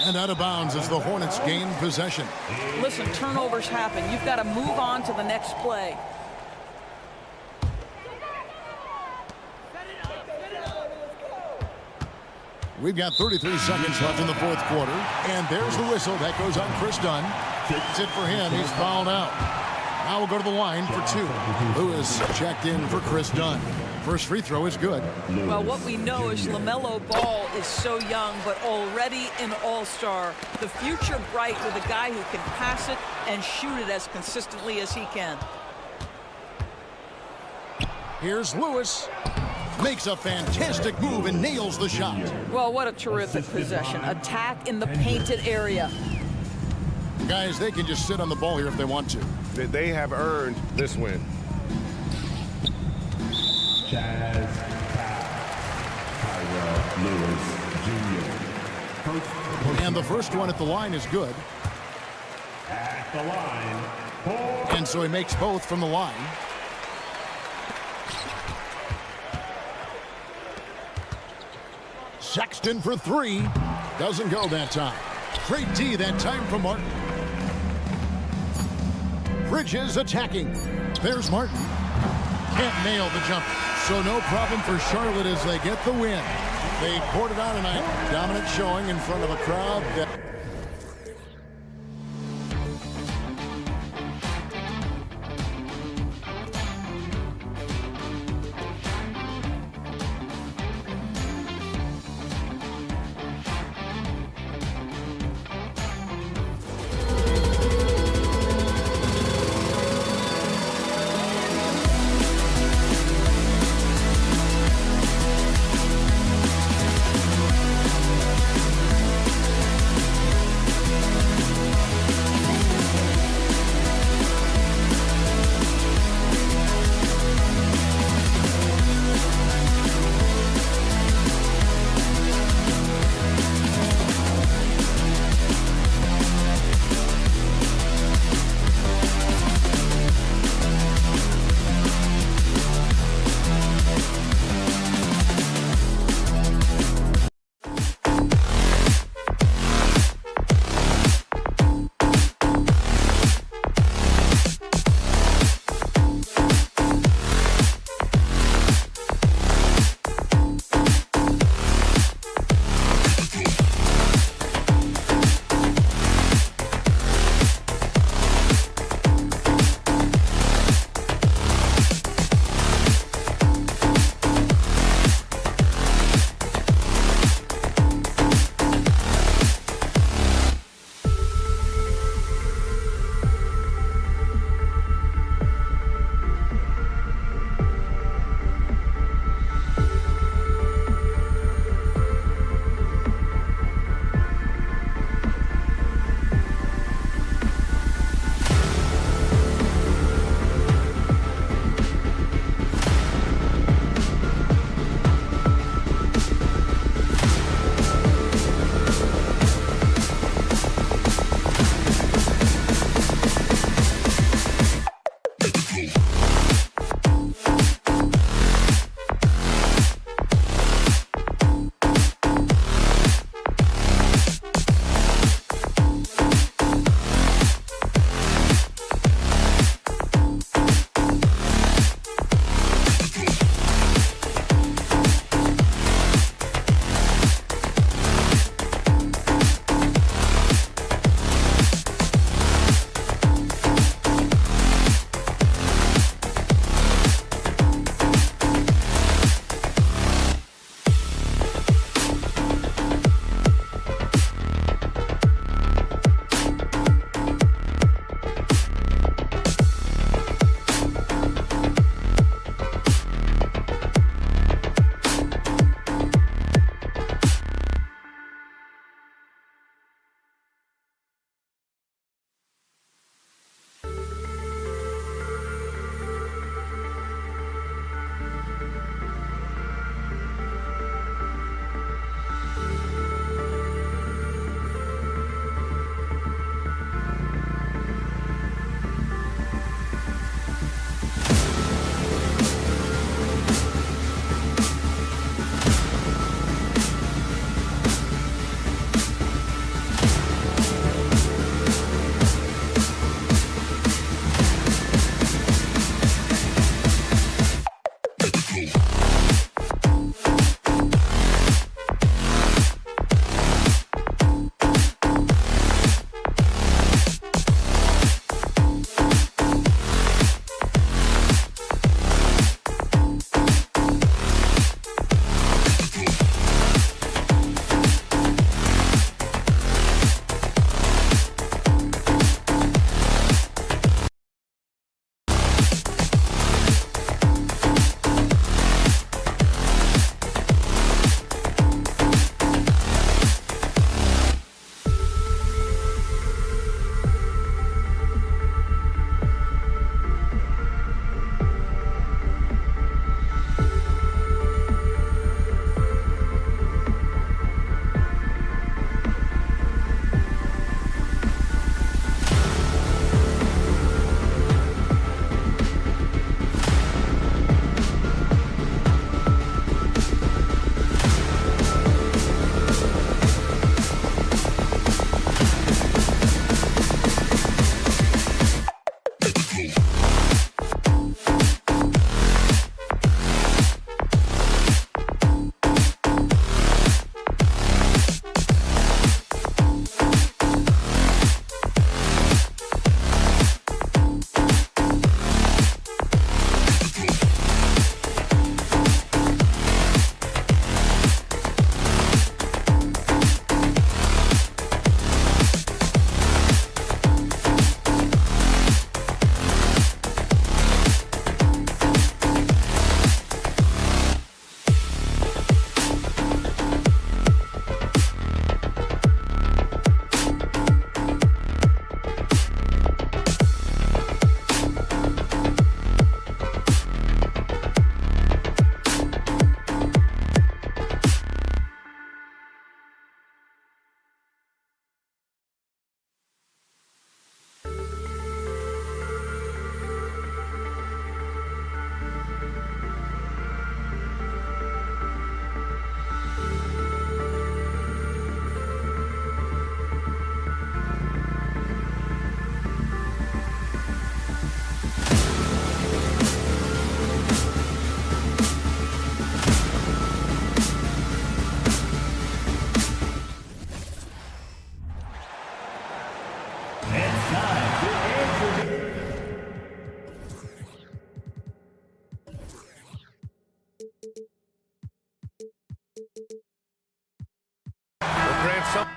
And out of bounds as the Hornets gain possession. Listen, turnovers happen. You've got to move on to the next play. We've got 33 seconds left in the 4th quarter. And there's the whistle. That goes on Chris Dunn. That's it for him. He's fouled out. Now we'll go to the line for 2. Lewis checked in for Chris Dunn. First free throw is good. Well, what we know is LaMelo Ball is so young, but already an all-star. The future bright with a guy who can pass it and shoot it as consistently as he can. Here's Lewis. Makes a fantastic move and nails the shot. Well, what a terrific possession. Attack in the painted area. Guys, they can just sit on the ball here if they want to. They have earned this win. Jazz Lewis Jr. And the first one at the line is good. At the line. And so he makes both from the line. Sexton for 3. Doesn't go that time. Great D that time from Martin. Bridges attacking. There's Martin. Can't nail the jumper. So no problem for Charlotte as they get the win. They poured it on tonight. Dominant showing in front of a crowd that... Will grant some.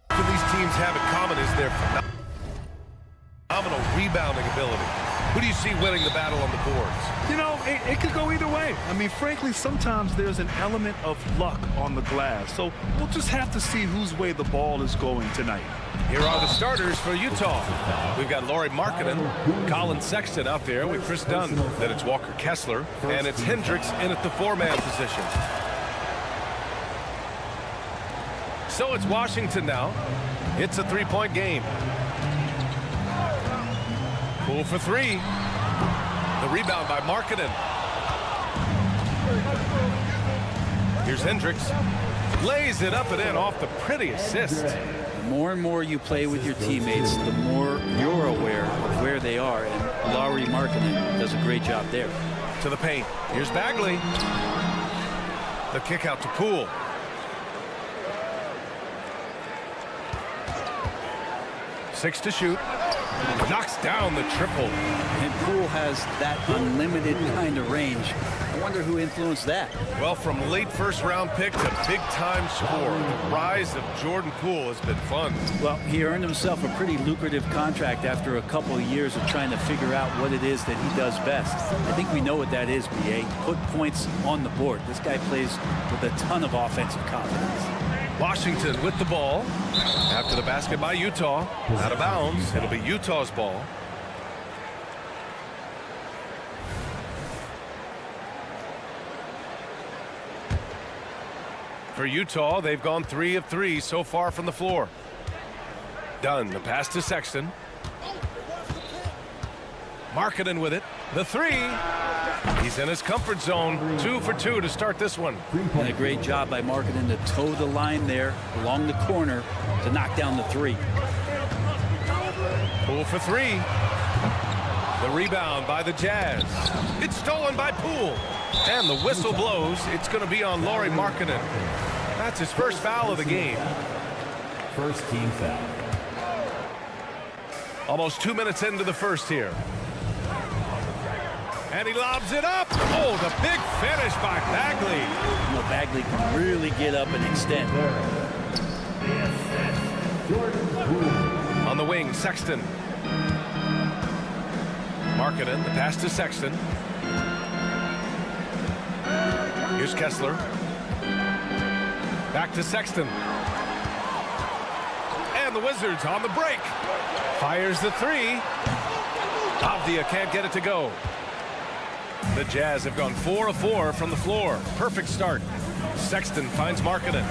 What these teams have in common is their phenomenal rebounding ability. Who do you see winning the battle on the boards? You know, it could go either way. I mean, frankly, sometimes there's an element of luck on the glass. So we'll just have to see whose way the ball is going tonight. Here are the starters for Utah. We've got Lauri Markkanen, Colin Sexton out there with Chris Dunn. Then it's Walker Kessler, and it's Hendricks in at the 4-man position. So it's Washington now. It's a 3-point game. Poole for 3. The rebound by Markkanen. Here's Hendricks. Lays it up and in off the pretty assist. The more and more you play with your teammates, the more you're aware of where they are. And Lauri Markkanen does a great job there. To the paint. Here's Bagley. The kick out to Poole. Six to shoot. Knocks down the triple. And Poole has that unlimited kind of range. I wonder who influenced that. Well, from late first-round pick to big-time scorer, the rise of Jordan Poole has been fun. Well, he earned himself a pretty lucrative contract after a couple of years of trying to figure out what it is that he does best. I think we know what that is, BA. Put points on the board. This guy plays with a ton of offensive confidence. Washington with the ball. After the basket by Utah. Out of bounds. It'll be Utah's ball. For Utah, they've gone 3 of 3 so far from the floor. Dunn, the pass to Sexton. Markkanen with it. The 3. He's in his comfort zone. 2 for 2 to start this one. And a great job by Markkanen to toe the line there along the corner to knock down the 3. Poole for 3. The rebound by the Jazz. It's stolen by Poole. And the whistle blows. It's going to be on Lauri Markkanen. That's his first foul of the game. First team foul. Almost 2 minutes into the first here. And he lobs it up. Oh, the big finish by Bagley. You know, Bagley can really get up and extend. On the wing, Sexton. Markkanen, the pass to Sexton. Here's Kessler. Back to Sexton. And the Wizards on the break. Fires the 3. Avdia can't get it to go. The Jazz have gone 4 of 4 from the floor. Perfect start. Sexton finds Markkanen.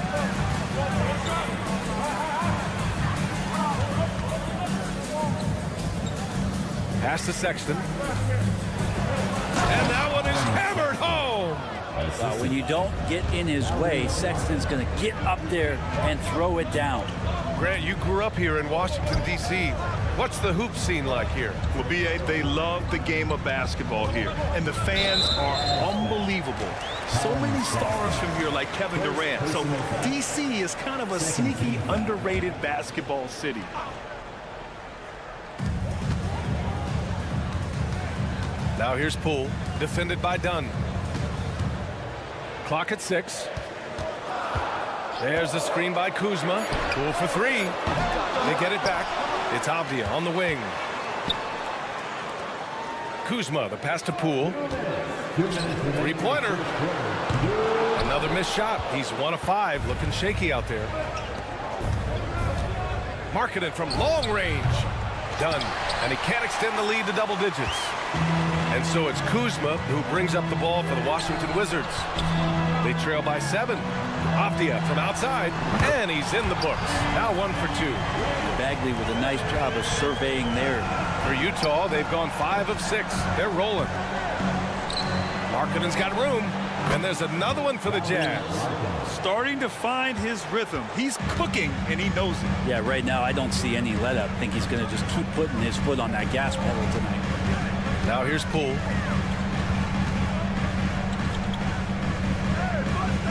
Pass to Sexton. And that one is hammered home. When you don't get in his way, Sexton's going to get up there and throw it down. Grant, you grew up here in Washington, D.C. What's the hoop scene like here? Well, B.A., they love the game of basketball here, and the fans are unbelievable. So many stars from here, like Kevin Durant. So D.C. is kind of a sneaky, underrated basketball city. Now here's Poole, defended by Dunn. Clock at 6. There's the screen by Kuzma. Poole for 3. They get it back. It's Avdia on the wing. Kuzma, the pass to Poole. 3-pointer. Another missed shot. He's 1 of 5, looking shaky out there. Markkanen from long range. Done. And he can't extend the lead to double digits. And so it's Kuzma who brings up the ball for the Washington Wizards. They trail by 7. Avdia from outside, and he's in the books. Now 1 for 2. Bagley with a nice job of surveying there. For Utah, they've gone 5 of 6. They're rolling. Markkanen's got room, and there's another one for the Jazz. Starting to find his rhythm. He's cooking, and he knows it. Yeah, right now I don't see any let-up. I think he's going to just keep putting his foot on that gas pedal tonight. Now here's Poole.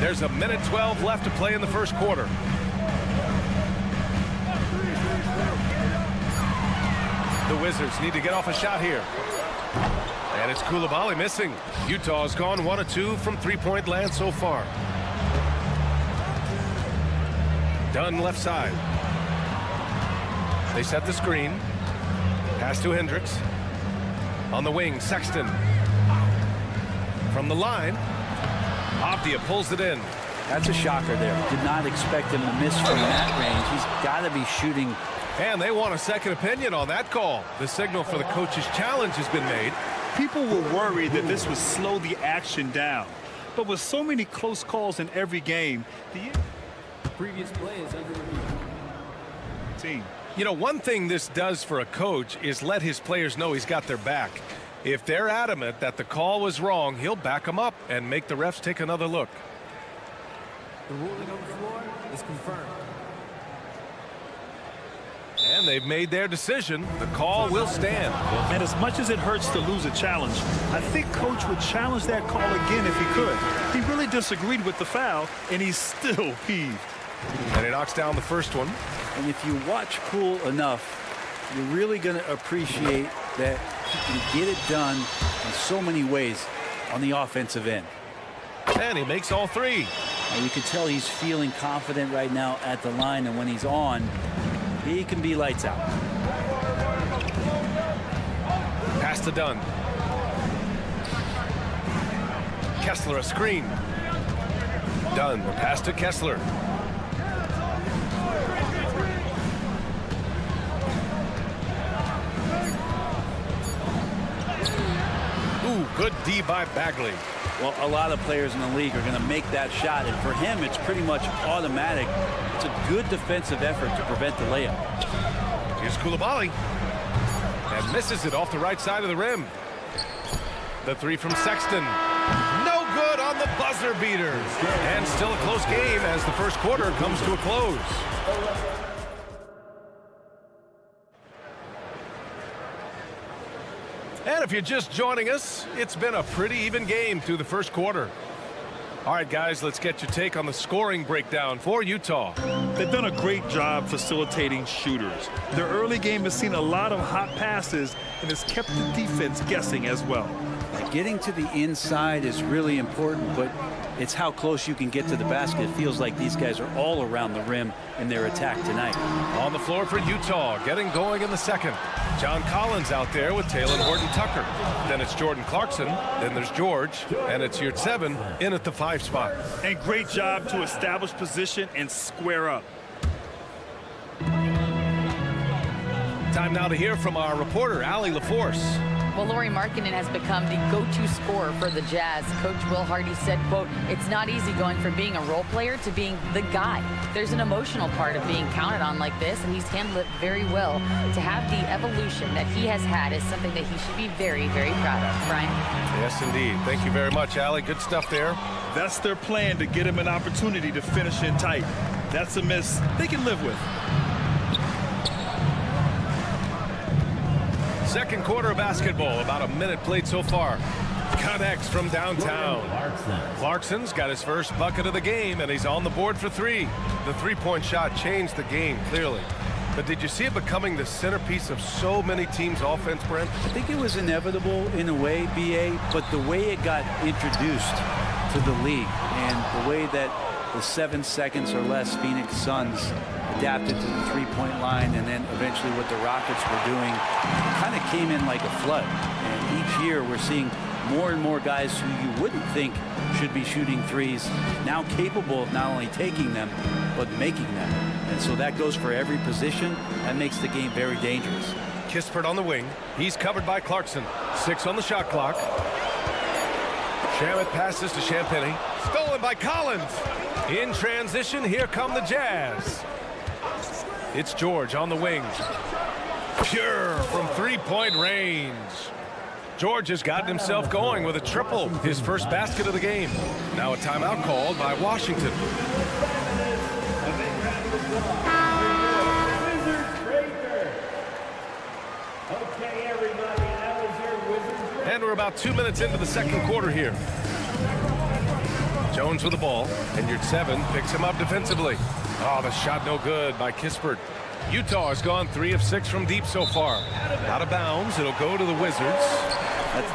There's a minute 12 left to play in the first quarter. The Wizards need to get off a shot here. And it's Coulibaly missing. Utah's gone 1 of 2 from three-point land so far. Dunn left side. They set the screen. Pass to Hendricks. On the wing, Sexton. From the line, Avdia pulls it in. That's a shocker there. Did not expect him to miss from that range. He's got to be shooting. And they want a second opinion on that call. The signal for the coach's challenge has been made. People were worried that this would slow the action down. But with so many close calls in every game, the Previous play is under review. team. You know, one thing this does for a coach is let his players know he's got their back. If they're adamant that the call was wrong, he'll back them up and make the refs take another look. The ruling on the floor is confirmed. And they've made their decision. The call will stand. And as much as it hurts to lose a challenge, I think Coach would challenge that call again if he could. He really disagreed with the foul, and he's still peeved. And he knocks down the first one. And if you watch Poole enough, you're really going to appreciate that he can get it done in so many ways on the offensive end. And he makes all three. And you can tell he's feeling confident right now at the line, and when he's on, he can be lights out. Pass to Dunn. Kessler a screen. Dunn, the pass to Kessler. Ooh, good D by Bagley. Well, a lot of players in the league are going to make that shot, and for him, it's pretty much automatic. It's a good defensive effort to prevent the layup. Here's Coulibaly. And misses it off the right side of the rim. The three from Sexton. No good on the buzzer beater. And still a close game as the first quarter comes to a close. And if you're just joining us, it's been a pretty even game through the first quarter. All right, guys, let's get your take on the scoring breakdown for Utah. They've done a great job facilitating shooters. Their early game has seen a lot of hot passes and has kept the defense guessing as well. Getting to the inside is really important, but it's how close you can get to the basket. It feels like these guys are all around the rim in their attack tonight. On the floor for Utah, getting going in the second. John Collins out there with Taylor Horton-Tucker. Then it's Jordan Clarkson. Then there's George. And it's Yurtseven in at the 5 spot. And great job to establish position and square up. Time now to hear from our reporter, Allie LaForce. Well, Lauri Markkanen has become the go-to scorer for the Jazz. Coach Will Hardy said, quote, "It's not easy going from being a role player to being the guy. There's an emotional part of being counted on like this, and he's handled it very well. To have the evolution that he has had is something that he should be very, very proud of." Brian? Yes, indeed. Thank you very much, Allie. Good stuff there. That's their plan, to get him an opportunity to finish in tight. That's a miss they can live with. Second quarter of basketball, about a minute played so far. Connects from downtown. Clarkson's got his first bucket of the game, and he's on the board for 3. The three-point shot changed the game, clearly. But did you see it becoming the centerpiece of so many teams' offense, Brent? I think it was inevitable in a way, BA, but the way it got introduced to the league and the way that the 7 seconds or less Phoenix Suns adapted to the three-point line, and then eventually what the Rockets were doing kind of came in like a flood. And each year we're seeing more and more guys who you wouldn't think should be shooting threes now capable of not only taking them but making them. And so that goes for every position. That makes the game very dangerous. Kispert on the wing. He's covered by Clarkson. 6 on the shot clock. Shamet passes to Champagny. Stolen by Collins. In transition, here come the Jazz. It's George on the wing. Pure from three-point range. George has gotten himself going with a triple, his first basket of the game. Now a timeout called by Washington. And we're about 2 minutes into the second quarter here. Jones with the ball, and your 7 picks him up defensively. Oh, the shot no good by Kispert. Utah has gone 3 of 6 from deep so far. Out of bounds, it'll go to the Wizards.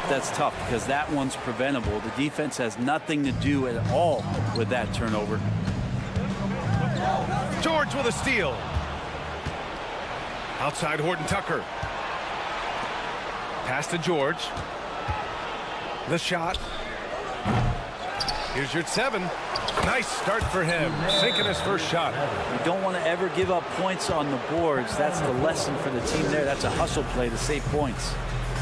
That's tough because that one's preventable. The defense has nothing to do at all with that turnover. George with a steal. Outside Horton Tucker. Pass to George. The shot. Here's your 7. Nice start for him, sinking his first shot. You don't want to ever give up points on the boards. That's the lesson for the team there. That's a hustle play to save points.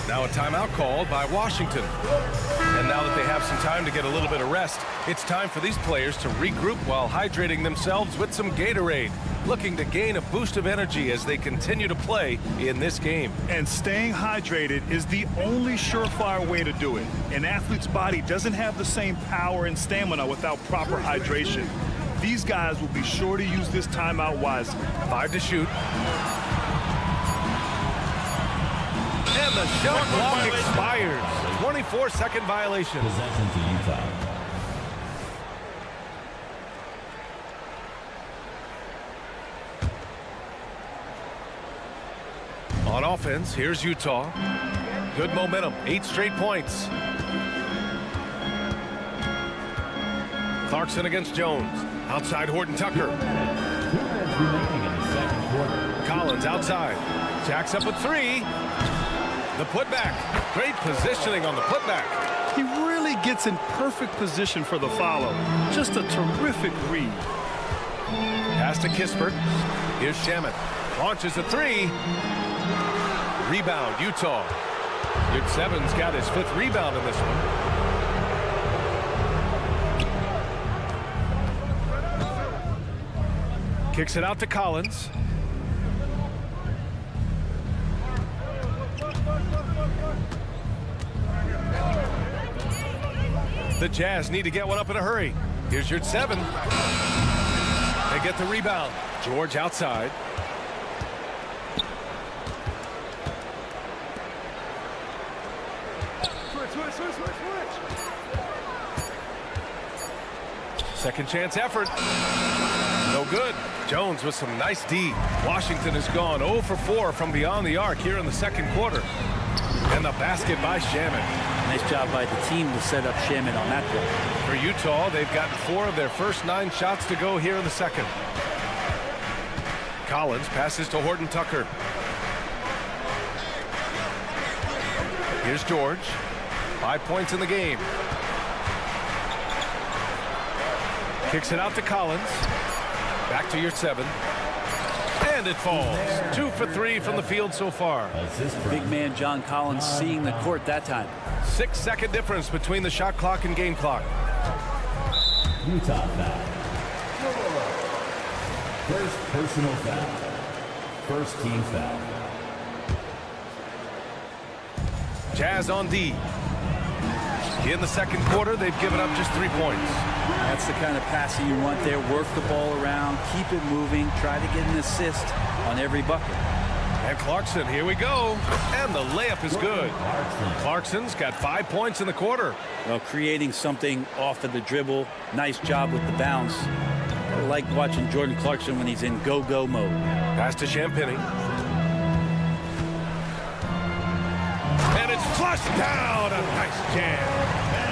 Now a timeout called by Washington. And now that they have some time to get a little bit of rest, it's time for these players to regroup while hydrating themselves with some Gatorade, looking to gain a boost of energy as they continue to play in this game. And staying hydrated is the only surefire way to do it. An athlete's body doesn't have the same power and stamina without proper hydration. These guys will be sure to use this timeout wisely. 5 to shoot. And the shot clock expires. 24-second violation. Possession to Utah. On offense, here's Utah. Good momentum, 8 straight points. Clarkson against Jones. Outside Horton Tucker. 2 minutes remaining in the second quarter. Collins outside. Jacks up with 3. The putback. Great positioning on the putback. He really gets in perfect position for the follow. Just a terrific read. Pass to Kispert. Here's Shamet. Launches a 3. Rebound, Utah. Your 7's got his 5th rebound in this one. Kicks it out to Collins. The Jazz need to get one up in a hurry. Here's your 7. They get the rebound. George outside. Second chance effort. No good. Jones with some nice D. Washington has gone 0 for 4 from beyond the arc here in the second quarter. And the basket by Shamet. Nice job by the team to set up Shamet on that play. For Utah, they've gotten 4 of their first 9 shots to go here in the second. Collins passes to Horton Tucker. Here's George. 5 points in the game. Kicks it out to Collins. Back to your 7. And it falls. 2 for 3 from the field so far. Big man John Collins seeing the court that time. 6-second difference between the shot clock and game clock. Utah foul. First personal foul. First team foul. Jazz on D. In the second quarter, they've given up just 3 points. That's the kind of passing you want there. Work the ball around, keep it moving, try to get an assist on every bucket. And Clarkson, here we go. And the layup is good. Clarkson's got 5 points in the quarter. Well, creating something off of the dribble. Nice job with the bounce. I like watching Jordan Clarkson when he's in go-go mode. Pass to Champagny. And it's flushed down. A nice jam.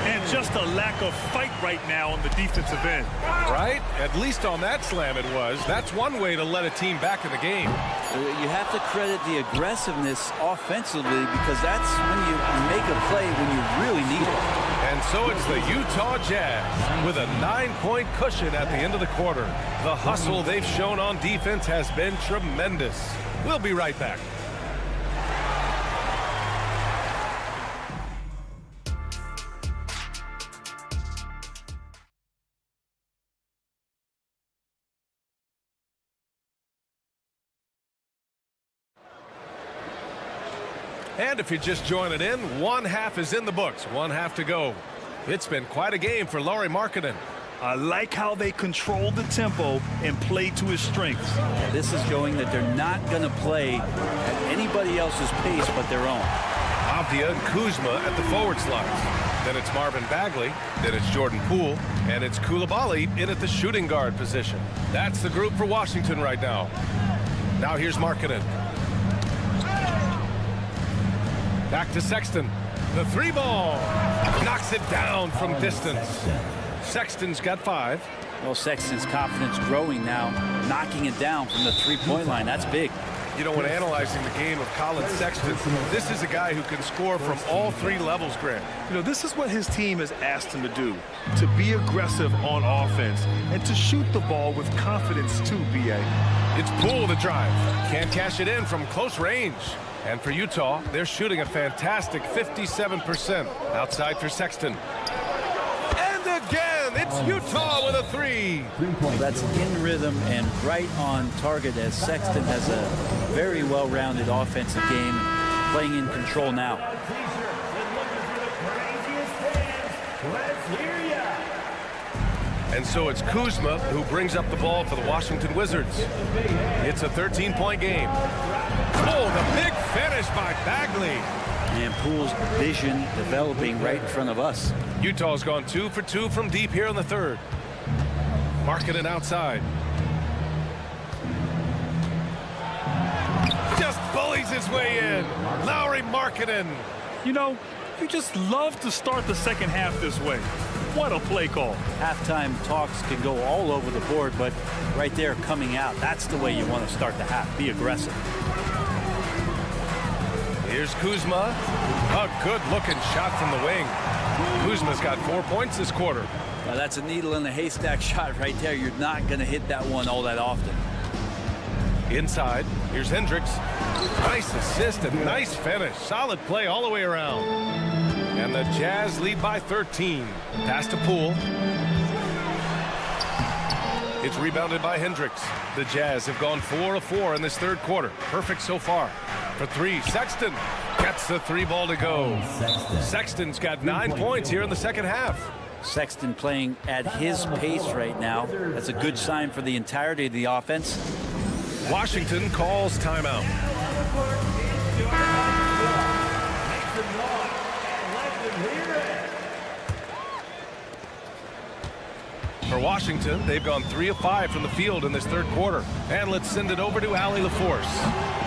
And just a lack of fight right now on the defensive end. Right? At least on that slam it was. That's one way to let a team back in the game. You have to credit the aggressiveness offensively because that's when you make a play when you really need it. And so it's the Utah Jazz with a 9-point cushion at the end of the quarter. The hustle they've shown on defense has been tremendous. We'll be right back. And if you're just joining in, one half is in the books, one half to go. It's been quite a game for Lauri Markkanen. I like how they control the tempo and play to his strengths. This is showing that they're not going to play at anybody else's pace but their own. Avdia and Kuzma at the forward slots. Then it's Marvin Bagley. Then it's Jordan Poole. And it's Coulibaly in at the shooting guard position. That's the group for Washington right now. Now here's Markkanen. Back to Sexton. The three ball. Knocks it down from distance. Sexton's got 5. Well, Sexton's confidence growing now, knocking it down from the three-point line. That's big. You know, when analyzing the game of Colin Sexton, this is a guy who can score from all 3 levels, Grant. You know, this is what his team has asked him to do, to be aggressive on offense and to shoot the ball with confidence too, B.A. It's Poole the drive. Can't cash it in from close range. And for Utah, they're shooting a fantastic 57% outside for Sexton. And again, it's Utah with a 3. That's in rhythm and right on target as Sexton has a very well-rounded offensive game, playing in control now. And so it's Kuzma who brings up the ball for the Washington Wizards. It's a 13-point game. Oh, the big finish by Bagley. And Poole's vision developing right in front of us. Utah's gone 2 for 2 from deep here in the third. Markkanen outside. Just bullies his way in. Lauri Markkanen. You know, you just love to start the second half this way. What a play call. Halftime talks can go all over the board, but right there coming out, that's the way you want to start the half. Be aggressive. Here's Kuzma. A good-looking shot from the wing. Kuzma's got 4 points this quarter. Now that's a needle in the haystack shot right there. You're not going to hit that one all that often. Inside, here's Hendricks. Nice assist and nice finish. Solid play all the way around. And the Jazz lead by 13. Pass to Poole. It's rebounded by Hendricks. The Jazz have gone 4 of 4 in this third quarter. Perfect so far. For 3, Sexton gets the 3 ball to go. Sexton's got 9 points here in the second half. Sexton playing at his pace right now. That's a good sign for the entirety of the offense. Washington calls timeout. For Washington, they've gone 3 of 5 from the field in this third quarter. And let's send it over to Allie LaForce.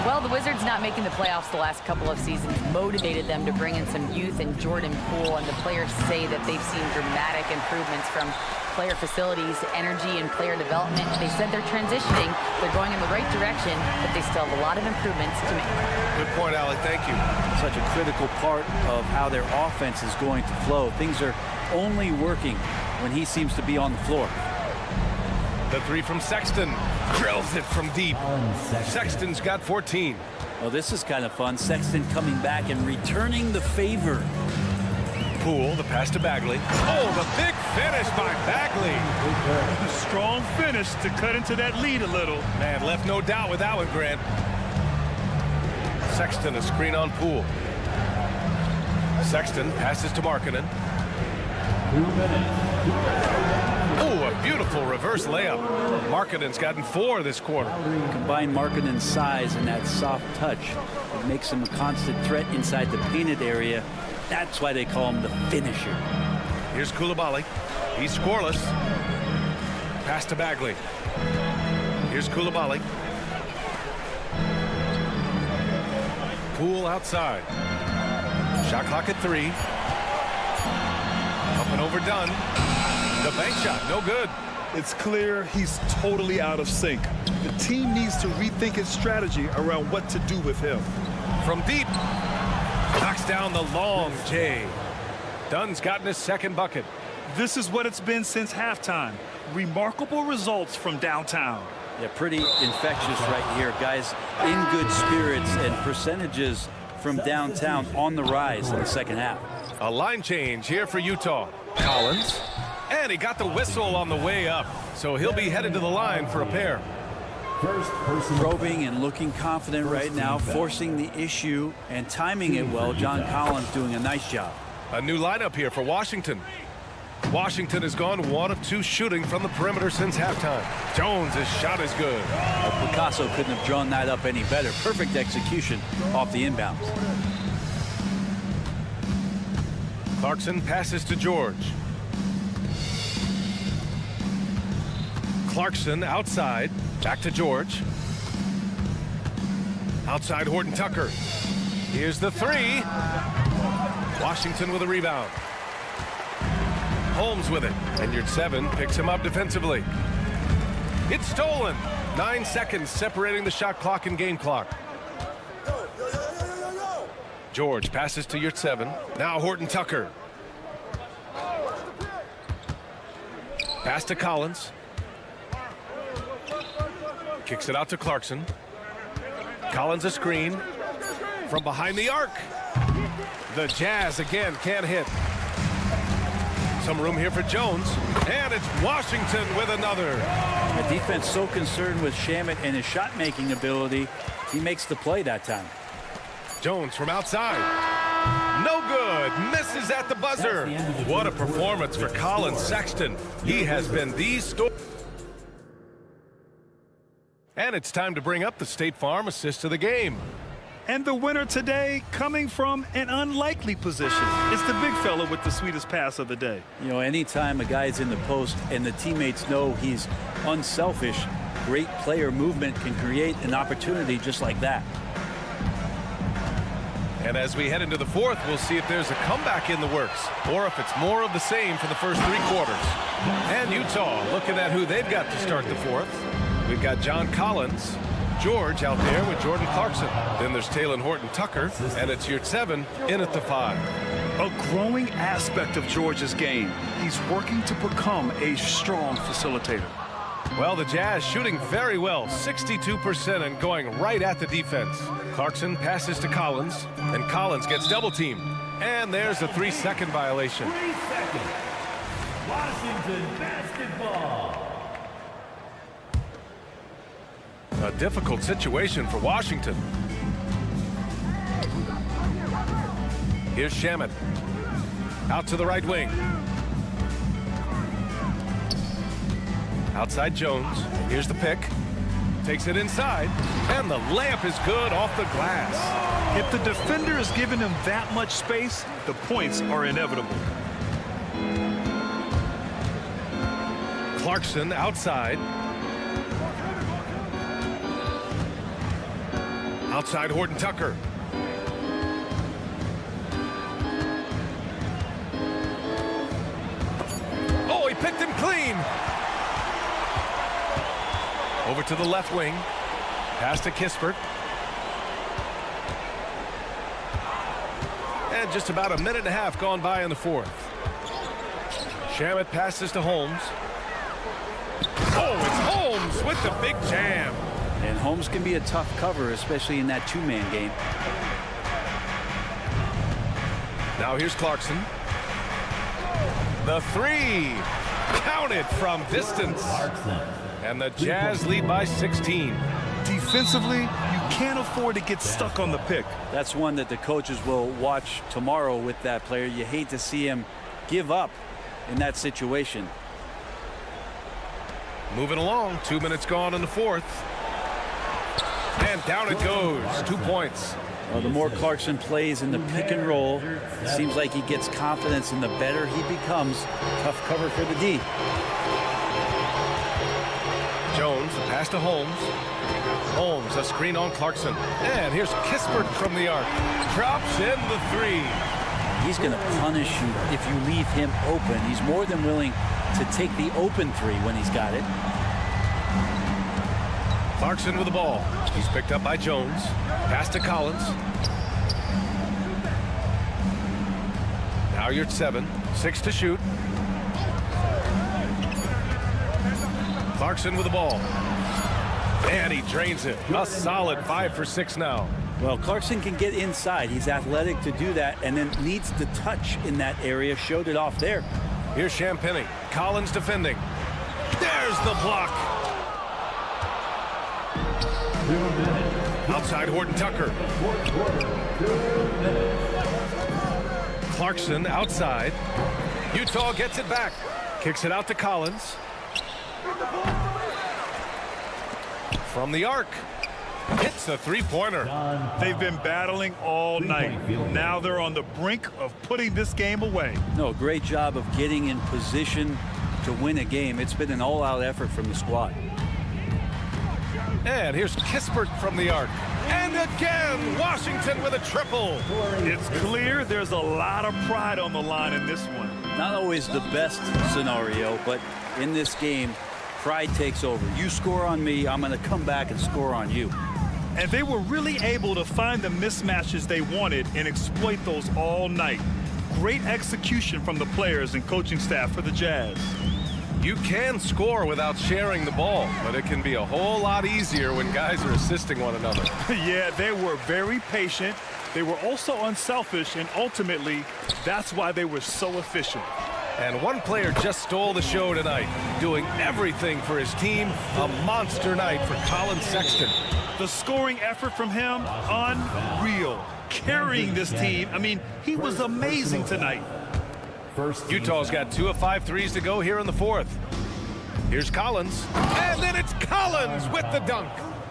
Well, the Wizards not making the playoffs the last couple of seasons motivated them to bring in some youth and Jordan Poole, and the players say that they've seen dramatic improvements from player facilities, energy, and player development. They said they're transitioning, they're going in the right direction, but they still have a lot of improvements to make. Good point, Allie. Thank you. Such a critical part of how their offense is going to flow. Things are only working when he seems to be on the floor. The 3 from Sexton. Drills it from deep. Sexton's got 14. Well, this is kind of fun. Sexton coming back and returning the favor. Poole, the pass to Bagley. Oh, the big finish by Bagley. A strong finish to cut into that lead a little. Man, left no doubt with that one, Grant. Sexton, a screen on Poole. Sexton passes to Markkanen. Oh, a beautiful reverse layup. Markkanen's gotten 4 this quarter. Combine Markkanen's size and that soft touch. It makes him a constant threat inside the painted area. That's why they call him the finisher. Here's Coulibaly. He's scoreless. Pass to Bagley. Here's Coulibaly. Poole outside. Shot clock at 3. Up and overdone. The bank shot, no good. It's clear he's totally out of sync. The team needs to rethink its strategy around what to do with him. From deep. Knocks down the long J. Dunn's gotten his second bucket. This is what it's been since halftime. Remarkable results from downtown. Yeah, pretty infectious right here. Guys in good spirits and percentages from downtown on the rise in the second half. A line change here for Utah. Collins. And he got the whistle on the way up. So he'll be headed to the line for a pair. Probing and looking confident right now, forcing the issue and timing it well. John Collins doing a nice job. A new lineup here for Washington. Washington has gone 1 of 2 shooting from the perimeter since halftime. Jones' shot is good. Well, Picasso couldn't have drawn that up any better. Perfect execution off the inbounds. Clarkson passes to George. Clarkson outside. Back to George. Outside Horton Tucker. Here's the three. Washington with a rebound. Holmes with it. And your 7 picks him up defensively. It's stolen. 9 seconds separating the shot clock and game clock. George passes to your 7. Now Horton Tucker. Pass to Collins. Kicks it out to Clarkson. Collins a screen from behind the arc. The Jazz again can't hit. Some room here for Jones, and it's Washington with another. The defense so concerned with Shamet and his shot-making ability, he makes the play that time. Jones from outside. No good. Misses at the buzzer. What a performance for Colin Sexton. He has been the story. And it's time to bring up the State Farm assist of the game. And the winner today coming from an unlikely position. It's the big fella with the sweetest pass of the day. You know, anytime a guy's in the post and the teammates know he's unselfish, great player movement can create an opportunity just like that. And as we head into the fourth, we'll see if there's a comeback in the works or if it's more of the same for the first 3 quarters. And Utah looking at who they've got to start the fourth. We've got John Collins, George out there with Jordan Clarkson. Then there's Taylor Horton Tucker, and it's your 7 in at the 5. A growing aspect of George's game. He's working to become a strong facilitator. Well, the Jazz shooting very well, 62% and going right at the defense. Clarkson passes to Collins, and Collins gets double teamed. And there's a 3-second violation. 3 seconds. Washington basketball. A difficult situation for Washington. Here's Shamet. Out to the right wing. Outside Jones. Here's the pick. Takes it inside. And the layup is good off the glass. If the defender is giving him that much space, the points are inevitable. Clarkson outside. Outside Horton Tucker. Oh, he picked him clean. Over to the left wing. Pass to Kispert. And just about a minute and a half gone by in the fourth. Shamet passes to Holmes. Oh, it's Holmes with the big jam. And Holmes can be a tough cover, especially in that 2-man game. Now here's Clarkson. The 3. Counted from distance. And the Jazz lead by 16. Defensively, you can't afford to get stuck on the pick. That's one that the coaches will watch tomorrow with that player. You hate to see him give up in that situation. Moving along. 2 minutes gone in the fourth. And down it goes. 2 points. Well, the more Clarkson plays in the pick and roll, it seems like he gets confidence, and the better he becomes. Tough cover for the D. Jones, the pass to Holmes. Holmes, a screen on Clarkson. And here's Kispert from the arc. Drops in the 3. He's going to punish you if you leave him open. He's more than willing to take the open 3 when he's got it. Clarkson with the ball. He's picked up by Jones. Pass to Collins. Now you're at 7. 6 to shoot. Clarkson with the ball. And he drains it. A solid 5 for 6 now. Well, Clarkson can get inside. He's athletic to do that, and then needs the touch in that area. Showed it off there. Here's Champagny. Collins defending. There's the block. Outside Horton Tucker. Clarkson outside. Utah gets it back. Kicks it out to Collins. From the arc. Hits the three-pointer. They've been battling all night. Now they're on the brink of putting this game away. No, great job of getting in position to win a game. It's been an all-out effort from the squad. And here's Kispert from the arc. And again, Washington with a triple. It's clear there's a lot of pride on the line in this one. Not always the best scenario, but in this game, pride takes over. You score on me, I'm going to come back and score on you. And they were really able to find the mismatches they wanted and exploit those all night. Great execution from the players and coaching staff for the Jazz. You can score without sharing the ball, but it can be a whole lot easier when guys are assisting one another. Yeah, they were very patient. They were also unselfish, and ultimately, that's why they were so efficient. And one player just stole the show tonight, doing everything for his team. A monster night for Colin Sexton. The scoring effort from him, unreal. Carrying this team, I mean, he was amazing tonight. Utah's got 2 of 5 threes to go here in the fourth. Here's Collins, and then it's Collins with the dunk.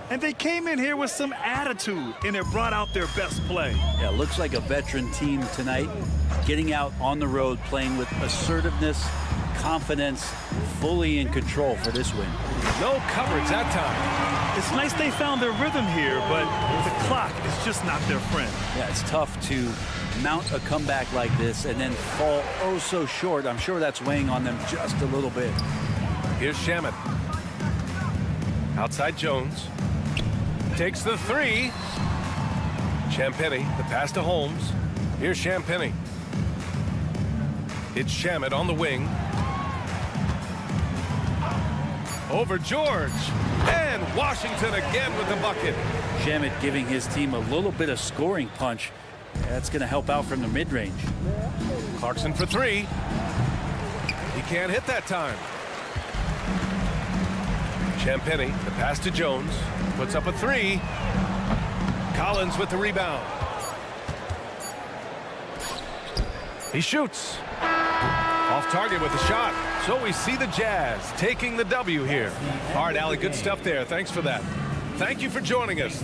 And they came in here with some attitude, and it brought out their best play. Yeah, looks like a veteran team tonight, getting out on the road, playing with assertiveness, confidence, fully in control for this win. No coverage that time. It's nice they found their rhythm here, but the clock is just not their friend. Yeah, it's tough to mount a comeback like this and then fall oh so short. I'm sure that's weighing on them just a little bit. Here's Shamet. Outside Jones. Takes the three. Champagnie, the pass to Holmes. Here's Champagnie. It's Shamet on the wing. Over George. And Washington again with the bucket. Shamet giving his team a little bit of scoring punch. That's going to help out from the mid-range. Clarkson for three. He can't hit that time. Champagnie, the pass to Jones. Puts up a three. Collins with the rebound. He shoots. Off target with the shot. So we see the Jazz taking the W here. All right, Allie, good stuff there. Thanks for that. Thank you for joining us.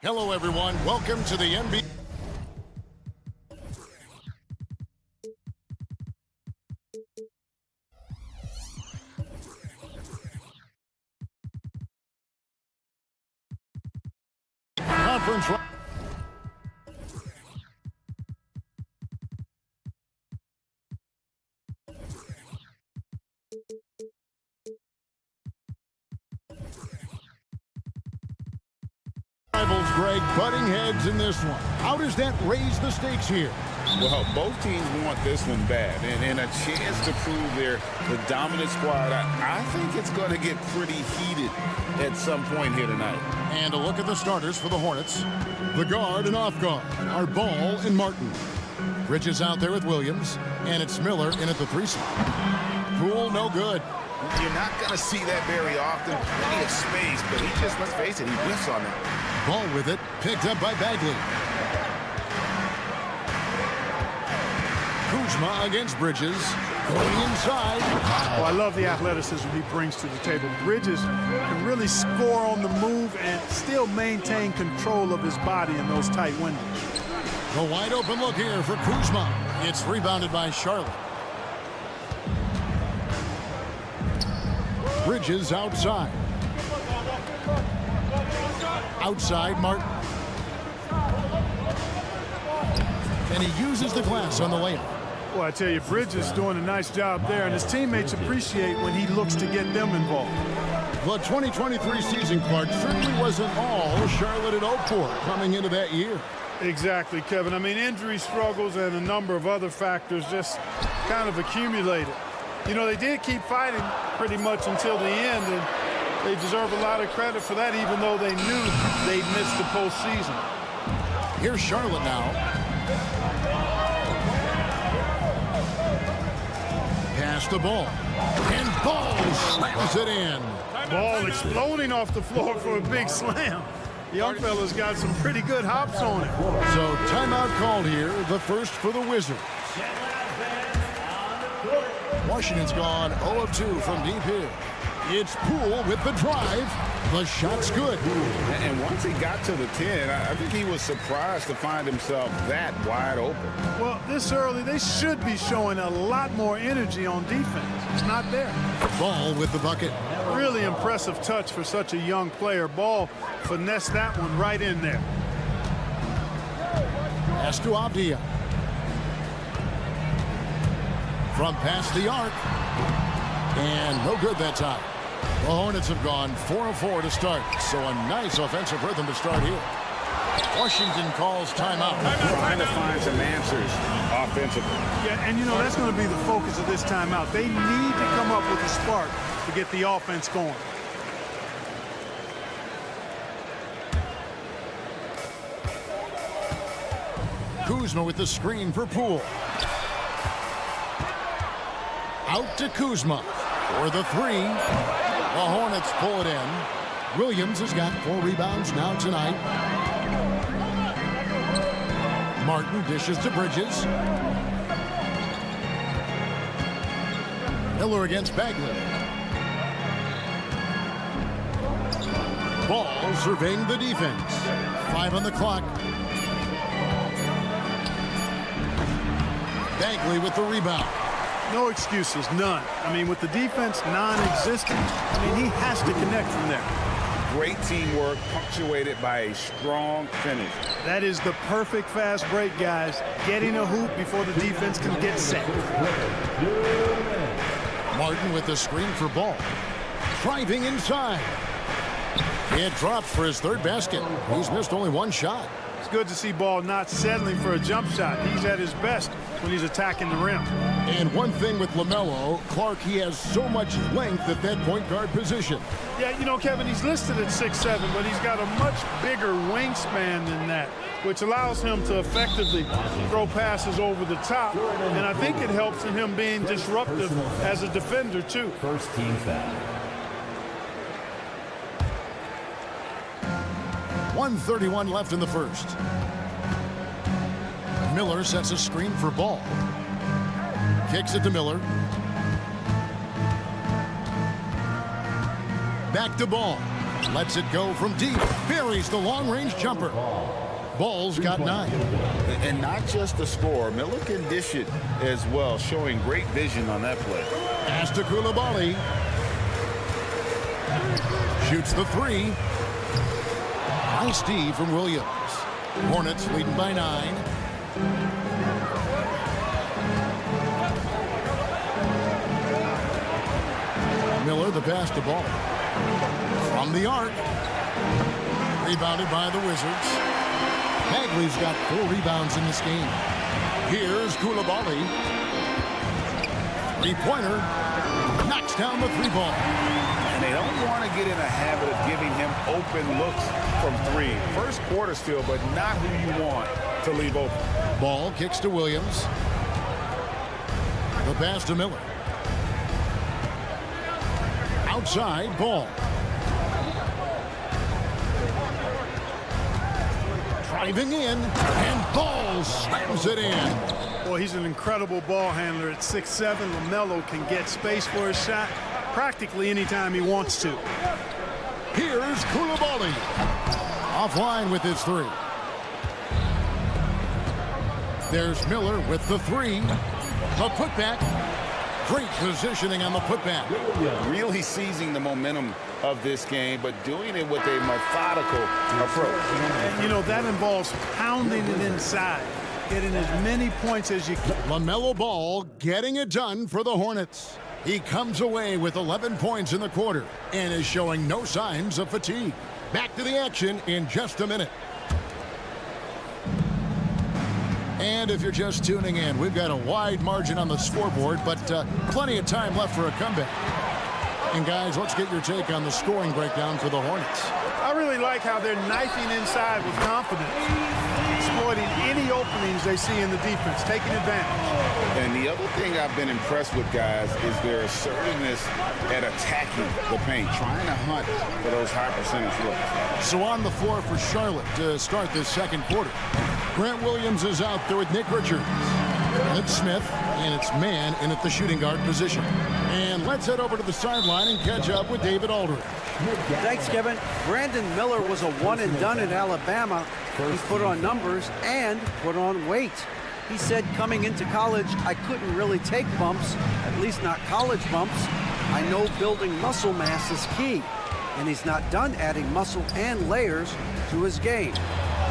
Hello, everyone. Welcome to the NBA. Conference. Rivals, Greg, butting heads in this one. How does that raise the stakes here? Well, both teams want this one bad, and a chance to prove they're the dominant squad. I think it's going to get pretty heated at some point here tonight. And a look at the starters for the Hornets. The guard and off guard are Ball and Martin. Bridges out there with Williams, and it's Miller in at the 3 slot. Poole, no good. You're not going to see that very often. Plenty of space, but he just, let's face it, he whiffs on that. Ball with it, picked up by Bagley. Kuzma against Bridges, going inside. Oh, I love the athleticism he brings to the table. Bridges can really score on the move and still maintain control of his body in those tight windows. The wide open look here for Kuzma. It's rebounded by Charlotte. Bridges outside. Outside, Martin. And he uses the glass on the layup. Well, I tell you, Bridges is doing a nice job there, and his teammates appreciate when he looks to get them involved. The 2023 season, Clark, certainly wasn't all Charlotte had hoped for coming into that year. Exactly, Kevin. I mean, injury struggles and a number of other factors just kind of accumulated. You know, they did keep fighting pretty much until the end, and they deserve a lot of credit for that, even though they knew they'd missed the postseason. Here's Charlotte now. Pass the ball. And Ball slams it in. Ball exploding off the floor for a big slam. Young fella's got some pretty good hops on it. So timeout called here, the first for the Wizards. Washington's gone 0 of 2 from deep here. It's Poole with the drive. The shot's good. And once he got to the 10, I think he was surprised to find himself that wide open. Well, this early, they should be showing a lot more energy on defense. It's not there. Ball with the bucket. Really impressive touch for such a young player. Ball finessed that one right in there. Pass to Avdia. From past the arc. And no good that time. The Hornets have gone 4 of 4 to start. So a nice offensive rhythm to start here. Washington calls timeout. Trying to find some answers offensively. Yeah, and you know, that's going to be the focus of this timeout. They need to come up with a spark to get the offense going. Kuzma with the screen for Poole. Out to Kuzma for the 3. The Hornets pull it in. Williams has got 4 rebounds now tonight. Martin dishes to Bridges. Miller against Bagley. Ball surveying the defense. 5 on the clock. Bagley with the rebound. No excuses, none. I mean, with the defense non-existent, I mean, he has to connect from there. Great teamwork, punctuated by a strong finish. That is the perfect fast break, guys. Getting a hoop before the defense can get set. Martin with the screen for Ball. Driving inside. It drops for his 3rd basket. He's missed only 1 shot. It's good to see Ball not settling for a jump shot. He's at his best when he's attacking the rim. And one thing with LaMelo, Clark, he has so much length at that point guard position. Yeah, you know, Kevin, he's listed at 6'7", but he's got a much bigger wingspan than that, which allows him to effectively throw passes over the top. And I think it helps in him being disruptive as a defender, too. First team foul. 1:31 left in the first. Miller sets a screen for Ball. Kicks it to Miller. Back to Ball. Lets it go from deep. Buries the long-range jumper. Ball's got 9. And not just the score. Miller can dish it as well, showing great vision on that play. Pass to Koulibaly. Shoots the 3. Nice D from Williams. Hornets leading by 9. Miller the pass to ball. From the arc. Rebounded by the Wizards. Bagley's got 4 rebounds in this game. Here's Koulibaly. Three-pointer. Knocks down the 3-ball. And they don't want to get in a habit of giving him open looks from 3. First quarter still, but not who you want to leave open. Ball kicks to Williams. The pass to Miller. Outside, Ball. Driving in, and Ball slams it in. Boy, he's an incredible ball handler at 6'7". LaMelo can get space for his shot practically anytime he wants to. Here's Koulibaly. Offline with his 3. There's Miller with the 3. The putback. Great positioning on the putback. Really seizing the momentum of this game, but doing it with a methodical approach. And, you know, that involves pounding it inside, getting as many points as you can. LaMelo Ball getting it done for the Hornets. He comes away with 11 points in the quarter and is showing no signs of fatigue. Back to the action in just a minute. And if you're just tuning in, we've got a wide margin on the scoreboard, but plenty of time left for a comeback. And guys, let's get your take on the scoring breakdown for the Hornets. I really like how they're knifing inside with confidence, exploiting any openings they see in the defense, taking advantage. And the other thing I've been impressed with, guys, is their assertiveness at attacking the paint, trying to hunt for those high percentage looks. So on the floor for Charlotte to start this second quarter. Grant Williams is out there with Nick Richards. It's Smith, and it's man in at the shooting guard position. And let's head over to the sideline and catch up with David Aldridge. Thanks, Kevin. Brandon Miller was a one-and-done in Alabama. He put on numbers and put on weight. He said coming into college, I couldn't really take bumps, at least not college bumps. I know building muscle mass is key, and he's not done adding muscle and layers to his game.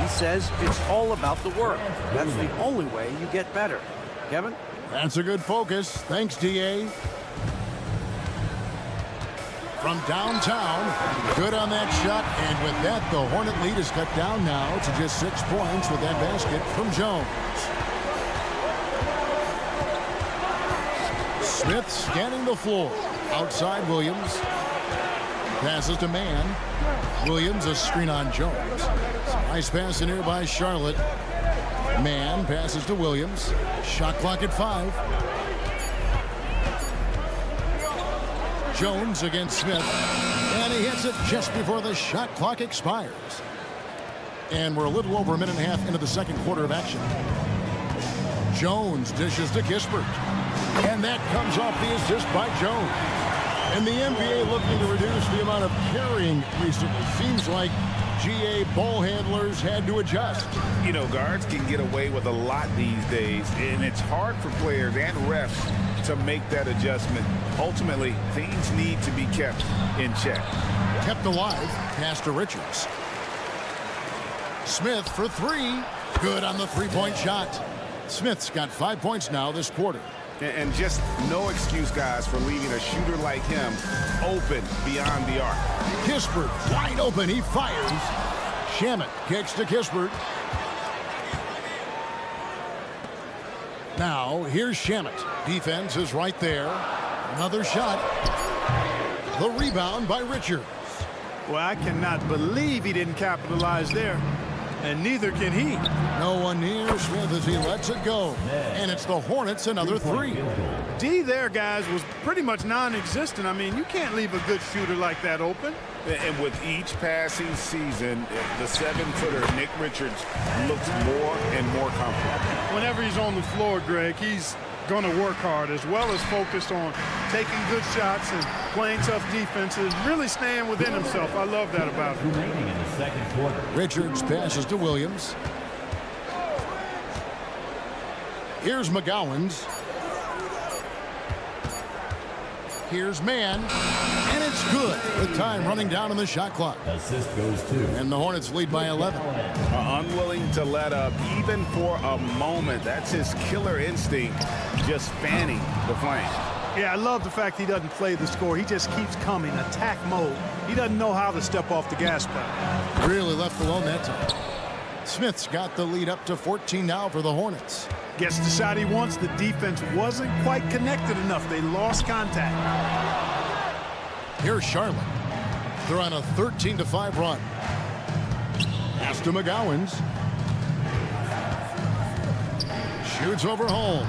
He says it's all about the work. That's the only way you get better. Kevin? That's a good focus. Thanks, D.A. From downtown, good on that shot, and with that, the Hornet lead is cut down now to just 6 points with that basket from Jones. Smith scanning the floor. Outside Williams. Passes to Mann. Williams, a screen on Jones. Nice pass in here by Charlotte. Mann passes to Williams. Shot clock at 5. Jones against Smith. And he hits it just before the shot clock expires. And we're a little over a minute and a half into the second quarter of action. Jones dishes to Kispert. And that comes off the assist by Jones. And the NBA looking to reduce the amount of carrying recently. Seems like GA ball handlers had to adjust. You know, guards can get away with a lot these days, and it's hard for players and refs to make that adjustment. Ultimately, things need to be kept in check. Kept alive. Pass to Richards. Smith for 3. Good on the three-point shot. Smith's got 5 points now this quarter. And just no excuse, guys, for leaving a shooter like him open beyond the arc. Kispert wide open. He fires. Shamet kicks to Kispert. Now, here's Shamet. Defense is right there. Another shot. The rebound by Richards. Well, I cannot believe he didn't capitalize there. And neither can he. No one near Smith as he lets it go. And it's the Hornets another 3. D there, guys, was pretty much non-existent. I mean, you can't leave a good shooter like that open. And with each passing season, the 7-footer, Nick Richards, looks more and more comfortable. Whenever he's on the floor, Greg, he's going to work hard, as well as focused on taking good shots and playing tough defenses, really staying within himself. I love that about him. Remaining in the second quarter. Richards passes to Williams. Here's McGowan's. Here's Mann, and it's good with time running down on the shot clock. Assist goes to. And the Hornets lead by 11. Unwilling to let up even for a moment. That's his killer instinct, just fanning the flame. Yeah, I love the fact he doesn't play the score. He just keeps coming, attack mode. He doesn't know how to step off the gas pedal. Really left alone that time. Smith's got the lead up to 14 now for the Hornets. Gets the shot he wants. The defense wasn't quite connected enough. They lost contact. Here's Charlotte. They're on a 13-5 run. Pass to McGowan's. Shoots over Holmes.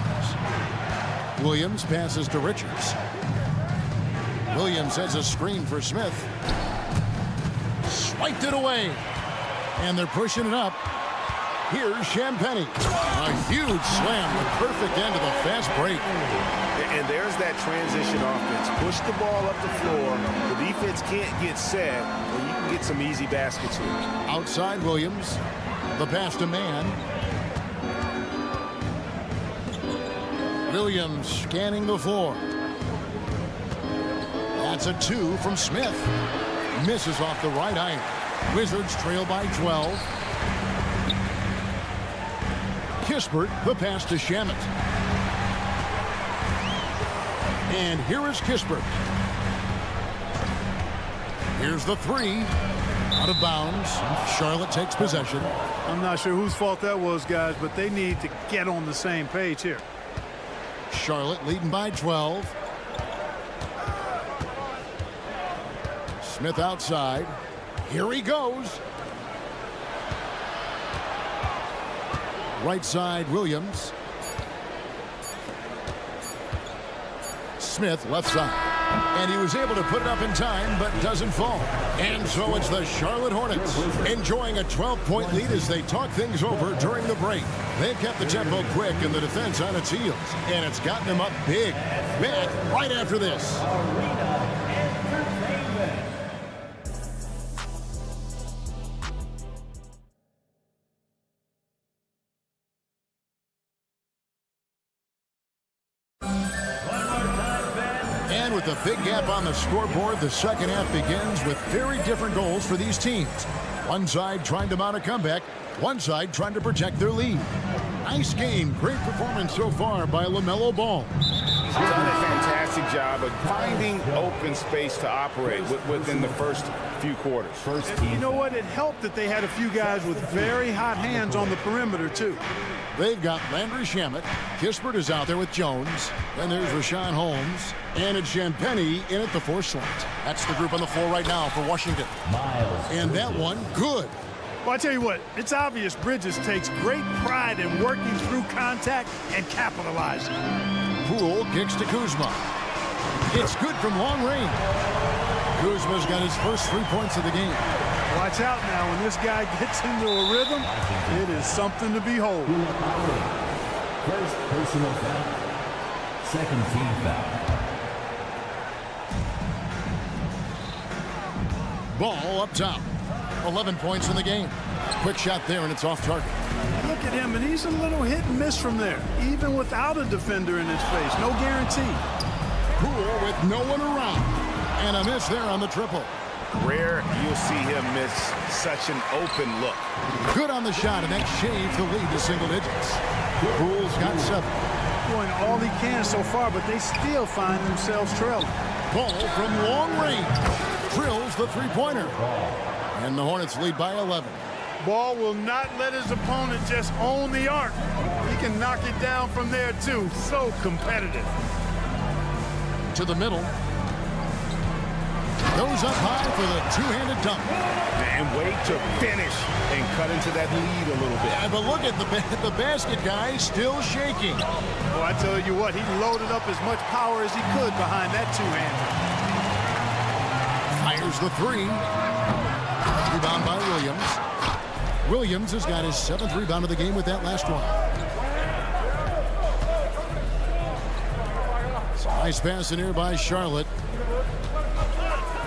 Williams passes to Richards. Williams has a screen for Smith. Swiped it away. And they're pushing it up. Here's Champagny. A huge slam, the perfect end of a fast break. And there's that transition offense. Push the ball up the floor. The defense can't get set, and you can get some easy baskets here. Outside Williams. The pass to Mann. Williams scanning the floor. That's a 2 from Smith. Misses off the right iron. Wizards trail by 12. Kispert, the pass to Shamet. And here is Kispert. Here's the 3. Out of bounds. Charlotte takes possession. I'm not sure whose fault that was, guys, but they need to get on the same page here. Charlotte leading by 12. Smith outside. Here he goes. Right side, Williams. Smith, left side. And he was able to put it up in time, but doesn't fall. And so it's the Charlotte Hornets enjoying a 12-point lead as they talk things over during the break. They've kept the tempo quick and the defense on its heels. And it's gotten them up big. Back right after this. With a big gap on the scoreboard, the second half begins with very different goals for these teams. One side trying to mount a comeback, one side trying to protect their lead. Nice game, great performance so far by LaMelo Ball. He's done a fantastic job of finding open space to operate within the first few quarters. You know what? It helped that they had a few guys with very hot hands on the perimeter, too. They've got Landry Shamet. Kispert is out there with Jones. Then there's Rashawn Holmes. And it's Champagny in at the 4 slot. That's the group on the floor right now for Washington. And that one, good. Well, I tell you what, it's obvious Bridges takes great pride in working through contact and capitalizing. Poole kicks to Kuzma. It's good from long range. Kuzma's got his first 3 points of the game. Watch out now. When this guy gets into a rhythm, it is something to behold. First personal foul. Second team foul. Ball up top. 11 points in the game. Quick shot there, and it's off target. Look at him, and he's a little hit and miss from there, even without a defender in his face. No guarantee. Poole with no one around. And a miss there on the triple. Rare you'll see him miss such an open look. Good on the shot, and that shaves the lead to single digits. Poole's got 7. Doing all he can so far, but they still find themselves trailing. Ball from long range. Drills the 3-pointer. And the Hornets lead by 11. Ball will not let his opponent just own the arc. He can knock it down from there, too. So competitive. To the middle. Goes up high for the two-handed dunk. And wait to finish and cut into that lead a little bit. Yeah, but look at the basket guy still shaking. Well, I tell you what, he loaded up as much power as he could behind that two-hander. Fires the 3. Rebound by Williams. Williams has got his 7th rebound of the game with that last one. Nice pass in here by Charlotte.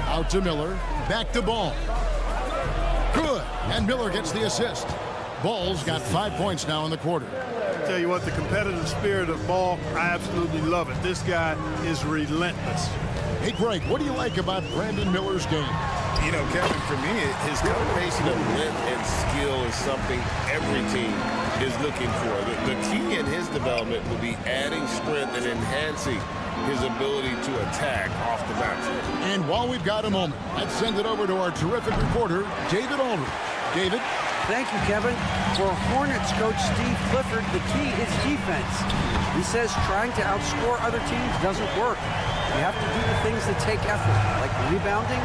Out to Miller. Back to Ball. Good. And Miller gets the assist. Ball's got 5 points now in the quarter. Tell you what, the competitive spirit of Ball, I absolutely love it. This guy is relentless. Hey, Greg, what do you like about Brandon Miller's game? You know, Kevin, for me, his combination of length and skill is something every team is looking for. The key in his development will be adding strength and enhancing his ability to attack off the bounce. And while we've got a moment, let's send it over to our terrific reporter, David Aldridge. David? Thank you, Kevin. For Hornets coach Steve Clifford, the key is defense. He says trying to outscore other teams doesn't work. You have to do the things that take effort, like rebounding,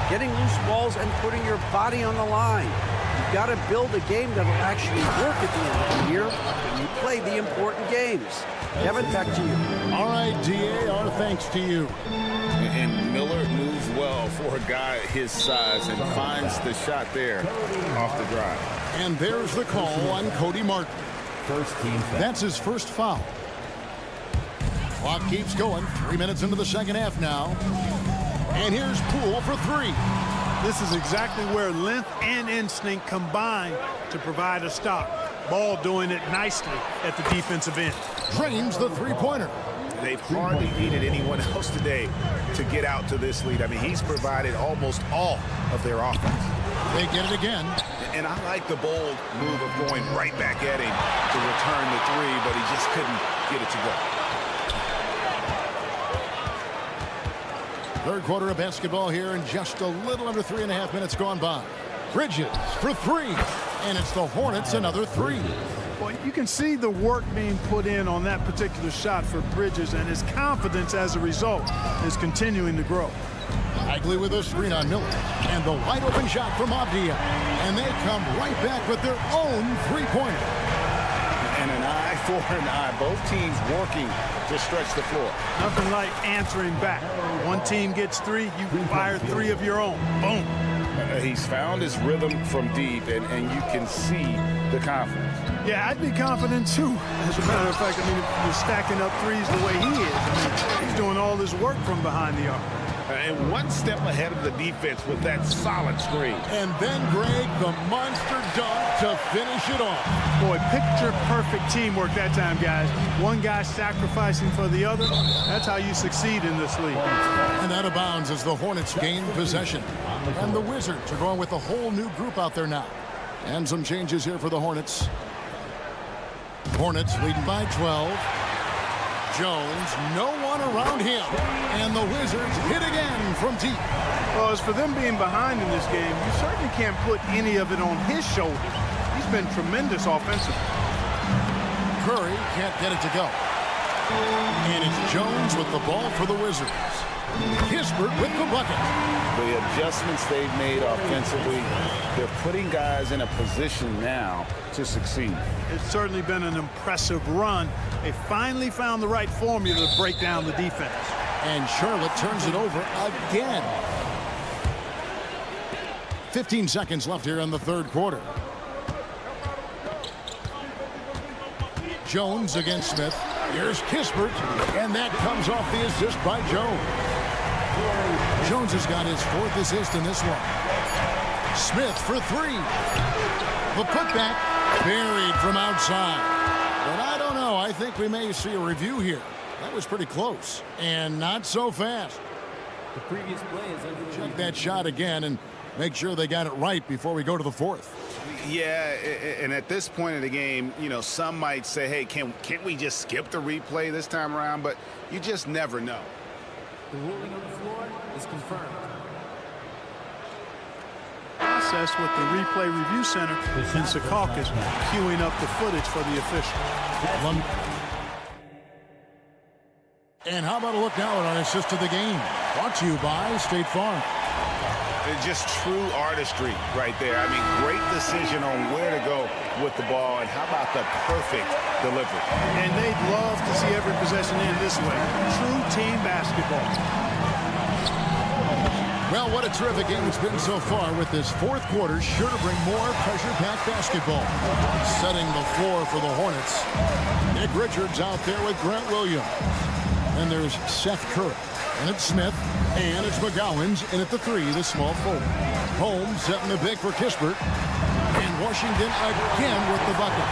getting loose balls, and putting your body on the line. You've got to build a game that will actually work at the end of the year when you play the important games. Kevin, back to you. All right, DA, our thanks to you. And Miller moves well for a guy his size and finds the shot there off the drive. And there's the call on Cody Martin. First team foul. That's his first foul. Clock keeps going. 3 minutes into the second half now. And here's Poole for three. This is exactly where length and instinct combine to provide a stop. Ball doing it nicely at the defensive end. Drains the three-pointer. They've hardly needed anyone else today to get out to this lead. I mean, he's provided almost all of their offense. They get it again. And I like the bold move of going right back at him to return the three, but he just couldn't get it to go. Third quarter of basketball here, and just a little under 3.5 minutes gone by. Bridges for three, and it's the Hornets another three. Well, you can see the work being put in on that particular shot for Bridges, and his confidence as a result is continuing to grow. Bagley with a screen on Miller, and the wide open shot from Avdia, and they come right back with their own three-pointer. And an eye for an eye. Both teams working to stretch the floor. Nothing like answering back. One team gets three, you fire three of your own. Boom. He's found his rhythm from deep, and you can see the confidence. Yeah, I'd be confident too. As a matter of fact, I mean, if you're stacking up threes the way he is, I mean, he's doing all his work from behind the arc. And one step ahead of the defense with that solid screen. And then, Greg, the monster dunk to finish it off. Boy, picture-perfect teamwork that time, guys. One guy sacrificing for the other. That's how you succeed in this league. And out of bounds as the Hornets gain possession. And the Wizards are going with a whole new group out there now. And some changes here for the Hornets. Hornets leading by 12. Jones, no one around him. And the Wizards hit again from deep. Well, as for them being behind in this game, you certainly can't put any of it on his shoulders. He's been tremendous offensively. Curry can't get it to go. And it's Jones with the ball for the Wizards. Kispert with the bucket. The adjustments they've made offensively, they're putting guys in a position now to succeed. It's certainly been an impressive run. They finally found the right formula to break down the defense. And Charlotte turns it over again. 15 seconds left here in the third quarter. Jones against Smith. Here's Kispert, and that comes off the assist by Jones. Jones has got his fourth assist in this one. Smith for three. The putback buried from outside. But I don't know. I think we may see a review here. That was pretty close, and not so fast. The previous play is under. Check that shot again and make sure they got it right before we go to the fourth. Yeah, and at this point in the game, you know, some might say, hey, can't we just skip the replay this time around? But you just never know. The ruling on the floor is confirmed. Process with the replay review center in Secaucus queuing up the footage for the official. And how about a look now at our assist of the game? Brought to you by State Farm. Just true artistry right there. I mean, great decision on where to go with the ball, and how about the perfect delivery? And they'd love to see every possession end this way. True team basketball. Well, what a terrific game it's been so far, with this fourth quarter sure to bring more pressure-packed basketball. Setting the floor for the Hornets. Nick Richards out there with Grant Williams. And there's Seth Curry. And it's Smith. And it's McGowan's in at the 3, the small forward. Holmes setting the big for Kispert. And Washington again with the bucket.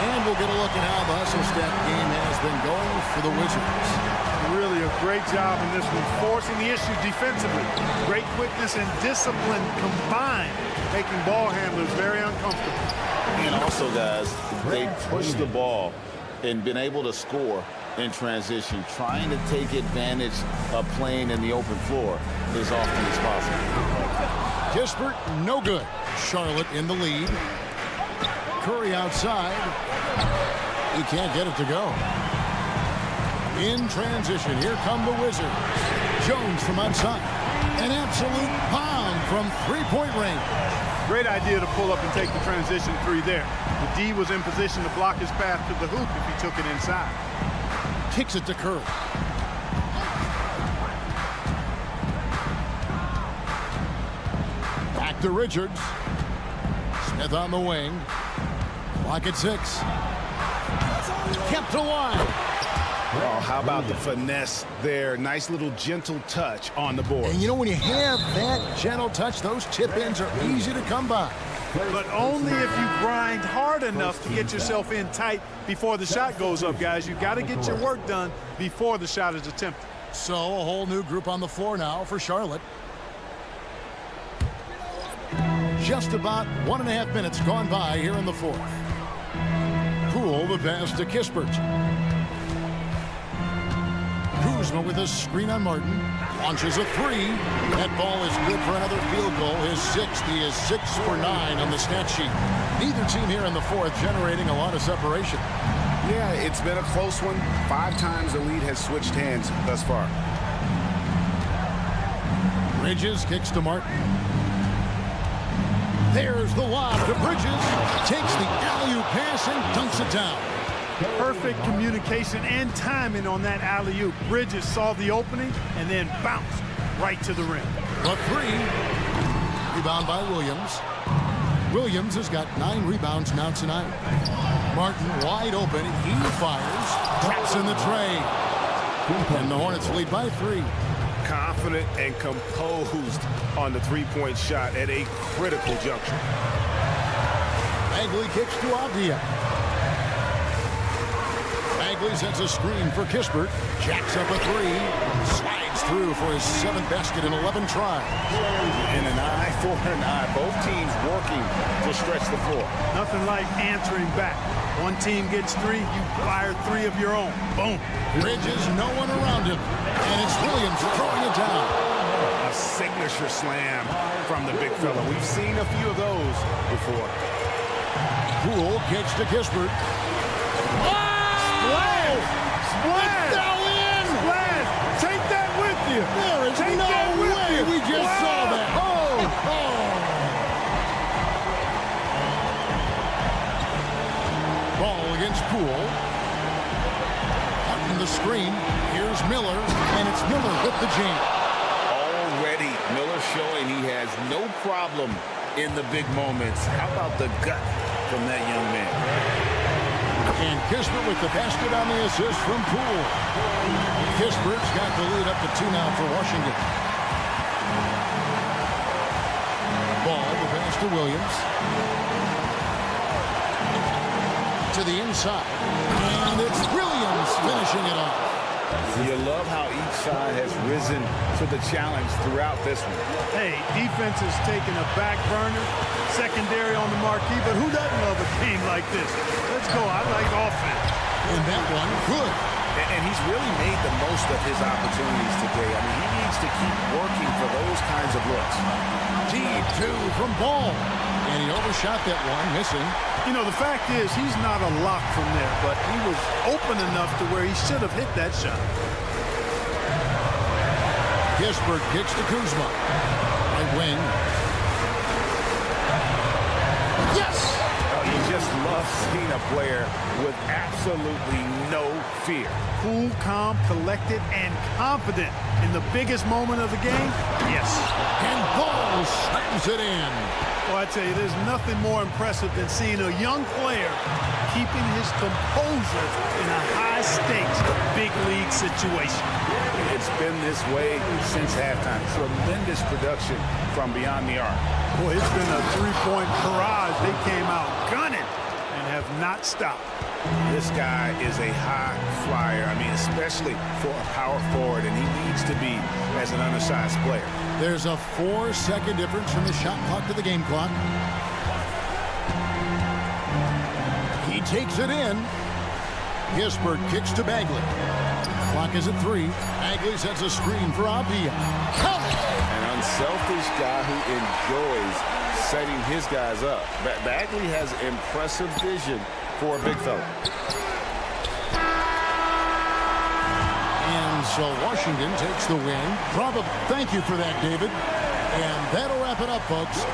And we'll get a look at how the hustle step game has been going for the Wizards. Really a great job in this one, forcing the issue defensively. Great quickness and discipline combined, making ball handlers very uncomfortable. And also, guys, they pushed the ball and been able to score in transition. Trying to take advantage of playing in the open floor as often as possible. Kispert, no good. Charlotte in the lead. Curry outside. He can't get it to go. In transition, here come the Wizards. Jones from outside. An absolute bomb from three-point range. Great idea to pull up and take the transition 3 there. The D was in position to block his path to the hoop if he took it inside. Kicks it to Curry. Back to Richards. Smith on the wing. Clock at 6. Kept alive. Oh, how about the finesse there? Nice little gentle touch on the board. And you know, when you have that gentle touch, those tip-ins are easy to come by. But only if you grind hard enough to get yourself in tight before the shot goes up, guys. You've got to get your work done before the shot is attempted. So a whole new group on the floor now for Charlotte. Just about 1.5 minutes gone by here in the fourth. Poole the pass to Kispert. Kuzma with a screen on Martin. Launches a 3. That ball is good for another field goal. His 6th. He is 6 for 9 on the stat sheet. Neither team here in the fourth generating a lot of separation. Yeah, it's been a close one. 5 times the lead has switched hands thus far. Bridges kicks to Martin. There's the lob to Bridges. Takes the alley-oop pass and dunks it down. Perfect communication and timing on that alley-oop. Bridges saw the opening and then bounced right to the rim. A 3. Rebound by Williams. Williams has got 9 rebounds now tonight. Martin wide open. He fires. Traps in the tray. And the Hornets lead by 3. Confident and composed on the three-point shot at a critical juncture. Bagley kicks to Avdia. Bagley sets a screen for Kispert. Jacks up a 3. Slides through for his 7th basket in 11 tries. And an eye for an eye. Both teams working to stretch the floor. Nothing like answering back. One team gets 3, you fire 3 of your own. Boom. Bridges, no one around him. And it's Williams throwing it down. A signature slam from the big fella. We've seen a few of those before. Poole kicks to Kispert. Splash! Fell in! Splash! Take that with you! There is Take no that with way you. we just saw that. Ball against Poole. Out in the screen. Here's Miller, and it's Miller with the jam. Already, Miller showing he has no problem in the big moments. How about the gut from that young man? And Kispert with the basket on the assist from Poole. Kispert's got the lead up to 2 now for Washington. Ball, the pass to Williams. To the inside. And it's Williams finishing it off. You love how each side has risen to the challenge throughout this one. Hey, defense is taking a back burner, secondary on the marquee, but who doesn't love a game like this? Let's go. I like offense. And that one, good. And he's really made the most of his opportunities today. I mean, he needs to keep working for those kinds of looks. Deep 2 from Ball. And he overshot that one, missing. You know, the fact is, he's not a lock from there, but he was open enough to where he should have hit that shot. Kispert kicks to Kuzma. Right wing. Yes! You just love seeing a player with absolutely no fear. Cool, calm, collected, and confident in the biggest moment of the game. Yes. And Ball slams it in. Well, I tell you, there's nothing more impressive than seeing a young player keeping his composure in a high-stakes, big league situation. It's been this way since halftime. Tremendous production from beyond the arc. Boy, it's been a three-point barrage. They came out gunning and have not stopped. This guy is a high flyer. I mean, especially for a power forward, and he needs to be as an undersized player. There's a 4-second difference from the shot clock to the game clock. He takes it in. Gisbert kicks to Bagley. Clock is at 3. Bagley sets a screen for Avdia. An unselfish guy who enjoys setting his guys up. Bagley has impressive vision for a big fella. And so Washington takes the win. Thank you for that, David. And that'll wrap it up, folks.